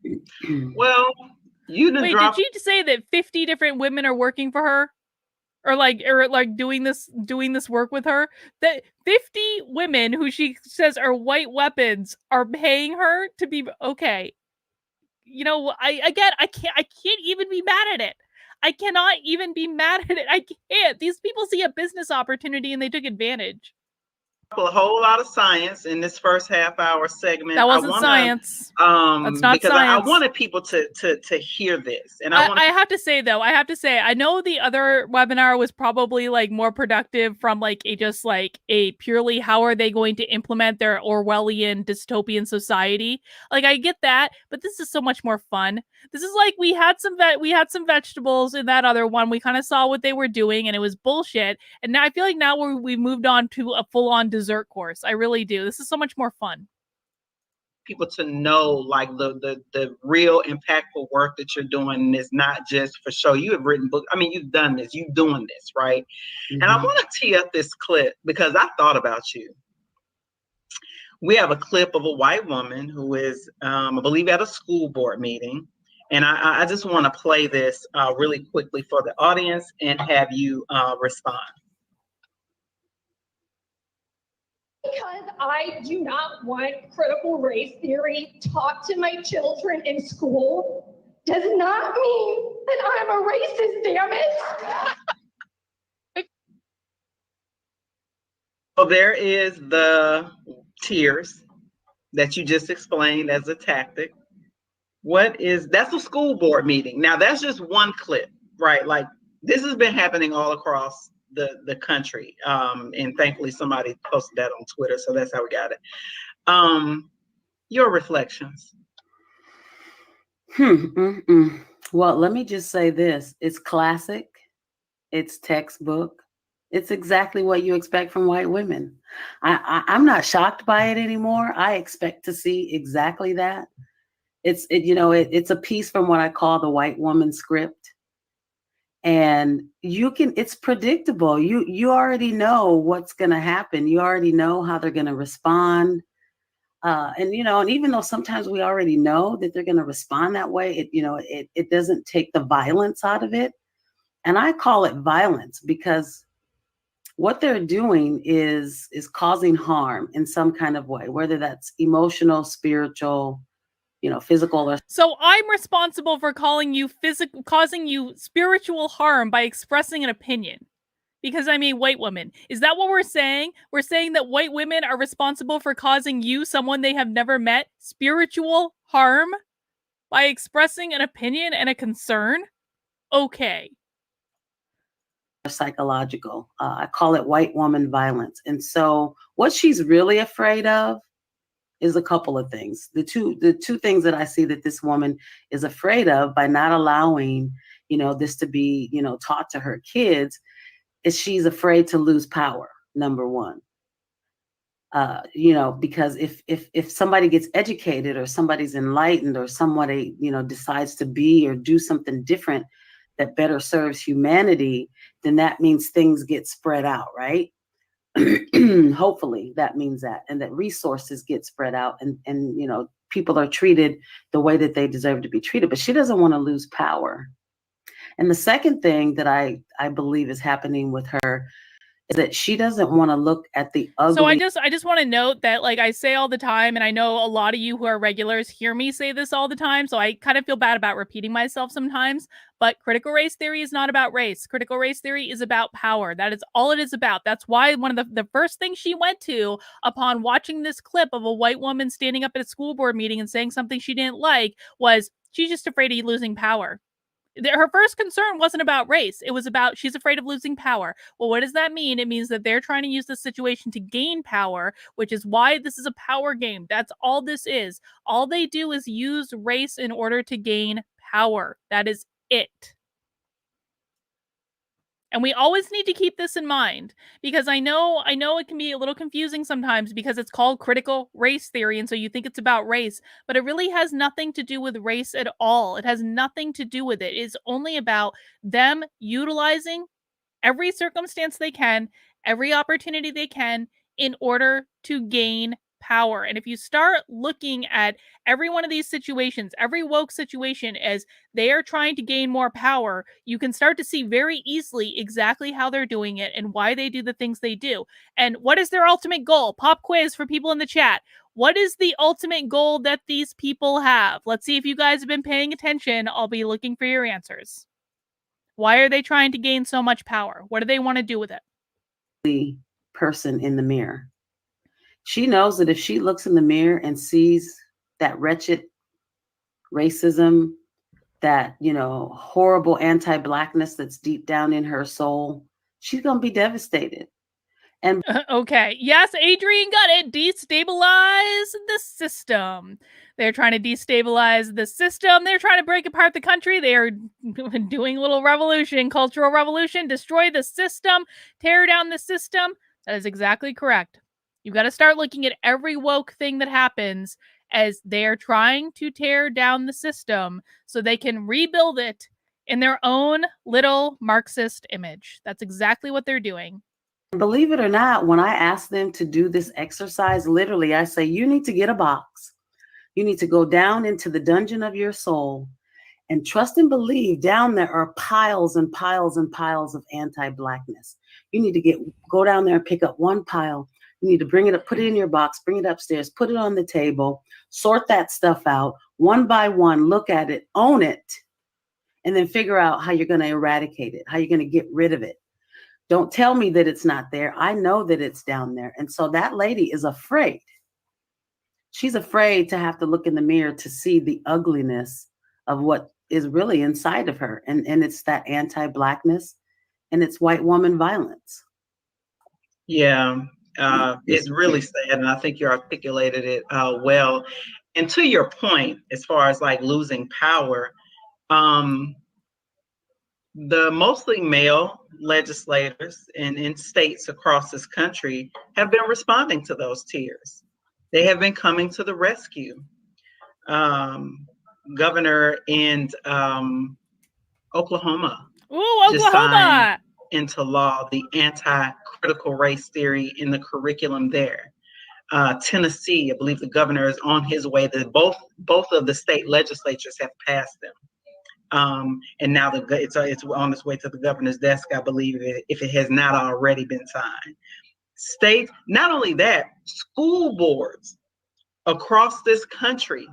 Well, Wait, did she say that 50 different women are working for her? Or like doing this work with her? That 50 women who she says are white weapons are paying her to be okay. You know, I can't even be mad at it. I cannot even be mad at it. I can't. These people see a business opportunity and they took advantage. A whole lot of science in this first half hour segment. That wasn't science. That's not because science. I wanted people to hear this, and I have to say though, I know the other webinar was probably like more productive from like a purely how are they going to implement their Orwellian dystopian society. Like I get that, but this is so much more fun. This is like we had some vegetables in that other one. We kind of saw what they were doing, and it was bullshit. And now I feel like now we've moved on to a full on dessert course. I really do. This is so much more fun. People to know like the real impactful work that you're doing is not just for show. You have written books. I mean, you've done this. You're doing this, right? Mm-hmm. And I want to tee up this clip because I thought about you. We have a clip of a white woman who is, I believe, at a school board meeting. And I just want to play this really quickly for the audience and have you respond. Because I do not want critical race theory taught to my children in school does not mean that I'm a racist, damn it. So there is the tears that you just explained as a tactic. That's a school board meeting. Now that's just one clip, right? Like this has been happening all across the country. And thankfully somebody posted that on Twitter. So that's how we got it. Your reflections. Well, let me just say this. It's classic. It's textbook. It's exactly what you expect from white women. I'm not shocked by it anymore. I expect to see exactly that. It's a piece from what I call the white woman script. And it's predictable. You already know what's going to happen. You already know how they're going to respond. And even though sometimes we already know that they're going to respond that way, it doesn't take the violence out of it. And I call it violence because what they're doing is causing harm in some kind of way, whether that's emotional, spiritual, physical. So I'm responsible for causing you spiritual harm by expressing an opinion. Because I'm a white woman. Is that what we're saying? We're saying that white women are responsible for causing you, someone they have never met, spiritual harm by expressing an opinion and a concern? Okay. Psychological. I call it white woman violence. And so what she's really afraid of is a couple of things. The two things that I see that this woman is afraid of by not allowing, this to be, taught to her kids is she's afraid to lose power, number one. Because if somebody gets educated or somebody's enlightened or somebody, decides to be or do something different that better serves humanity, then that means things get spread out, right? Hopefully that means that, and that resources get spread out and people are treated the way that they deserve to be treated, but she doesn't want to lose power. And the second thing that I believe is happening with her is that she doesn't want to look at the ugly. So I just want to note that, like I say all the time, and I know a lot of you who are regulars hear me say this all the time, so I kind of feel bad about repeating myself sometimes, but critical race theory is not about race. Critical race theory is about power. That is all it is about. That's why one of the first things she went to upon watching this clip of a white woman standing up at a school board meeting and saying something she didn't like was she's just afraid of losing power. Her first concern wasn't about race. It was about she's afraid of losing power. Well, what does that mean? It means that they're trying to use this situation to gain power, which is why this is a power game. That's all this is. All they do is use race in order to gain power. That is it. And we always need to keep this in mind because I know it can be a little confusing sometimes because it's called critical race theory. And so you think it's about race, but it really has nothing to do with race at all. It has nothing to do with it. It's only about them utilizing every circumstance they can, every opportunity they can in order to gain power. And if you start looking at every one of these situations, every woke situation as they are trying to gain more power, you can start to see very easily exactly how they're doing it and why they do the things they do. And what is their ultimate goal? Pop quiz for people in the chat. What is the ultimate goal that these people have? Let's see if you guys have been paying attention. I'll be looking for your answers. Why are they trying to gain so much power? What do they want to do with it? The person in the mirror. She knows that if she looks in the mirror and sees that wretched racism, that, horrible anti-Blackness that's deep down in her soul, she's going to be devastated. And okay, yes, Adrian got it. Destabilize the system. They're trying to destabilize the system. They're trying to break apart the country. They are doing a little revolution, cultural revolution, destroy the system, tear down the system. That is exactly correct. You've got to start looking at every woke thing that happens as they're trying to tear down the system so they can rebuild it in their own little Marxist image. That's exactly what they're doing. Believe it or not, when I ask them to do this exercise, literally, I say, you need to get a box. You need to go down into the dungeon of your soul and trust and believe down there are piles and piles and piles of anti-Blackness. You need to go down there and pick up one pile. You need to bring it up, put it in your box, bring it upstairs, put it on the table, sort that stuff out one by one, look at it, own it, and then figure out how you're going to eradicate it, how you're going to get rid of it. Don't tell me that it's not there. I know that it's down there. And so that lady is afraid. She's afraid to have to look in the mirror to see the ugliness of what is really inside of her. And it's that anti-Blackness and it's white woman violence. Yeah, it's really sad. And I think you articulated it well. And to your point, as far as like losing power, the mostly male legislators in states across this country have been responding to those tears. They have been coming to the rescue. Governor in Oklahoma just signed into law the anti-critical race theory in the curriculum there. Tennessee, I believe the governor is on his way. Both of the state legislatures have passed them. And now it's on its way to the governor's desk, I believe, if it has not already been signed. States, not only that, school boards across this country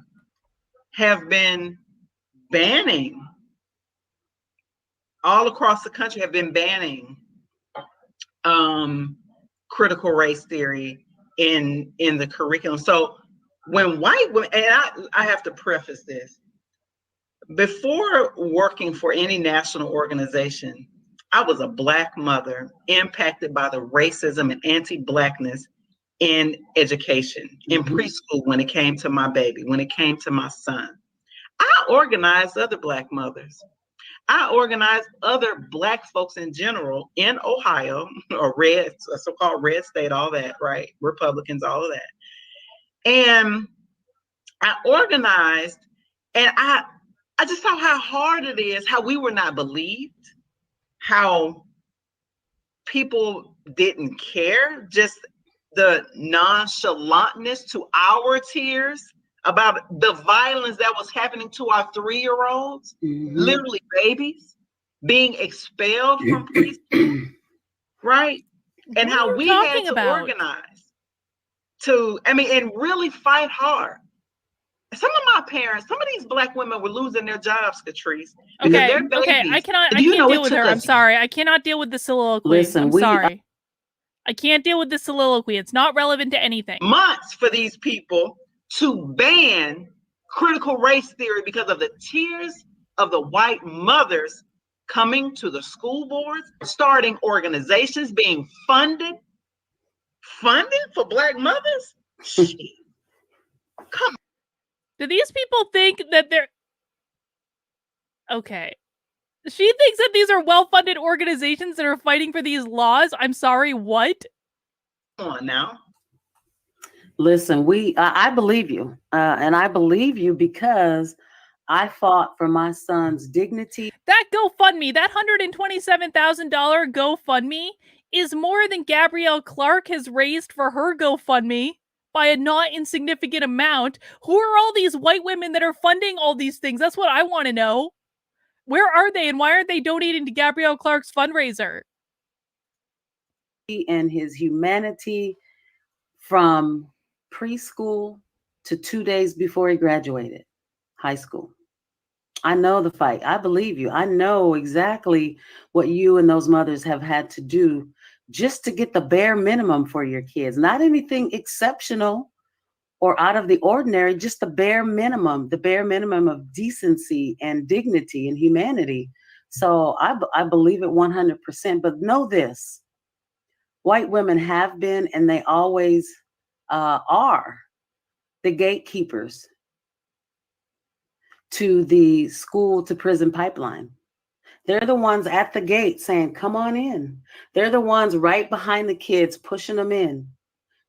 have been banning, all across the country have been banning critical race theory in the curriculum. So when white women, and I have to preface this, before working for any national organization, I was a Black mother impacted by the racism and anti-Blackness in education, in preschool, when it came to my baby, when it came to my son. I organized other Black mothers. I organized other Black folks in general in Ohio, or red, so-called red state, all that, right? Republicans, all of that. And I organized, and I just saw how hard it is, how we were not believed, how people didn't care, just the nonchalantness to our tears about the violence that was happening to our 3-year-olds, literally babies, being expelled from preschool, right? And how we had to organize and really fight hard. Some of my parents, some of these Black women were losing their jobs, Catrice, because their babies. Okay, I can't deal with her. I'm sorry. I cannot deal with the soliloquy. Listen, I'm sorry. I can't deal with the soliloquy. It's not relevant to anything. Months for these people to ban critical race theory because of the tears of the white mothers coming to the school boards, starting organizations, being funded for Black mothers. Come on. Do these people think that they're okay? She thinks that these are well-funded organizations that are fighting for these laws. I'm sorry, what? Come on now. Listen, I believe you, and I believe you because I fought for my son's dignity. That GoFundMe, that $127,000 GoFundMe is more than Gabrielle Clark has raised for her GoFundMe by a not insignificant amount. Who are all these white women that are funding all these things? That's what I want to know. Where are they, and why aren't they donating to Gabrielle Clark's fundraiser? And his humanity from preschool to 2 days before he graduated high school. I know the fight. I believe you. I know exactly what you and those mothers have had to do just to get the bare minimum for your kids. Not anything exceptional or out of the ordinary, just the bare minimum of decency and dignity and humanity. So I believe it 100%. But know this, white women have been, and they always are, the gatekeepers to the school to prison pipeline. They're the ones at the gate saying, come on in. They're the ones right behind the kids, pushing them in.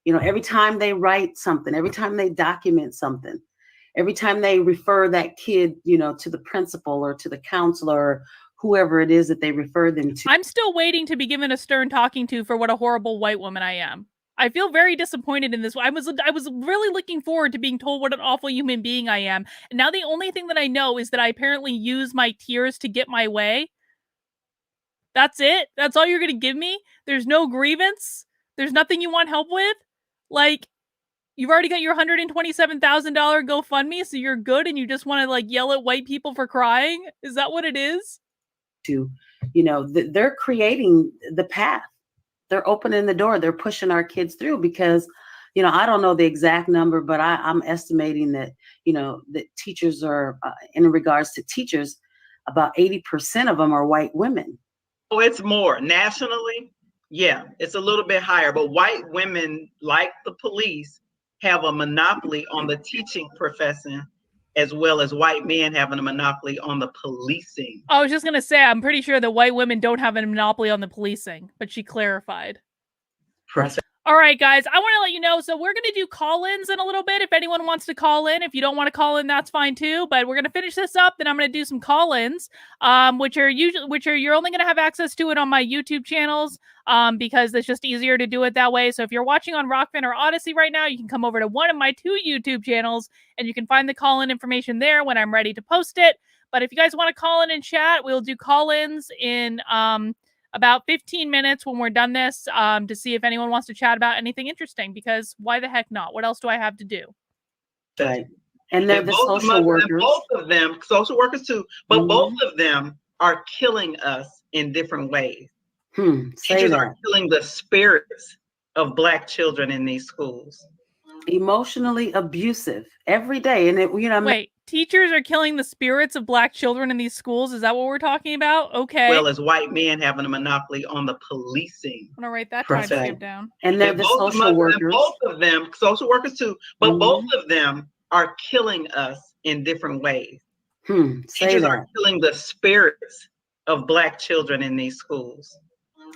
You know, every time they write something, every time they document something, every time they refer that kid, you know, to the principal or to the counselor, or whoever it is that they refer them to. I'm still waiting to be given a stern talking to for what a horrible white woman I am. I feel very disappointed in this. I was really looking forward to being told what an awful human being I am. And now the only thing that I know is that I apparently use my tears to get my way. That's it? That's all you're going to give me? There's no grievance? There's nothing you want help with? Like, you've already got your $127,000 GoFundMe, so you're good and you just want to like yell at white people for crying? Is that what it is? You know, they're creating the path. They're opening the door. They're pushing our kids through because, you know, I don't know the exact number, but I'm estimating that, you know, that teachers are, in regards to teachers, about 80% of them are white women. Oh, it's more nationally. Yeah, it's a little bit higher, but white women, like the police, have a monopoly on the teaching profession, as well as white men having a monopoly on the policing. I was just going to say, I'm pretty sure that white women don't have a monopoly on the policing, but she clarified. All right, guys, I want to let you know, so we're going to do call-ins in a little bit if anyone wants to call in. If you don't want to call in, that's fine too, but we're going to finish this up, then I'm going to do some call-ins, which are you're only going to have access to it on my YouTube channels, because it's just easier to do it that way. So if you're watching on Rockfin or Odyssey right now, you can come over to one of my 2 YouTube channels, and you can find the call-in information there when I'm ready to post it. But if you guys want to call in and chat, we'll do call-ins in about 15 minutes when we're done this, to see if anyone wants to chat about anything interesting, because why the heck not? What else do I have to do? Right. And they're the social workers. And both of them, social workers too, but both of them are killing us in different ways. Teachers are killing the spirits of Black children in these schools. Emotionally abusive every day. And it, you know, wait, teachers are killing the spirits of Black children in these schools? Is that what we're talking about? Okay. Well, as white men having a monopoly on the policing. I'm gonna write that timestamp down. And they're the social workers. Both of them, social workers too, but both of them are killing us in different ways. Teachers are killing the spirits of Black children in these schools.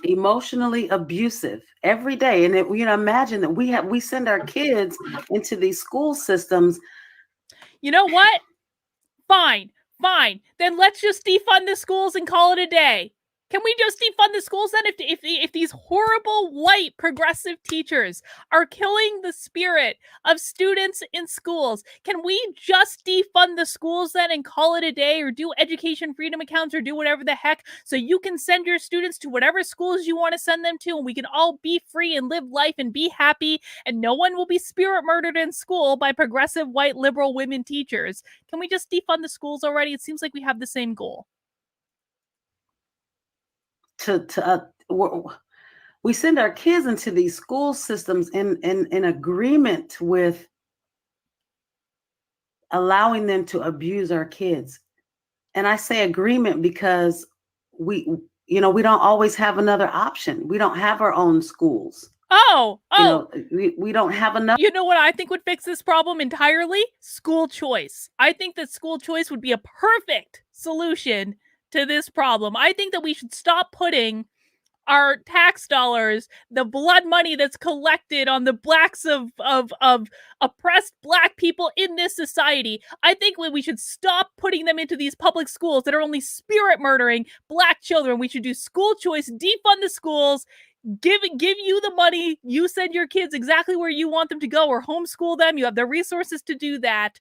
Emotionally abusive every day. And it, you know, imagine that we send our kids into these school systems. You know what? Fine. Then let's just defund the schools and call it a day. Can we just defund the schools then? If these horrible white progressive teachers are killing the spirit of students in schools, can we just defund the schools then and call it a day, or do education freedom accounts, or do whatever the heck, so you can send your students to whatever schools you want to send them to, and we can all be free and live life and be happy, and no one will be spirit murdered in school by progressive white liberal women teachers? Can we just defund the schools already? It seems like we have the same goal. We send our kids into these school systems in agreement with allowing them to abuse our kids. And I say agreement because we don't always have another option. We don't have our own schools. We don't have enough. You know what I think would fix this problem entirely? School choice. I think that school choice would be a perfect solution to this problem. I think that we should stop putting our tax dollars, the blood money that's collected on the backs of oppressed Black people in this society. I think we should stop putting them into these public schools that are only spirit murdering Black children. We should do school choice, defund the schools, give you the money, you send your kids exactly where you want them to go, or homeschool them. You have the resources to do that.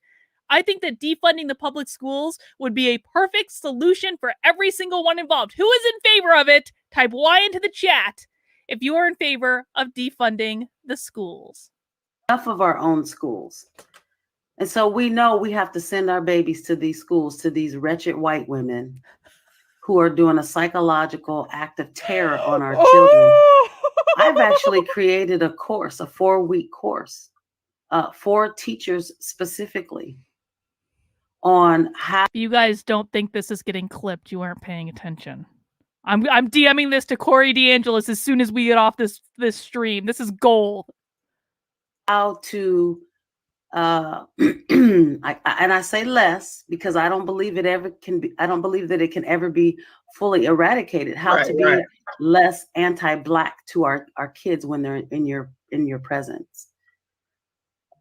I think that defunding the public schools would be a perfect solution for every single one involved. Who is in favor of it? Type Y into the chat if you are in favor of defunding the schools. Enough of our own schools. And so we know we have to send our babies to these schools, to these wretched white women who are doing a psychological act of terror on our children. I've actually created a course, a 4-week course for teachers specifically on how. If you guys don't think this is getting clipped, you aren't paying attention. I'm DMing this to Corey DeAngelis as soon as we get off this stream. This is gold. How to I say less because I don't believe it ever can be. I don't believe that it can ever be fully eradicated. How to be less anti-Black to our kids when they're in your presence.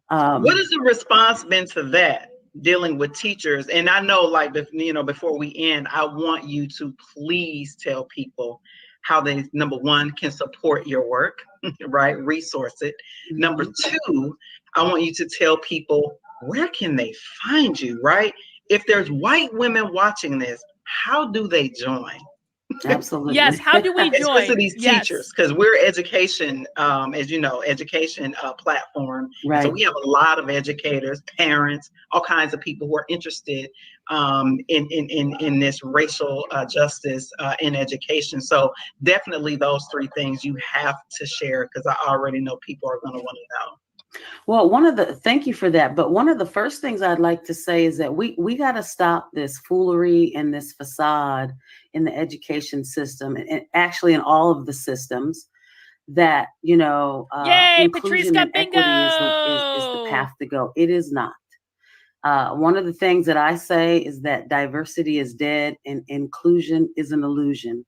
What has the response been to that, dealing with teachers? And I know, like, before we end, I want you to please tell people how they, number one, can support your work, right? Resource it. Mm-hmm. Number two, I want you to tell people, where can they find you, right? If there's white women watching this, how do they join? Absolutely. Yes. How do we join? Especially these teachers, because we're education, as you know, education platform. Right. So we have a lot of educators, parents, all kinds of people who are interested in this racial justice in education. So definitely those three things you have to share, because I already know people are going to want to know. Well, thank you for that. But one of the first things I'd like to say is that we got to stop this foolery and this facade in the education system, and actually in all of the systems, that, inclusion and equity is the path to go. It is not. One of the things that I say is that diversity is dead and inclusion is an illusion.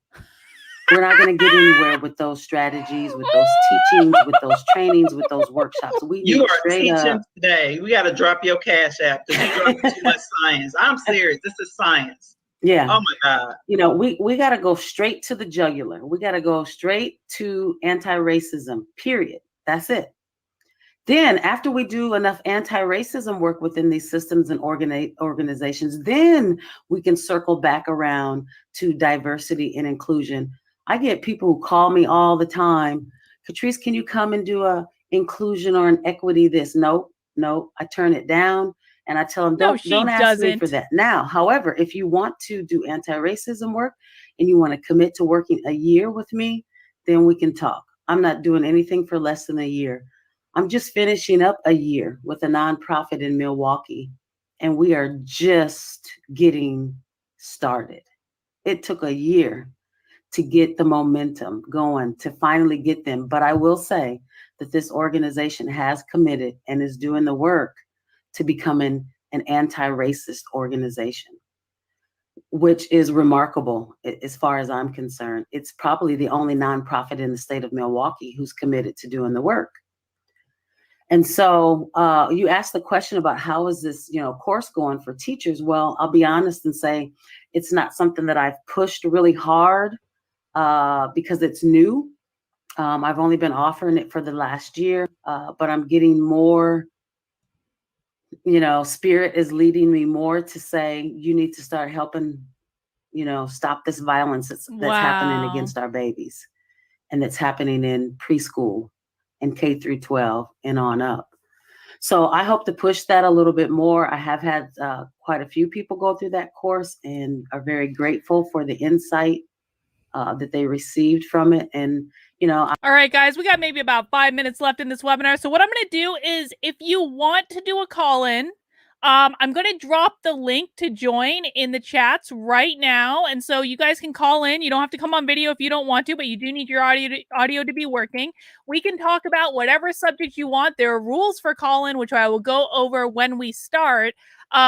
We're not going to get anywhere with those strategies, with those teachings, with those trainings, with those workshops. You are teaching today. We got to drop your Cash App because you dropped too much science. I'm serious. This is science. Yeah. Oh my God. We got to go straight to the jugular. We got to go straight to anti-racism, period. That's it. Then after we do enough anti-racism work within these systems and organizations, then we can circle back around to diversity and inclusion. I get people who call me all the time, Catrice, can you come and do a inclusion or an equity this? No, I turn it down and I tell them, don't ask me for that. Now, however, if you want to do anti-racism work and you want to commit to working a year with me, then we can talk. I'm not doing anything for less than a year. I'm just finishing up a year with a nonprofit in Milwaukee, and we are just getting started. It took a year to get the momentum going, to finally get them. But I will say that this organization has committed and is doing the work to becoming an anti-racist organization, which is remarkable as far as I'm concerned. It's probably the only nonprofit in the state of Milwaukee who's committed to doing the work. And so you asked the question about how is this, course going for teachers? Well, I'll be honest and say it's not something that I've pushed really hard because it's new. I've only been offering it for the last year, but I'm getting more, Spirit is leading me more to say, you need to start helping, stop this violence that's happening against our babies. And that's happening in preschool and K through 12 and on up. So I hope to push that a little bit more. I have had quite a few people go through that course and are very grateful for the insight that they received from it. And, all right, guys, we got maybe about 5 minutes left in this webinar. So what I'm going to do is, if you want to do a call-in, I'm going to drop the link to join in the chats right now. And so you guys can call in. You don't have to come on video if you don't want to, but you do need your audio to be working. We can talk about whatever subject you want. There are rules for call-in, which I will go over when we start. But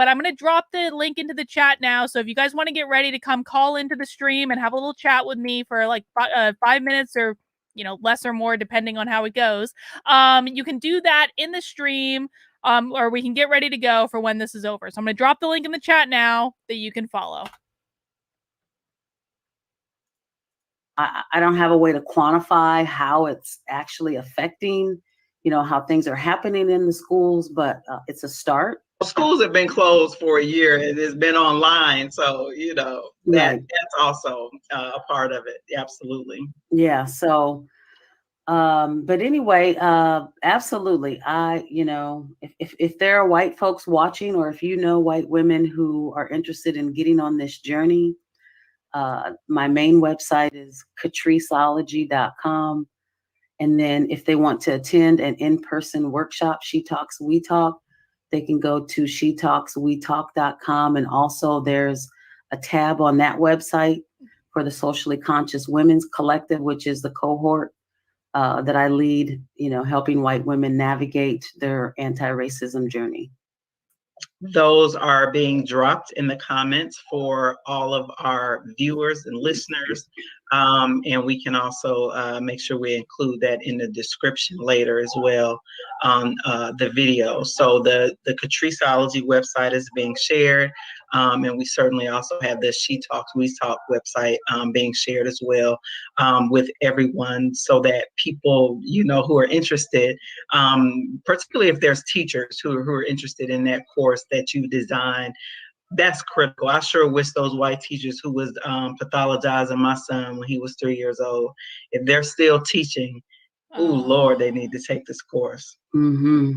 I'm going to drop the link into the chat now. So if you guys want to get ready to come call into the stream and have a little chat with me for like 5 minutes or, less or more, depending on how it goes, you can do that in the stream. Or we can get ready to go for when this is over. So I'm going to drop the link in the chat now that you can follow. I don't have a way to quantify how it's actually affecting, how things are happening in the schools, but it's a start. Schools have been closed for a year and it's been online. So, that's also a part of it. Absolutely. Yeah. So But anyway, absolutely. If there are white folks watching, or if you know white women who are interested in getting on this journey, my main website is catriceology.com. And then if they want to attend an in-person workshop, She Talks, We Talk, they can go to shetalkswetalk.com. And also there's a tab on that website for the Socially Conscious Women's Collective, which is the cohort that I lead, helping white women navigate their anti-racism journey. Those are being dropped in the comments for all of our viewers and listeners. And we can also make sure we include that in the description later as well on the video. So the Catriceology website is being shared. And we certainly also have the She Talks, We Talk website being shared as well with everyone, so that people, who are interested, particularly if there's teachers who are interested in that course that you designed, that's critical. I sure wish those white teachers who was pathologizing my son when he was 3 years old, if they're still teaching, oh Lord, they need to take this course. Mm-hmm.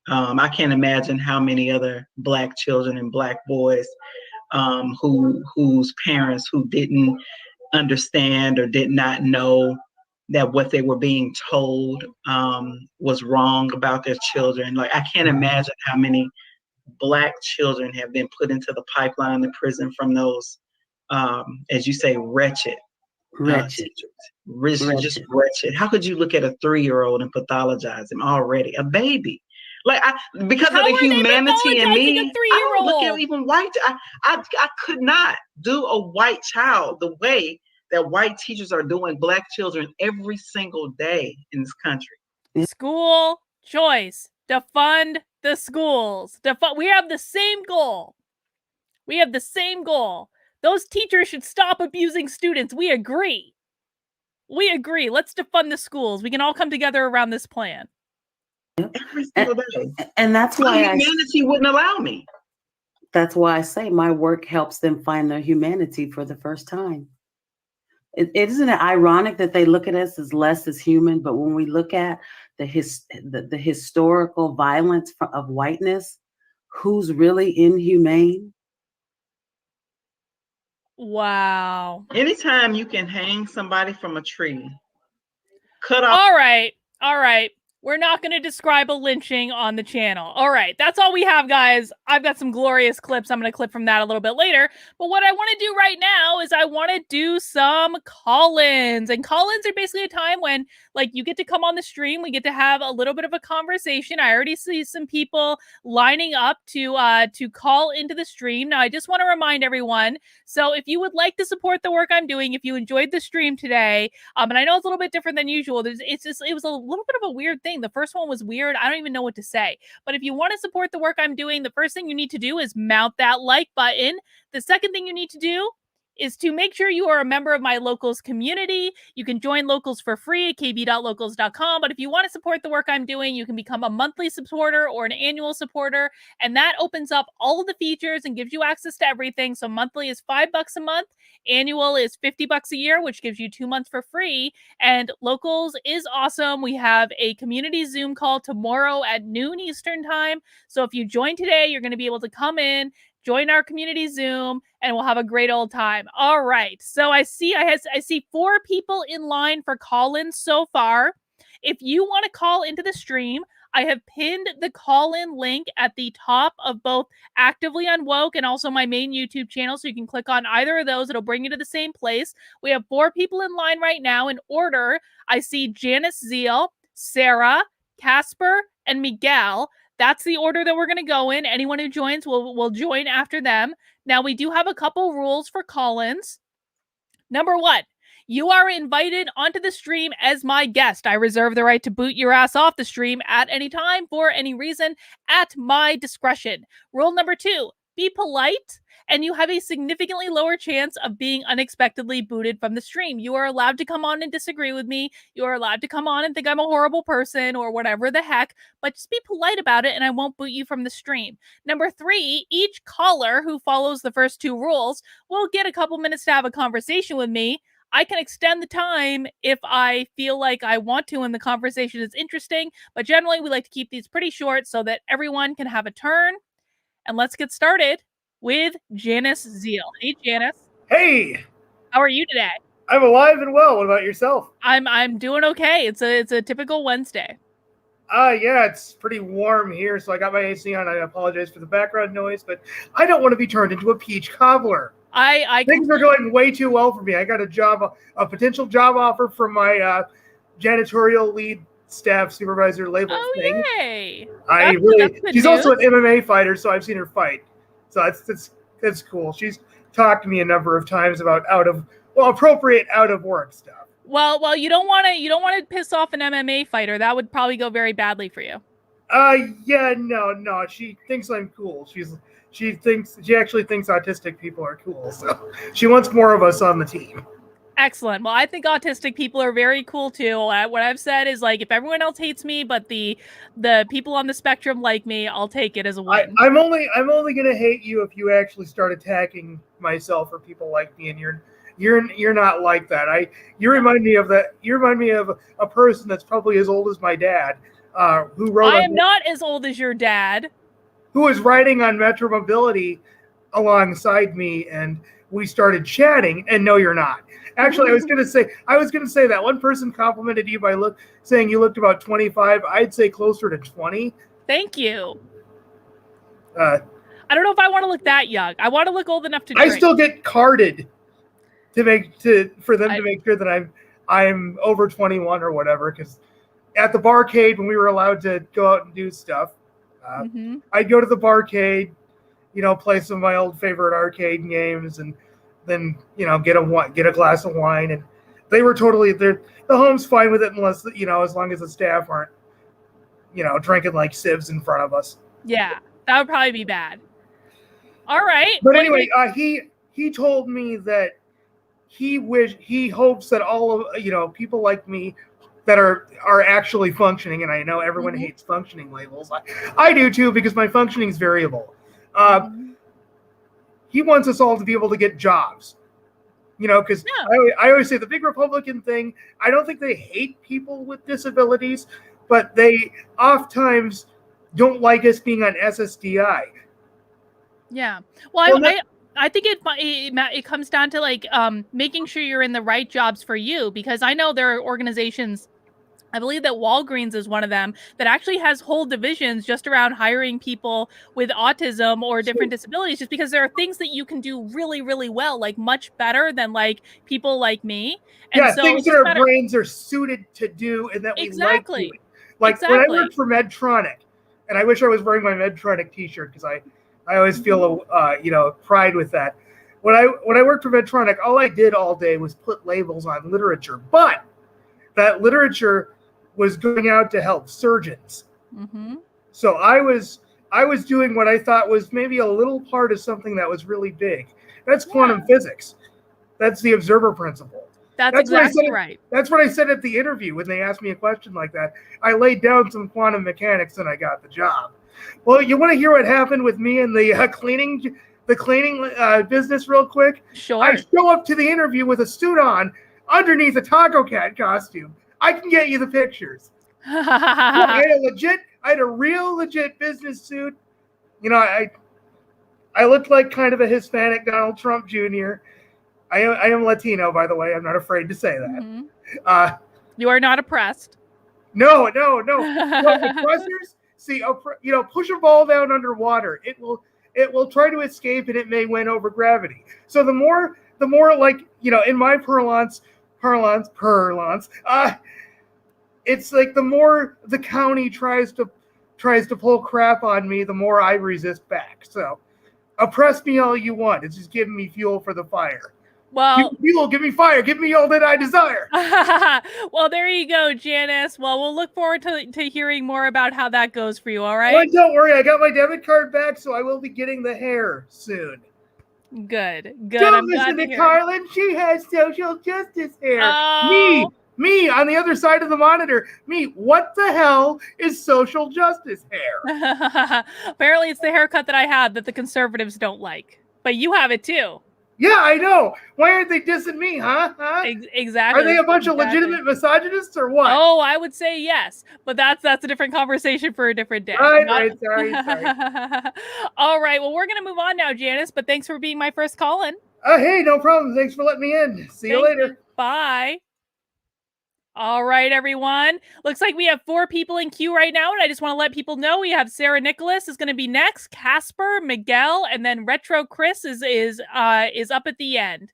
I can't imagine how many other Black children and Black boys whose parents who didn't understand or did not know that what they were being told was wrong about their children. Like, I can't imagine how many Black children have been put into the pipeline, the prison from those, as you say, wretched. Just wretched. How could you look at a 3-year-old and pathologize him already? A baby. Because of the humanity in me, I don't look at even white. I could not do a white child the way that white teachers are doing Black children every single day in this country. School choice. Defund the schools. We have the same goal. Those teachers should stop abusing students. We agree. Let's defund the schools. We can all come together around this plan. Every single day. And that's why humanity wouldn't allow me. That's why I say my work helps them find their humanity for the first time. Isn't it ironic that they look at us as less as human, but when we look at the historical violence of whiteness, who's really inhumane? Wow. Anytime you can hang somebody from a tree, cut off. All right. We're not going to describe a lynching on the channel. All right, that's all we have, guys. I've got some glorious clips. I'm going to clip from that a little bit later. But what I want to do right now is I want to do some call-ins. And call-ins are basically a time when, you get to come on the stream. We get to have a little bit of a conversation. I already see some people lining up to call into the stream. Now, I just want to remind everyone, so if you would like to support the work I'm doing, if you enjoyed the stream today, and I know it's a little bit different than usual. It was a little bit of a weird thing. The first one was weird. I don't even know what to say. But if you want to support the work I'm doing, the first thing you need to do is mount that like button. The second thing you need to do is to make sure you are a member of my Locals community. You can join Locals for free at kb.locals.com. But if you want to support the work I'm doing, you can become a monthly supporter or an annual supporter. And that opens up all of the features and gives you access to everything. So monthly is $5 a month. Annual is $50 a year, which gives you 2 months for free. And Locals is awesome. We have a community Zoom call tomorrow at noon Eastern time. So if you join today, you're going to be able to come in, join our community Zoom, and we'll have a great old time. All right. So I see 4 people in line for call-ins so far. If you want to call into the stream, I have pinned the call-in link at the top of both Actively Unwoke and also my main YouTube channel, so you can click on either of those. It'll bring you to the same place. We have 4 people in line right now. In order, I see Janice Zeal, Sarah, Casper, and Miguel. That's the order that we're going to go in. Anyone who joins will join after them. Now, we do have a couple rules for call-ins. Number 1, you are invited onto the stream as my guest. I reserve the right to boot your ass off the stream at any time for any reason at my discretion. Rule number 2, be polite, and you have a significantly lower chance of being unexpectedly booted from the stream. You are allowed to come on and disagree with me. You are allowed to come on and think I'm a horrible person or whatever the heck, but just be polite about it and I won't boot you from the stream. Number 3, each caller who follows the first 2 rules will get a couple minutes to have a conversation with me. I can extend the time if I feel like I want to and the conversation is interesting, but generally we like to keep these pretty short so that everyone can have a turn. And let's get started with Janice Zeal. Hey, Janice. Hey. How are you today? I'm alive and well. What about yourself? I'm doing okay. It's a typical Wednesday. Yeah, it's pretty warm here, so I got my AC on. I apologize for the background noise, but I don't want to be turned into a peach cobbler. Things are going way too well for me. I got a potential job offer from my janitorial lead staff supervisor label thing. Yay! She's also an MMA fighter, so I've seen her fight. So that's cool. She's talked to me a number of times about appropriate out of work stuff. Well, you don't want to piss off an MMA fighter. That would probably go very badly for you. Yeah, no. She thinks I'm cool. She actually thinks autistic people are cool. So she wants more of us on the team. Excellent. Well, I think autistic people are very cool too. What I've said is, like, if everyone else hates me, but the people on the spectrum like me, I'll take it as a win. I'm only gonna hate you if you actually start attacking myself or people like me, and you're not like that. You remind me of that. You remind me of a person that's probably as old as my dad, who wrote. I am not as old as your dad. Who was riding on Metro Mobility alongside me, and we started chatting. And no, you're not. Actually, I was gonna say that one person complimented you by saying you looked about 25. I'd say closer to 20. Thank you. I don't know if I want to look that young. I want to look old enough to drink. I still get carded for them to make sure that I'm over 21 or whatever. Because at the barcade, when we were allowed to go out and do stuff, I'd go to the barcade, play some of my old favorite arcade games, and then get a glass of wine. And they were the home's fine with it, unless as long as the staff aren't drinking like sieves in front of us. Yeah, that would probably be bad. All right. But anyway, he told me that he hopes that all of people like me that are actually functioning, and I know everyone hates functioning labels. I do too, because my functioning is variable. He wants us all to be able to get jobs, because I always say the big Republican thing. I don't think they hate people with disabilities, but they oftentimes don't like us being on SSDI. Yeah. Well, I think it comes down to, like, making sure you're in the right jobs for you, because I know there are organizations, I believe that Walgreens is one of them, that actually has whole divisions just around hiring people with autism or different disabilities, just because there are things that you can do really, really well, like much better than like people like me. And yeah, so things that our brains are suited to do and that we like doing. Like when I worked for Medtronic, and I wish I was wearing my Medtronic t-shirt because I always feel pride with that. When I worked for Medtronic, all I did all day was put labels on literature, but that literature was going out to help surgeons. So I was doing what I thought was maybe a little part of something that was really big. That's quantum physics. That's the observer principle. That's exactly right. That's what I said at the interview when they asked me a question like that. I laid down some quantum mechanics and I got the job. Well, you want to hear what happened with me and the cleaning business real quick? Sure. I show up to the interview with a suit on underneath a Taco Cat costume. I can get you the pictures. I had a real legit business suit. I looked like kind of a Hispanic Donald Trump Jr. I am Latino, by the way. I'm not afraid to say that. You are not oppressed. No. Oppressors, push a ball down underwater. It will try to escape, and it may win over gravity. So the more like in my parlance, it's like the more the county tries to pull crap on me, the more I resist back. So oppress me all you want. It's just giving me fuel for the fire. Well, give me fire. Give me all that I desire. Well, there you go, Janice. Well, we'll look forward to hearing more about how that goes for you. All right. Well, don't worry. I got my debit card back, so I will be getting the hair soon. Good. Don't listen to Carlin. She has social justice hair. Oh. Me on the other side of the monitor. What the hell is social justice hair? Apparently, it's the haircut that I have that the conservatives don't like. But you have it too. Yeah, I know. Why aren't they dissing me, huh? Exactly. Are they a bunch of legitimate misogynists or what? Oh, I would say yes, but that's a different conversation for a different day. Right. Sorry. All right. Well, we're gonna move on now, Janice. But thanks for being my first call-in. Hey, no problem. Thanks for letting me in. See you later. Bye. All right, everyone. Looks like we have 4 people in queue right now, and I just want to let people know we have Sarah Nicholas is going to be next, Casper, Miguel, and then Retro Chris is up at the end.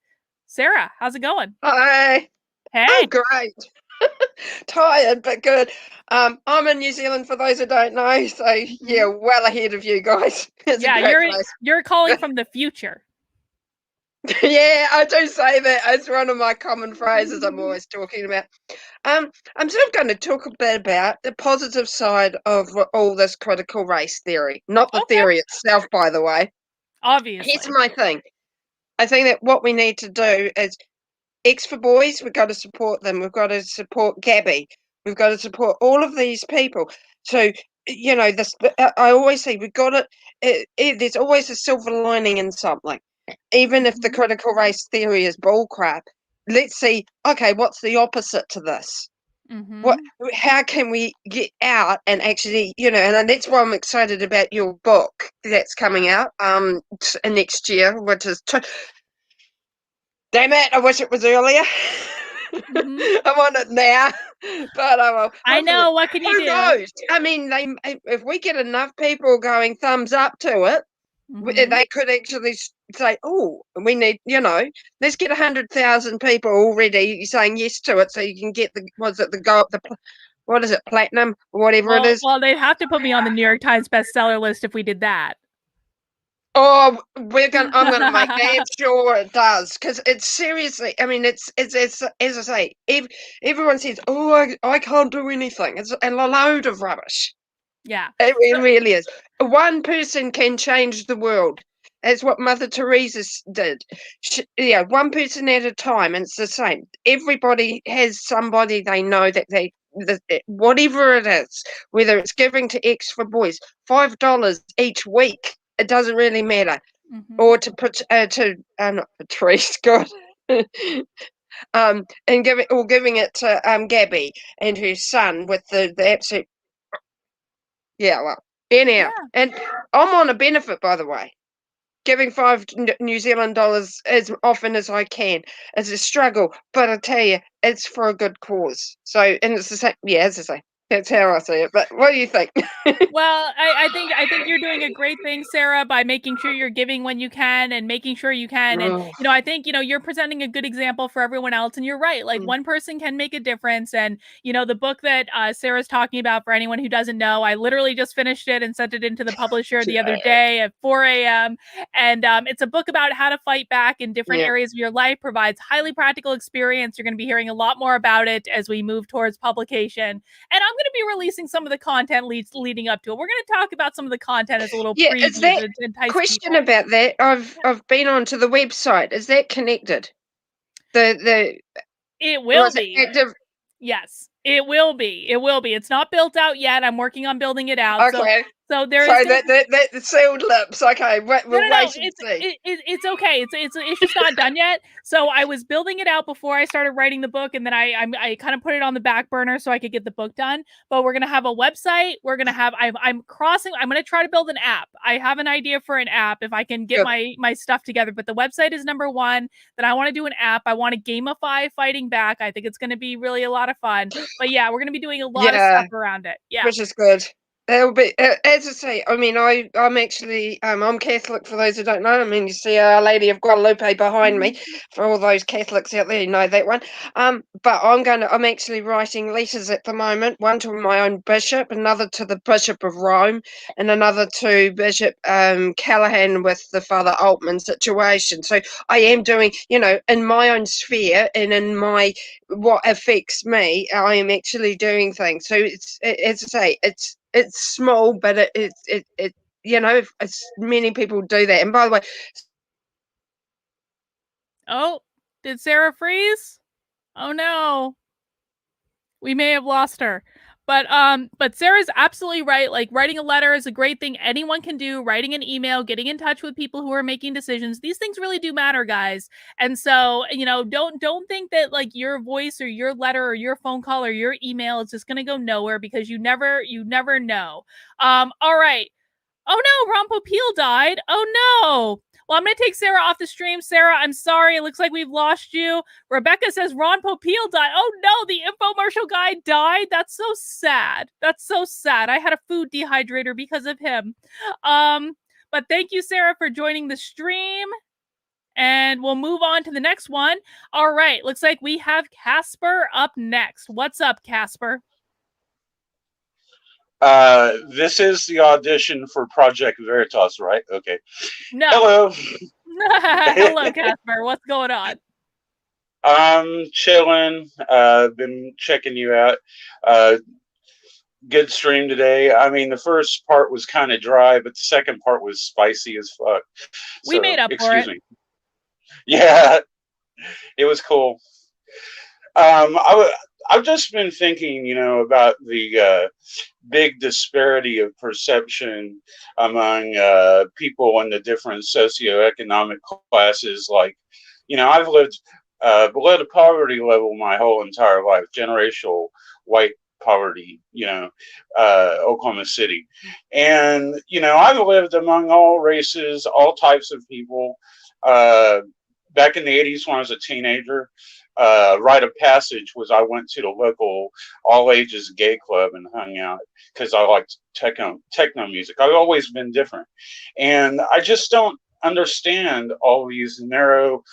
Sarah, how's it going? Hi. Hey. Oh, great. Tired, but good. I'm in New Zealand for those who don't know, so yeah, well ahead of you guys. It's a great place. You're calling from the future. Yeah, I do say that. It's one of my common phrases I'm always talking about. I'm sort of going to talk a bit about the positive side of all this critical race theory, not the theory itself, by the way. Obviously. Here's my thing. I think that what we need to do is X for Boys, we've got to support them. We've got to support Gabby. We've got to support all of these people. So, you know, I always say we've got there's always a silver lining in something. Even if the critical race theory is bullcrap, let's see, okay, what's the opposite to this? How can we get out and actually, you know, and that's why I'm excited about your book that's coming out next year, which is damn it, I wish it was earlier. I want it now. But I know, what can you do? Who knows? I mean, if we get enough people going thumbs up to it, they could actually say, oh, we need, you know, let's get 100,000 people already saying yes to it so you can get what is it, platinum or whatever it is. Well, they'd have to put me on the New York Times bestseller list if we did that. Oh, I'm gonna make damn sure it does, because it's seriously. I mean, it's as I say. Everyone says, "Oh, I can't do anything." It's a load of rubbish. Yeah, it really is. One person can change the world. That's what Mother Teresa did. One person at a time, and it's the same. Everybody has somebody they know that whatever it is, whether it's giving to X for Boys, $5 each week. It doesn't really matter. Or to put not Patrice, God, and giving it to Gabby and her son with the absolute. Yeah, well, anyhow, and I'm on a benefit, by the way. Giving $5 New Zealand as often as I can is a struggle, but I tell you, it's for a good cause. So, and it's the same. Yeah, as I say, that's how I see it. But what do you think? Well, I think you're doing a great thing, Sarah, by making sure you're giving when you can and making sure you can. And, you know, I think, you know, you're presenting a good example for everyone else. And you're right. Like one person can make a difference. And, you know, the book that Sarah's talking about, for anyone who doesn't know, I literally just finished it and sent it into the publisher the other day at 4 a.m. And it's a book about how to fight back in different areas of your life, provides highly practical experience. You're going to be hearing a lot more about it as we move towards publication. And I'm going to be releasing some of the content leading up to it. We're going to talk about some of the content as a little preview. Is that question people. About that? I've been onto the website. Is that connected? It will be. Yes, it will be. It will be. It's not built out yet. I'm working on building it out. Okay. So there is the sealed lips. Okay, we'll wait and see. It's okay. It's just not done yet. So I was building it out before I started writing the book, and then I kind of put it on the back burner so I could get the book done. But we're gonna have a website. We're gonna have. I'm gonna try to build an app. I have an idea for an app if I can get my stuff together. But the website is number one. Then I want to do an app. I want to gamify fighting back. I think it's gonna be really a lot of fun. But yeah, we're gonna be doing a lot of stuff around it. Yeah, which is good. It'll be, as I say, I mean, I'm actually, I'm Catholic for those who don't know. I mean, you see Our Lady of Guadalupe behind me, for all those Catholics out there who know that one. But I'm actually writing letters at the moment, one to my own bishop, another to the Bishop of Rome, and another to Bishop Callahan with the Father Altman situation. So I am doing, you know, in my own sphere and in what affects me, I am actually doing things. So it's, as I say, it's small, but it you know, many people do that. And by the way, oh, did Sarah freeze? Oh no, we may have lost her. But Sarah's absolutely right. Like, writing a letter is a great thing anyone can do. Writing an email, getting in touch with people who are making decisions. These things really do matter, guys. And so, don't think that like your voice or your letter or your phone call or your email is just gonna go nowhere, because you never know. All right. Oh no, Ron Popeil died. Oh no. Well, I'm going to take Sarah off the stream. Sarah, I'm sorry. It looks like we've lost you. Rebecca says Ron Popeil died. Oh no, the infomercial guy died. That's so sad. That's so sad. I had a food dehydrator because of him. But thank you, Sarah, for joining the stream. And we'll move on to the next one. All right. Looks like we have Casper up next. What's up, Casper? This is the audition for Project Veritas, right? Okay. No. Hello. Hello, Casper. What's going on? I'm chilling. Been checking you out. Good stream today. I mean, the first part was kind of dry, but the second part was spicy as fuck. We made up for it. Excuse me. Yeah, it was cool. I've just been thinking, about the big disparity of perception among people in the different socioeconomic classes. Like, I've lived below the poverty level my whole entire life, generational white poverty, Oklahoma City. And, I've lived among all races, all types of people. Back in the 80s when I was a teenager, rite of passage was I went to the local all ages gay club and hung out because I liked techno music. I've always been different. And I just don't understand all these narrow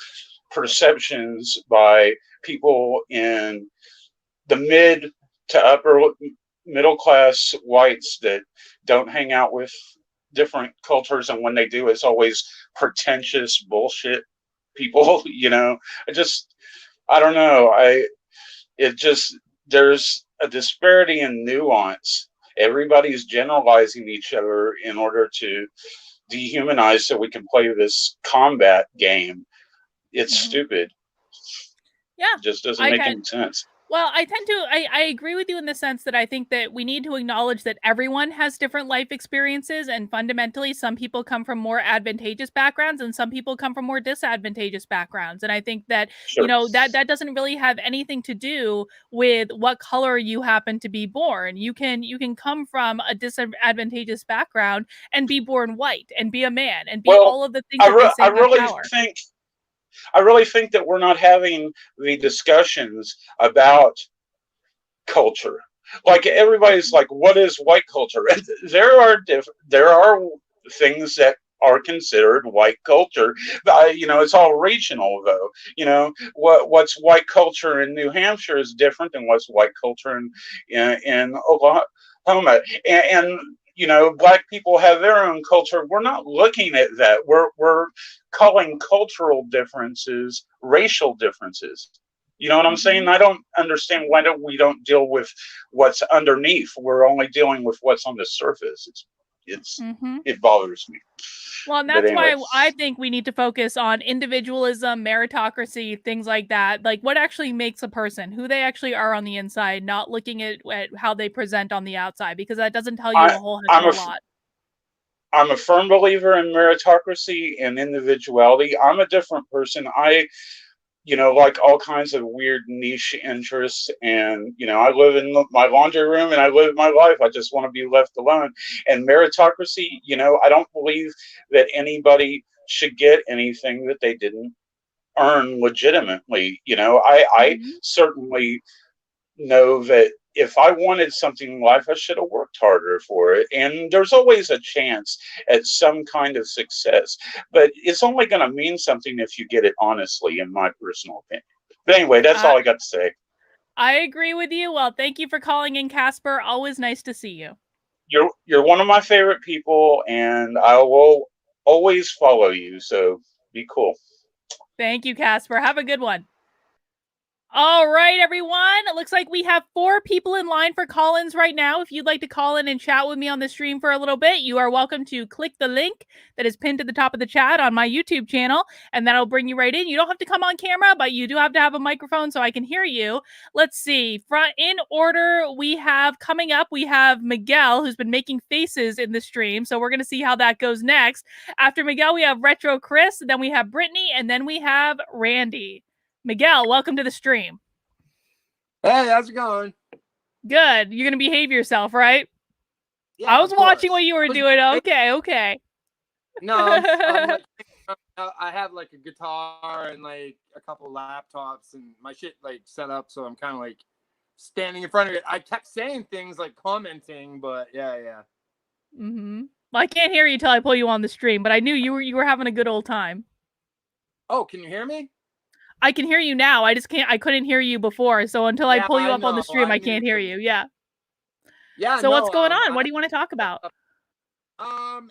perceptions by people in the mid to upper middle class whites that don't hang out with different cultures, and when they do, it's always pretentious bullshit people. I don't know. There's a disparity in nuance. Everybody's generalizing each other in order to dehumanize so we can play this combat game. It's stupid. Yeah. It just doesn't make any sense. Well, I agree with you in the sense that I think that we need to acknowledge that everyone has different life experiences, and fundamentally some people come from more advantageous backgrounds and some people come from more disadvantageous backgrounds. And I think that, that doesn't really have anything to do with what color you happen to be born. You can come from a disadvantageous background and be born white and be a man and be all of the things that they say about power. I really think that we're not having the discussions about culture. Like, everybody's like, what is white culture? There are things that are considered white culture. It's all regional though. What's white culture in New Hampshire is different than what's white culture in Oklahoma. And Black people have their own culture. We're not looking at that. We're calling cultural differences racial differences. You know what I'm saying? I don't understand why we don't deal with what's underneath. We're only dealing with what's on the surface. It bothers me. Well, and that's why I think we need to focus on individualism, meritocracy, things like that. Like, what actually makes a person, who they actually are on the inside, not looking at how they present on the outside, because that doesn't tell you a whole heck of a lot. I'm a firm believer in meritocracy and individuality. I'm a different person. I like all kinds of weird niche interests, and I live in my laundry room and I live my life. I just want to be left alone. And meritocracy, I don't believe that anybody should get anything that they didn't earn legitimately. I certainly know that if I wanted something in life, I should have worked harder for it. And there's always a chance at some kind of success, but it's only going to mean something if you get it honestly, in my personal opinion. But anyway, that's all I got to say. I agree with you. Well, thank you for calling in, Casper. Always nice to see you. You're one of my favorite people, and I will always follow you. So be cool. Thank you, Casper. Have a good one. All right, everyone. It looks like we have 4 people in line for call-ins right now. If you'd like to call in and chat with me on the stream for a little bit, you are welcome to click the link that is pinned at the top of the chat on my YouTube channel, and that'll bring you right in. You don't have to come on camera, but you do have to have a microphone so I can hear you. Let's see. In order, we have coming up, we have Miguel, who's been making faces in the stream, so we're going to see how that goes next. After Miguel, we have Retro Chris, then we have Brittany, and then we have Randy. Miguel, welcome to the stream. Hey, how's it going? Good. You're going to behave yourself, right? Yeah, I was watching what you were doing. Okay. No, I'm like, I have like a guitar and like a couple laptops and my shit like set up, so I'm kind of like standing in front of it. I kept saying things like commenting, but yeah. Mm-hmm. Well, I can't hear you till I pull you on the stream, but I knew you were having a good old time. Oh, can you hear me? I can hear you now. I couldn't hear you before. So until I pull you up on the stream, I can't hear you. Yeah. Yeah. So what's going on? What do you want to talk about?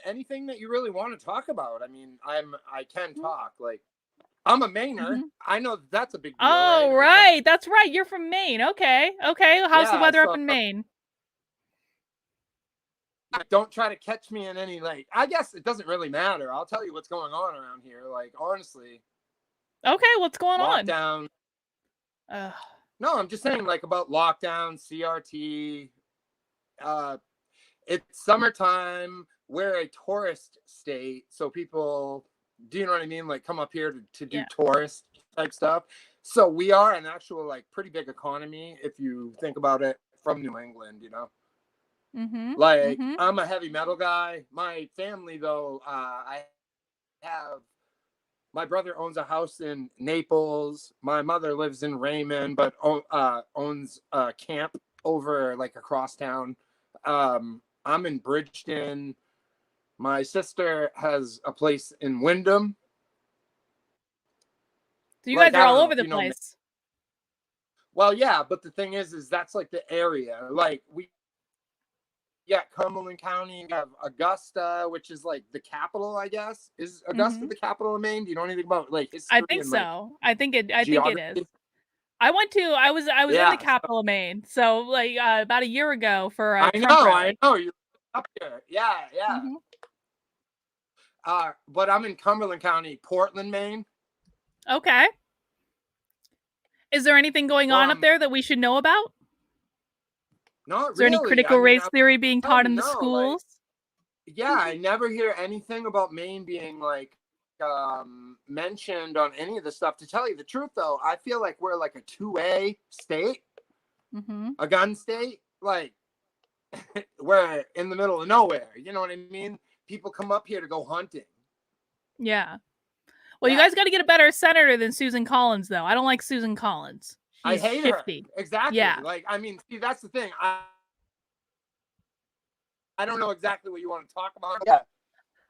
Anything that you really want to talk about. I mean, I can talk. Like, I'm a Mainer. Mm-hmm. I know that's a big deal. Oh, right. That's right. You're from Maine. Okay. How's the weather up in Maine? Don't try to catch me in any like. I guess it doesn't really matter. I'll tell you what's going on around here. Like, honestly. Okay, what's going on? Lockdown. No, I'm just saying like about lockdown, CRT. It's summertime. We're a tourist state, so people, do you know what I mean? Like come up here to do tourist type stuff. So we are an actual like pretty big economy if you think about it from New England, you know. Mm-hmm. Like I'm a heavy metal guy. My family though, I have. My brother owns a house in Naples. My mother lives in Raymond, but owns a camp over like across town. I'm in Bridgeton. My sister has a place in Wyndham. So you guys are all over the place. Well, yeah, but the thing is that's like the area. Like Cumberland County, you have Augusta, which is like the capital, I guess. Is Augusta the capital of Maine? Do you know anything about like history? I think so. I think it is. I was in the capital of Maine, so like about a year ago for I know you're up there. Yeah. But I'm in Cumberland County, Portland, Maine. Okay. Is there anything going on up there that we should know about? Not Is there really. any critical race theory being taught in the schools? Like, I never hear anything about Maine being like mentioned on any of the stuff. To tell you the truth, though, I feel like we're like a 2A state, a gun state. Like we're in the middle of nowhere. You know what I mean? People come up here to go hunting. Yeah. Well, you guys got to get a better senator than Susan Collins, though. I don't like Susan Collins. I hate shifty. her. Exactly. Yeah. Like, I mean, see, that's the thing. I don't know exactly what you want to talk about. Yeah.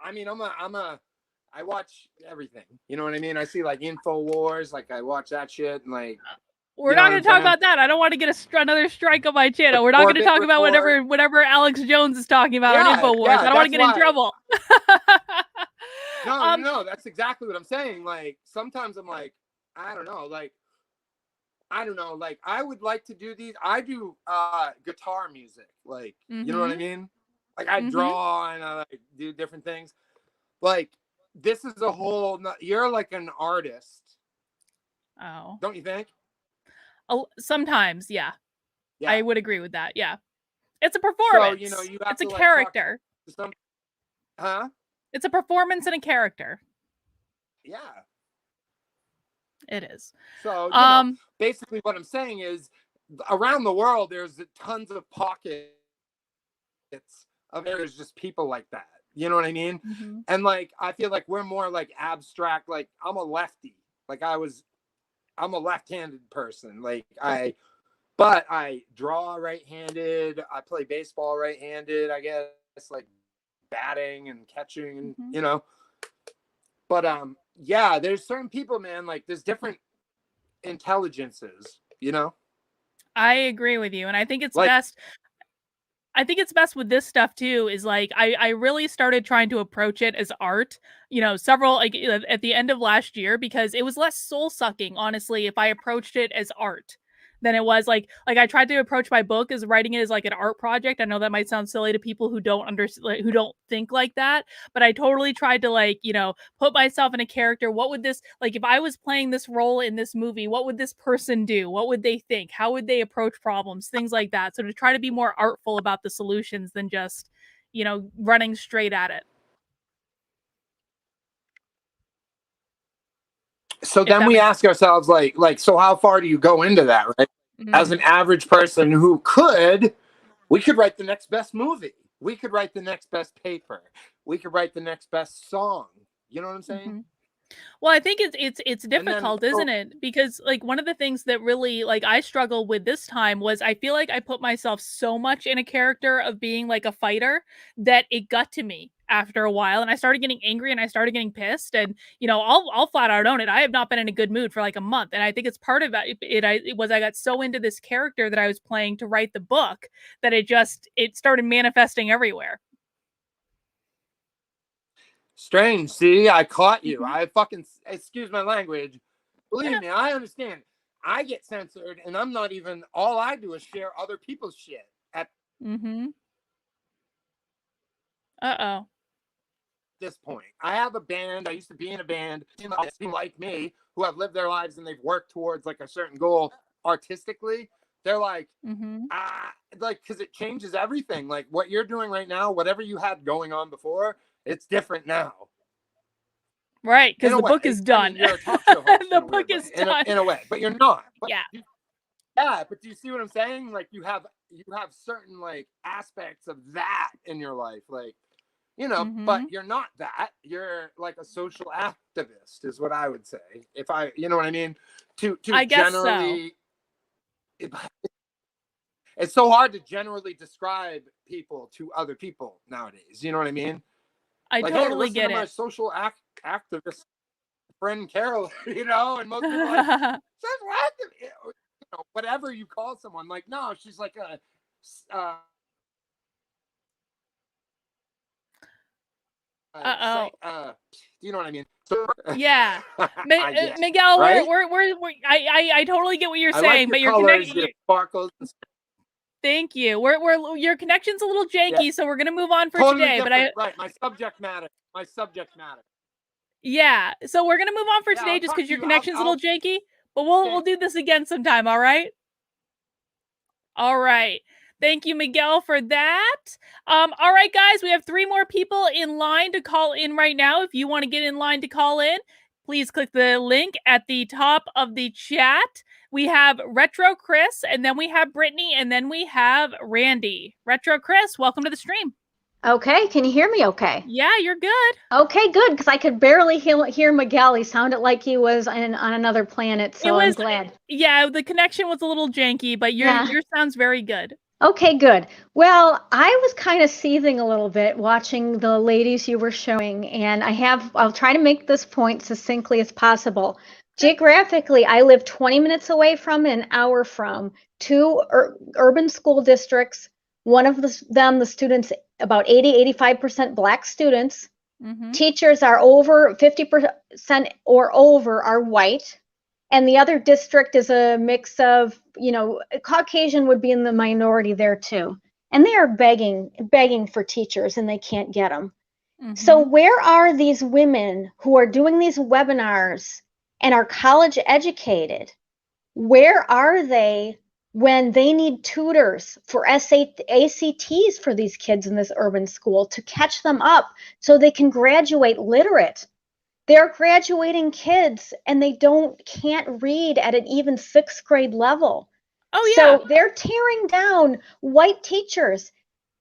I mean, I watch everything. You know what I mean? I see like InfoWars, like I watch that shit and like. We're not going to talk about that. I don't want to get another strike on my channel. We're not going to talk about whatever Alex Jones is talking about on InfoWars. I don't want to get in trouble. No, that's exactly what I'm saying. Like sometimes I'm like, I don't know, like I would like to do these. I do guitar music, like you know what I mean? Like I draw and I like do different things. Like this is a whole. You're like an artist. Oh, don't you think? Sometimes, yeah. I would agree with that. Yeah, it's a performance. So you have it's a character. Huh? It's a performance and a character. Yeah. It is. So basically what I'm saying is around the world there's tons of pockets of areas just people like that. You know what I mean? And like I feel like we're more like abstract. Like I'm a lefty. Like I'm a left-handed person. Like but I draw right-handed. I play baseball right-handed, I guess, like batting and catching and you know. But there's certain people, man, like there's different intelligences, you know. I agree with you, and I think it's best. I think it's best with this stuff too, is like, I really started trying to approach it as art, you know, several, like at the end of last year, because it was less soul sucking, honestly, if I approached it as art than it was like I tried to approach my book as writing it as like an art project. I know that might sound silly to people who don't understand, who don't think like that, but I totally tried to, like, you know, put myself in a character. What would this, like, if I was playing this role in this movie, what would this person do? What would they think? How would they approach problems? Things like that. So to try to be more artful about the solutions than just, you know, running straight at it. So then we ask ourselves, like, so how far do you go into that, right? As an average person who we could write the next best movie. We could write the next best paper. We could write the next best song. You know what I'm saying? Well, I think it's difficult, isn't it? Because like one of the things that really like I struggled with this time was I feel like I put myself so much in a character of being like a fighter that it got to me after a while, and I started getting angry and I started getting pissed, and you know, I'll flat out own it. I have not been in a good mood for like a month, and I think it's part of it was I got so into this character that I was playing to write the book that it started manifesting everywhere. Strange. See, I caught you. I fucking, excuse my language. Believe me, I understand. I get censored, and I'm not even, all I do is share other people's shit. Uh-oh. This point, I have a band. I used to be in a band. Like me, who have lived their lives and they've worked towards like a certain goal artistically. They're like, like, because it changes everything. Like what you're doing right now, whatever you had going on before, it's different now. Right, because the book is done. I mean, you're a talk show host the book is done. in a way, but you're not. But yeah. Yeah, but do you see what I'm saying? Like you have certain like aspects of that in your life, like, you know, but you're not that. You're like a social activist, is what I would say. If I, you know what I mean? To I guess generally, it's so hard to generally describe people to other people nowadays. You know what I mean? I like, totally hey, get to it. my social activist friend Carol, you know, and most people are like, social activist, you know, whatever you call someone. Like, no, she's like a. You know what I mean? So, yeah, guess, Miguel, right? I totally get what you're saying, like but your colors, your sparkles. Thank you. Your connection's a little janky, so we're gonna move on for totally today. Different. But right, my subject matter. Yeah, so we're gonna move on for today just because your connection's a little janky. But we'll do this again sometime. All right. All right. Thank you, Miguel, for that. All right, guys, we have 3 more people in line to call in right now. If you want to get in line to call in, please click the link at the top of the chat. We have Retro Chris, and then we have Brittany, and then we have Randy. Retro Chris, welcome to the stream. Okay, can you hear me okay? Yeah, you're good. Okay, good, because I could barely hear Miguel. He sounded like he was on another planet, so I'm glad. Yeah, the connection was a little janky, but yours sounds very good. Okay, good. Well, I was kind of seething a little bit watching the ladies you were showing, and I'll try to make this point succinctly as possible. Geographically, I live 20 minutes away from and an hour from 2 urban school districts. One of them, the students, about 85% Black students. Teachers are over 50% or over are white. And the other district is a mix of, you know, Caucasian would be in the minority there too. And they are begging for teachers and they can't get them. So where are these women who are doing these webinars and are college educated? Where are they when they need tutors for ACTs for these kids in this urban school to catch them up so they can graduate literate? They're graduating kids and they can't read at an even 6th grade level. Oh, yeah. So they're tearing down white teachers.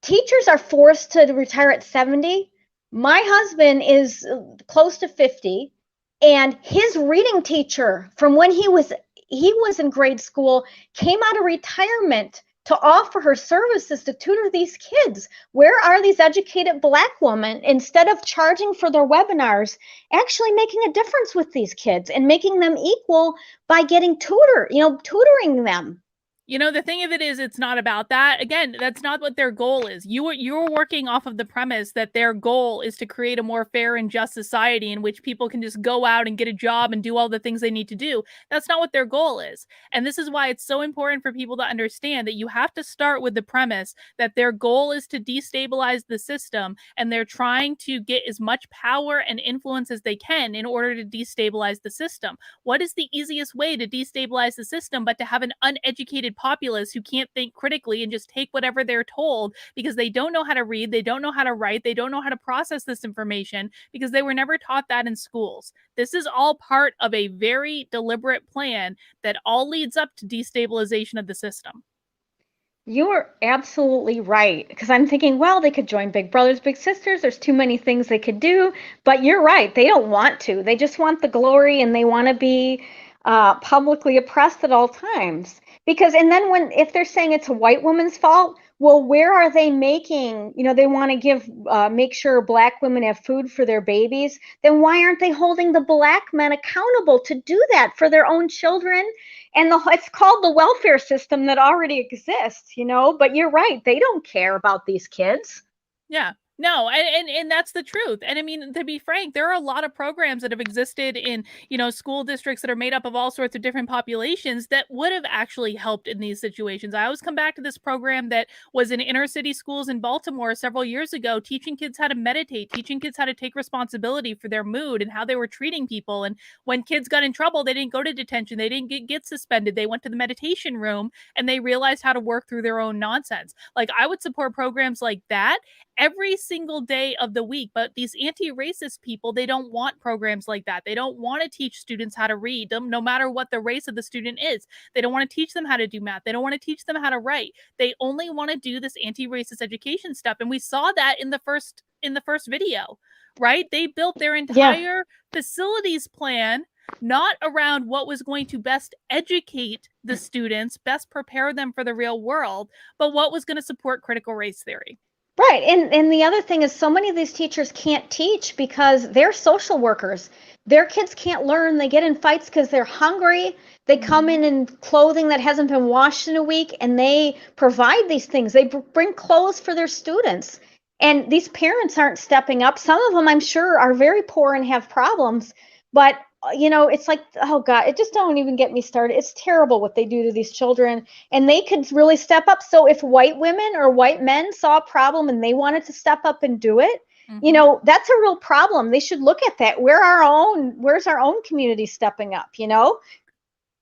Teachers are forced to retire at 70. My husband is close to 50, and his reading teacher from when he was in grade school came out of retirement to offer her services to tutor these kids. Where are these educated Black women, instead of charging for their webinars, actually making a difference with these kids and making them equal by getting tutoring them? You know, the thing of it is, it's not about that. Again, that's not what their goal is. You're working off of the premise that their goal is to create a more fair and just society in which people can just go out and get a job and do all the things they need to do. That's not what their goal is. And this is why it's so important for people to understand that you have to start with the premise that their goal is to destabilize the system, and they're trying to get as much power and influence as they can in order to destabilize the system. What is the easiest way to destabilize the system but to have an uneducated populace who can't think critically and just take whatever they're told because they don't know how to read, they don't know how to write, they don't know how to process this information because they were never taught that in schools. This is all part of a very deliberate plan that all leads up to destabilization of the system. You are absolutely right. Because I'm thinking, well, they could join Big Brothers, Big Sisters. There's too many things they could do. But you're right. They don't want to. They just want the glory, and they want to be publicly oppressed at all times. Because, and then if they're saying it's a white woman's fault, well, where are they making, they want to make sure Black women have food for their babies. Then why aren't they holding the Black men accountable to do that for their own children? And it's called the welfare system that already exists, but you're right. They don't care about these kids. Yeah. No, and that's the truth. And I mean, to be frank, there are a lot of programs that have existed in, school districts that are made up of all sorts of different populations that would have actually helped in these situations. I always come back to this program that was in inner city schools in Baltimore several years ago, teaching kids how to meditate, teaching kids how to take responsibility for their mood and how they were treating people. And when kids got in trouble, they didn't go to detention. They didn't get suspended. They went to the meditation room and they realized how to work through their own nonsense. Like, I would support programs like that every single day of the week. But these anti-racist people, they don't want programs like that. They don't want to teach students how to read them, no matter what the race of the student is. They don't want to teach them how to do math. They don't want to teach them how to write. They only want to do this anti-racist education stuff. And we saw that in the first video, right? They built their entire facilities plan not around what was going to best educate the students, best prepare them for the real world, but what was going to support critical race theory. Right. And the other thing is, so many of these teachers can't teach because they're social workers. Their kids can't learn. They get in fights because they're hungry. They come in clothing that hasn't been washed in a week, and they provide these things. They bring clothes for their students. And these parents aren't stepping up. Some of them, I'm sure, are very poor and have problems. But it's like, oh God, it just don't even get me started. It's terrible what they do to these children, and they could really step up. So if white women or white men saw a problem and they wanted to step up and do it, that's a real problem. They should look at that. Where's our own community stepping up,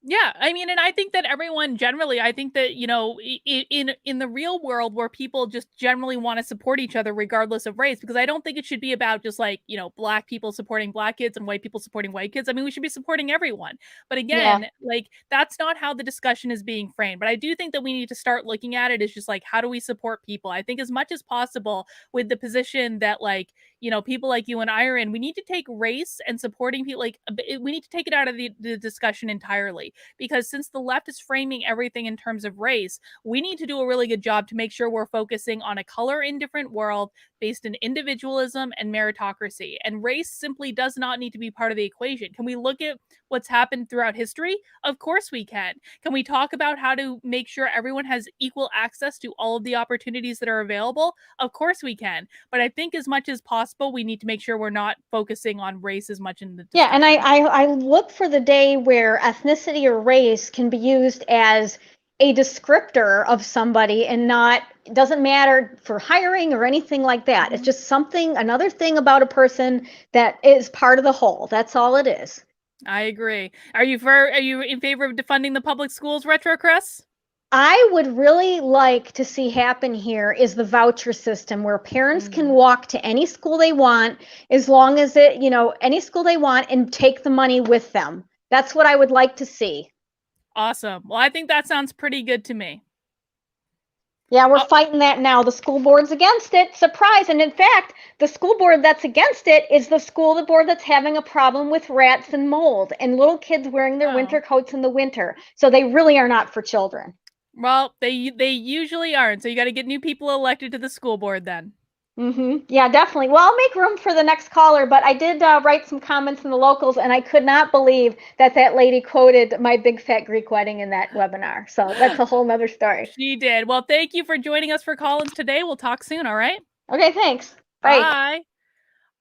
Yeah, I mean, and I think that everyone generally, I think that, in the real world where people just generally want to support each other regardless of race, because I don't think it should be about just like, Black people supporting Black kids and white people supporting white kids. I mean, we should be supporting everyone. But again, like, that's not how the discussion is being framed. But I do think that we need to start looking at it as just like, how do we support people? I think as much as possible with the position that, like, people like you and I are in, we need to take race and supporting people, like, we need to take it out of the discussion entirely. Because since the left is framing everything in terms of race, we need to do a really good job to make sure we're focusing on a color indifferent world based in individualism and meritocracy. And race simply does not need to be part of the equation. Can we look at what's happened throughout history? Of course we can. Can we talk about how to make sure everyone has equal access to all of the opportunities that are available? Of course we can. But I think as much as possible, we need to make sure we're not focusing on race as much in the discussion. Yeah, and I look for the day where ethnicity or race can be used as a descriptor of somebody and not, doesn't matter for hiring or anything like that. It's just another thing about a person that is part of the whole. That's all it is. I agree. Are you in favor of defunding the public schools, Retro Chris? I would really like to see happen here is the voucher system where parents can walk to any school they want, as long as any school they want, and take the money with them. That's what I would like to see. Awesome. Well, I think that sounds pretty good to me. Yeah, we're fighting that now. The school board's against it. Surprise. And in fact, the school board that's against it is the school board that's having a problem with rats and mold and little kids wearing their winter coats in the winter. So they really are not for children. Well, they usually aren't. So you got to get new people elected to the school board then. Yeah, definitely. Well, I'll make room for the next caller, but I did write some comments in the locals, and I could not believe that that lady quoted My Big Fat Greek Wedding in that webinar. So that's a whole nother story. She did. Well, thank you for joining us for Collins today. We'll talk soon, all right? Okay, thanks. Bye.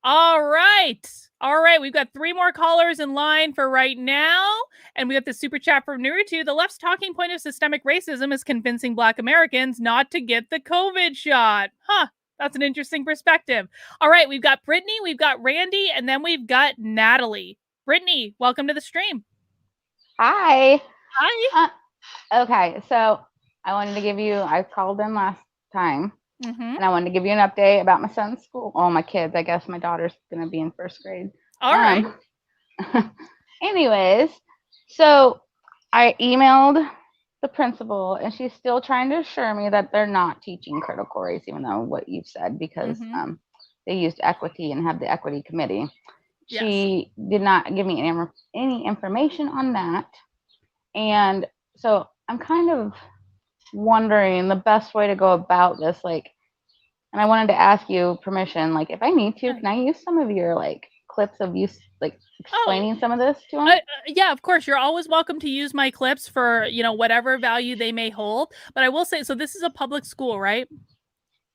All right. All right. We've got 3 more callers in line for right now. And we got the super chat from Naruto. The left's talking point of systemic racism is convincing Black Americans not to get the COVID shot. Huh. That's an interesting perspective. All right. We've got Brittany, we've got Randy, and then we've got Natalie. Brittany, welcome to the stream. Hi. Hi. Okay. So I wanted to give you, I called in last time. Mm-hmm. And I wanted to give you an update about my son's school. Oh, my kids. I guess my daughter's going to be in 1st grade. All right. Anyways, so I emailed the principal, and she's still trying to assure me that they're not teaching critical race, even though what you've said, because they used equity and have the equity committee. Yes. She did not give me any information on that. And so I'm kind of wondering the best way to go about this, like, and I wanted to ask you permission, like, if I need to, can I use some of your like clips of you like explaining some of this to them? Yeah, of course. You're always welcome to use my clips for, whatever value they may hold. But I will say, so this is a public school, right?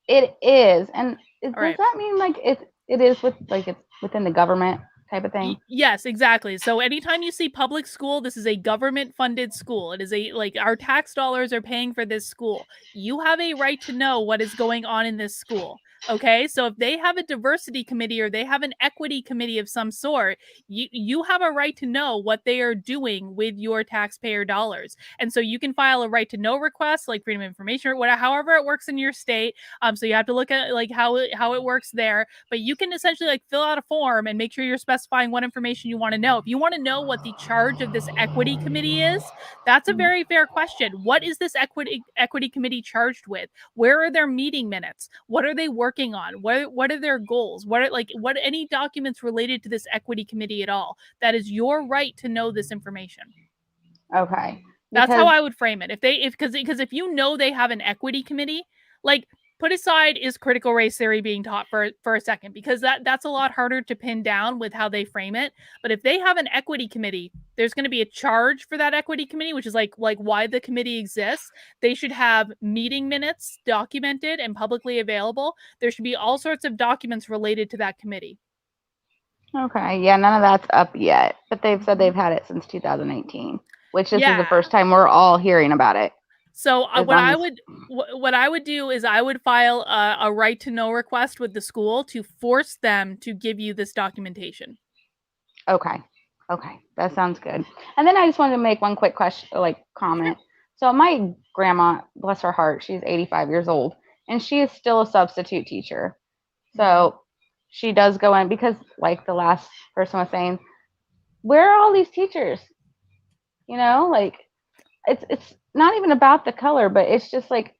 It is. And does right. that mean like it is with like it's within the government type of thing? Yes, exactly. So anytime you see public school, this is a government funded school. It is our tax dollars are paying for this school. You have a right to know what is going on in this school. Okay, so if they have a diversity committee or they have an equity committee of some sort, you have a right to know what they are doing with your taxpayer dollars. And so you can file a right to know request, like freedom of information or whatever, however it works in your state. So you have to look at like how it works there. But you can essentially like fill out a form and make sure you're specifying what information you want to know. If you want to know what the charge of this equity committee is, that's a very fair question. What is this equity committee charged with? Where are their meeting minutes? What are they working on? What are their goals? What any documents related to this equity committee at all? That is your right to know this information. Okay. That's how I would frame it. Because if you know they have an equity committee, like put aside is critical race theory being taught for a second, because that's a lot harder to pin down with how they frame it. But if they have an equity committee, there's going to be a charge for that equity committee, which is like why the committee exists. They should have meeting minutes documented and publicly available. There should be all sorts of documents related to that committee. Okay. Yeah, none of that's up yet, but they've said they've had it since 2018, which this is the first time we're all hearing about it. So what I would do is I would file a right to know request with the school to force them to give you this documentation. Okay. That sounds good. And then I just wanted to make one quick comment. So my grandma, bless her heart, she's 85 years old, and she is still a substitute teacher. So she does go in because, like the last person was saying, where are all these teachers? It's not even about the color, but it's just like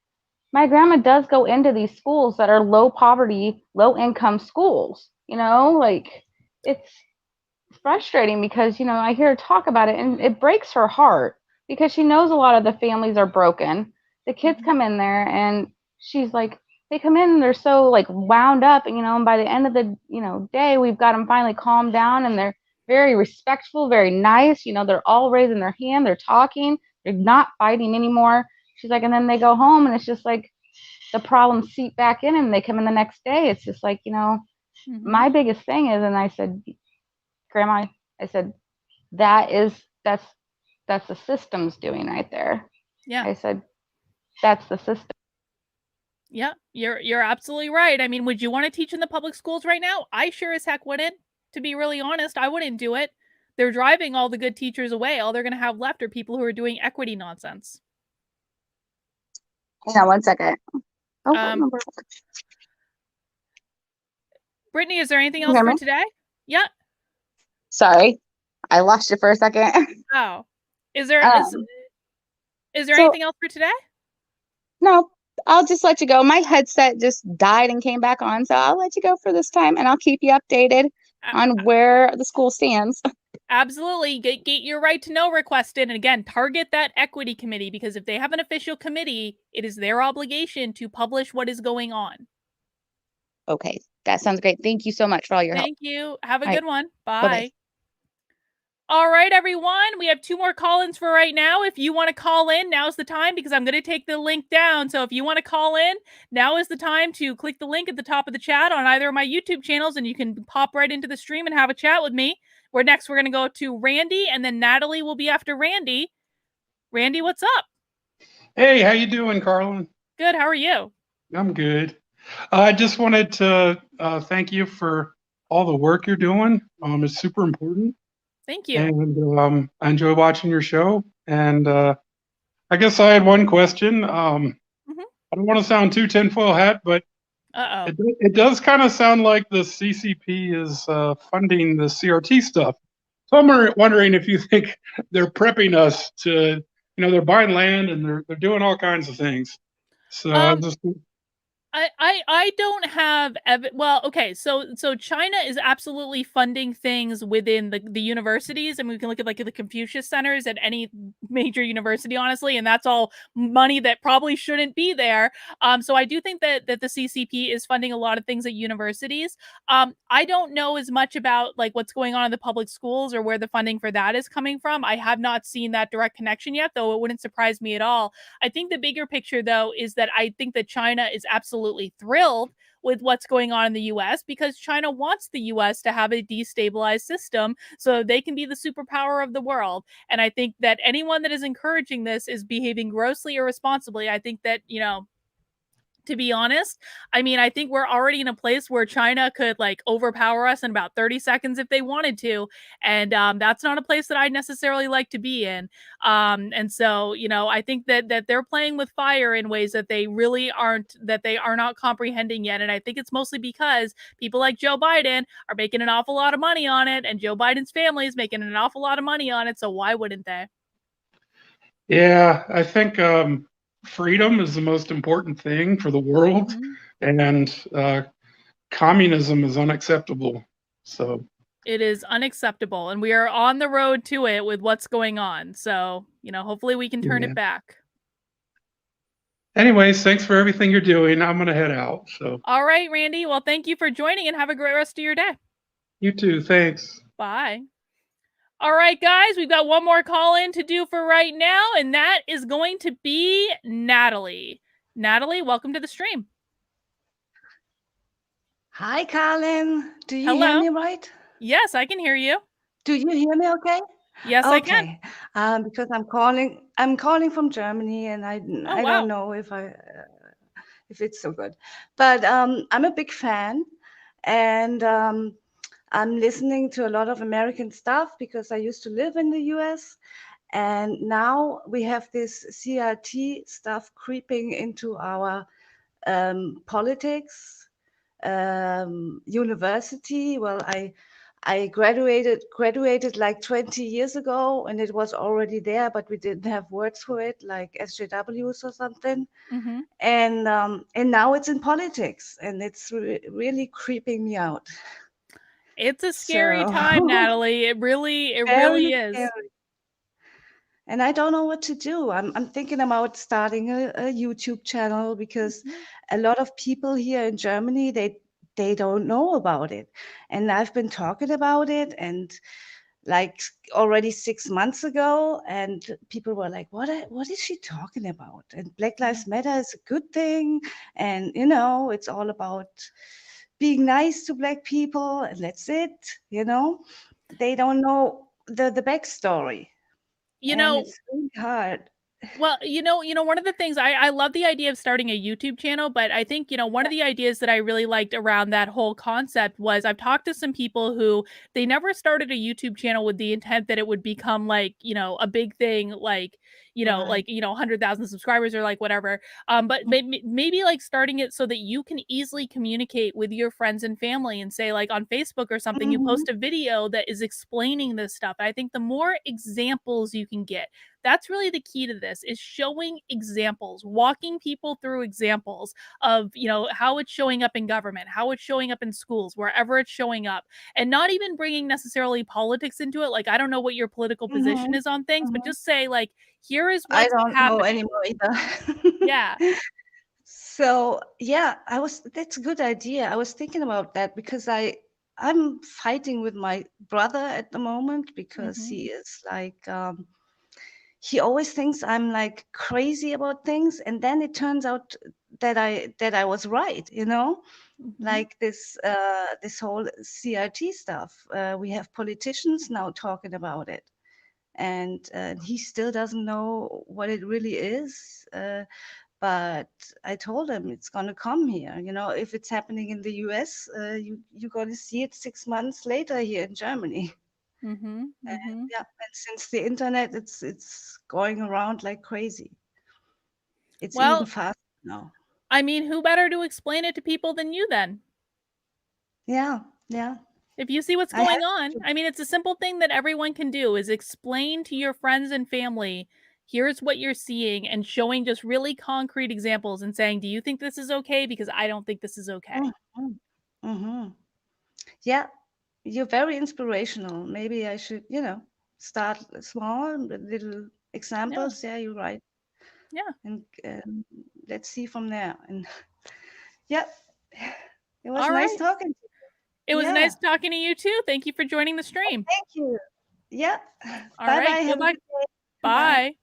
my grandma does go into these schools that are low poverty, low income schools. It's frustrating because I hear her talk about it and it breaks her heart because she knows a lot of the families are broken. The kids come in there and she's like, they come in and they're so like wound up, and by the end of the day, we've got them finally calmed down and they're very respectful, very nice. They're all raising their hand, they're talking, they're not fighting anymore. She's like, and then they go home and it's just like the problems seep back in and they come in the next day. It's just like, my biggest thing is, and I said, Grandma, I said, that's the system's doing right there. Yeah. I said, that's the system. Yeah, you're absolutely right. I mean, would you want to teach in the public schools right now? I sure as heck wouldn't. To be really honest, I wouldn't do it. They're driving all the good teachers away. All they're going to have left are people who are doing equity nonsense. Hang on 1 second. Brittany, is there anything else for today? Yeah. Sorry, I lost you for a second. Oh, is there anything else for today? No, I'll just let you go. My headset just died and came back on, so I'll let you go for this time, and I'll keep you updated on where the school stands. Absolutely. Get your right to know request in. And again, target that equity committee, because if they have an official committee, it is their obligation to publish what is going on. Okay, that sounds great. Thank you so much for all your help. Thank you. Have a All good right. one. Bye-bye. Bye. All right, everyone. We have 2 more call-ins for right now. If you want to call in, now's the time because I'm going to take the link down. So if you want to call in, now is the time to click the link at the top of the chat on either of my YouTube channels, and you can pop right into the stream and have a chat with me. We're going to go to Randy, and then Natalie will be after Randy. Randy, what's up? Hey, how you doing, Carlin? Good. How are you? I'm good. I just wanted to thank you for all the work you're doing. It's super important. Thank you. And I enjoy watching your show. And I guess I had one question. I don't want to sound too tinfoil hat, but it does kind of sound like the CCP is funding the CRT stuff. So I'm wondering if you think they're prepping us to, they're buying land and they're doing all kinds of things. So I don't have well, okay, so China is absolutely funding things within the universities, and we can look at like the Confucius centers at any major university, honestly, and that's all money that probably shouldn't be there. So I do think that the CCP is funding a lot of things at universities. I don't know as much about like what's going on in the public schools or where the funding for that is coming from. I have not seen that direct connection yet, though it wouldn't surprise me at all. I think the bigger picture, though, is that I think that China is absolutely thrilled with what's going on in the US because China wants the US to have a destabilized system so they can be the superpower of the world. And I think that anyone that is encouraging this is behaving grossly irresponsibly. I think that, to be honest, I mean, I think we're already in a place where China could like overpower us in about 30 seconds if they wanted to. And that's not a place that I'd necessarily like to be in. And so, I think that they're playing with fire in ways that they really that they are not comprehending yet. And I think it's mostly because people like Joe Biden are making an awful lot of money on it, and Joe Biden's family is making an awful lot of money on it. So why wouldn't they? Yeah, I think freedom is the most important thing for the world, and communism is unacceptable. So it is unacceptable, and we are on the road to it with what's going on. So, hopefully we can turn it back. Anyways, thanks for everything you're doing. I'm going to head out. So. All right, Randy. Well, thank you for joining and have a great rest of your day. You too. Thanks. Bye. All right, guys, we've got one more call in to do for right now, and that is going to be Natalie. Natalie, welcome to the stream. Hi, Carlin. Do you hear me right? Yes, I can hear you. Do you hear me okay? Yes, I can. Because I'm calling from Germany, and I don't know if it's so good, but I'm a big fan, and I'm listening to a lot of American stuff because I used to live in the US, and now we have this CRT stuff creeping into our politics, university. Well, I graduated like 20 years ago, and it was already there, but we didn't have words for it, like SJWs or something. And now it's in politics, and it's really creeping me out. It's a scary time, Natalie. It really is. Scary. And I don't know what to do. I'm thinking about starting a YouTube channel because a lot of people here in Germany, they don't know about it. And I've been talking about it, and like already 6 months ago, and people were like, what is she talking about? And Black Lives Matter is a good thing, and it's all about being nice to Black people, and that's it. They don't know the backstory. It's really hard. Well, one of the things I love the idea of starting a YouTube channel, but I think, one of the ideas that I really liked around that whole concept was I've talked to some people who they never started a YouTube channel with the intent that it would become like, a big thing, like, like, 100,000 subscribers or like whatever. But maybe like starting it so that you can easily communicate with your friends and family and say like on Facebook or something, you post a video that is explaining this stuff. I think the more examples you can get, that's really the key to this, is showing examples, walking people through examples of, how it's showing up in government, how it's showing up in schools, wherever it's showing up, and not even bringing necessarily politics into it. Like, I don't know what your political position is on things, but just say like, here is what's I don't happening. know anymore either. Yeah. So yeah, that's a good idea. I was thinking about that because I'm fighting with my brother at the moment because he is like he always thinks I'm like crazy about things, and then it turns out that I was right, you know? Like this this whole CRT stuff. We have politicians now talking about it, and he still doesn't know what it really is. But I told him it's going to come here. You know, if it's happening in the US, you're going to see it 6 months later here in Germany. And yeah, and since the internet, it's going around like crazy. It's even faster now. I mean, who better to explain it to people than you then? Yeah, yeah. If you see what's going on, I mean, it's a simple thing that everyone can do is explain to your friends and family, here's what you're seeing, and showing just really concrete examples and saying, do you think this is okay? Because I don't think this is okay. Yeah, you're very inspirational. Maybe I should, you know, start small, little examples. Yeah, you're right. Yeah. And let's see from there. And yeah, it was All nice right. talking to you. It was Yeah. nice talking to you too. Thank you for joining the stream. Thank you. Yeah. All Bye-bye. right. Have Good a luck. good day. Bye.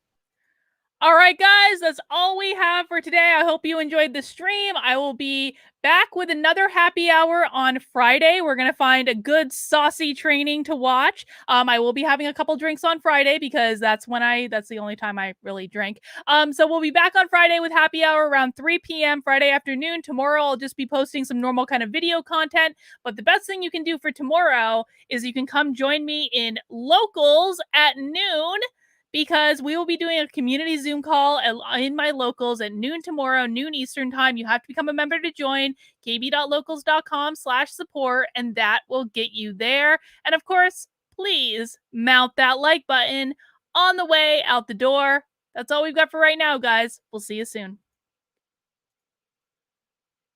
All right, guys, that's all we have for today. I hope you enjoyed the stream. I will be back with another happy hour on Friday. We're going to find a good saucy training to watch. I will be having a couple drinks on Friday because that's the only time I really drink. So we'll be back on Friday with happy hour around 3 p.m. Friday afternoon. Tomorrow I'll just be posting some normal kind of video content. But the best thing you can do for tomorrow is you can come join me in Locals at noon, because we will be doing a community Zoom call in my Locals at noon tomorrow, noon Eastern time. You have to become a member to join, kb.locals.com/support, and that will get you there. And of course, please mount that like button on the way out the door. That's all we've got for right now, guys. We'll see you soon.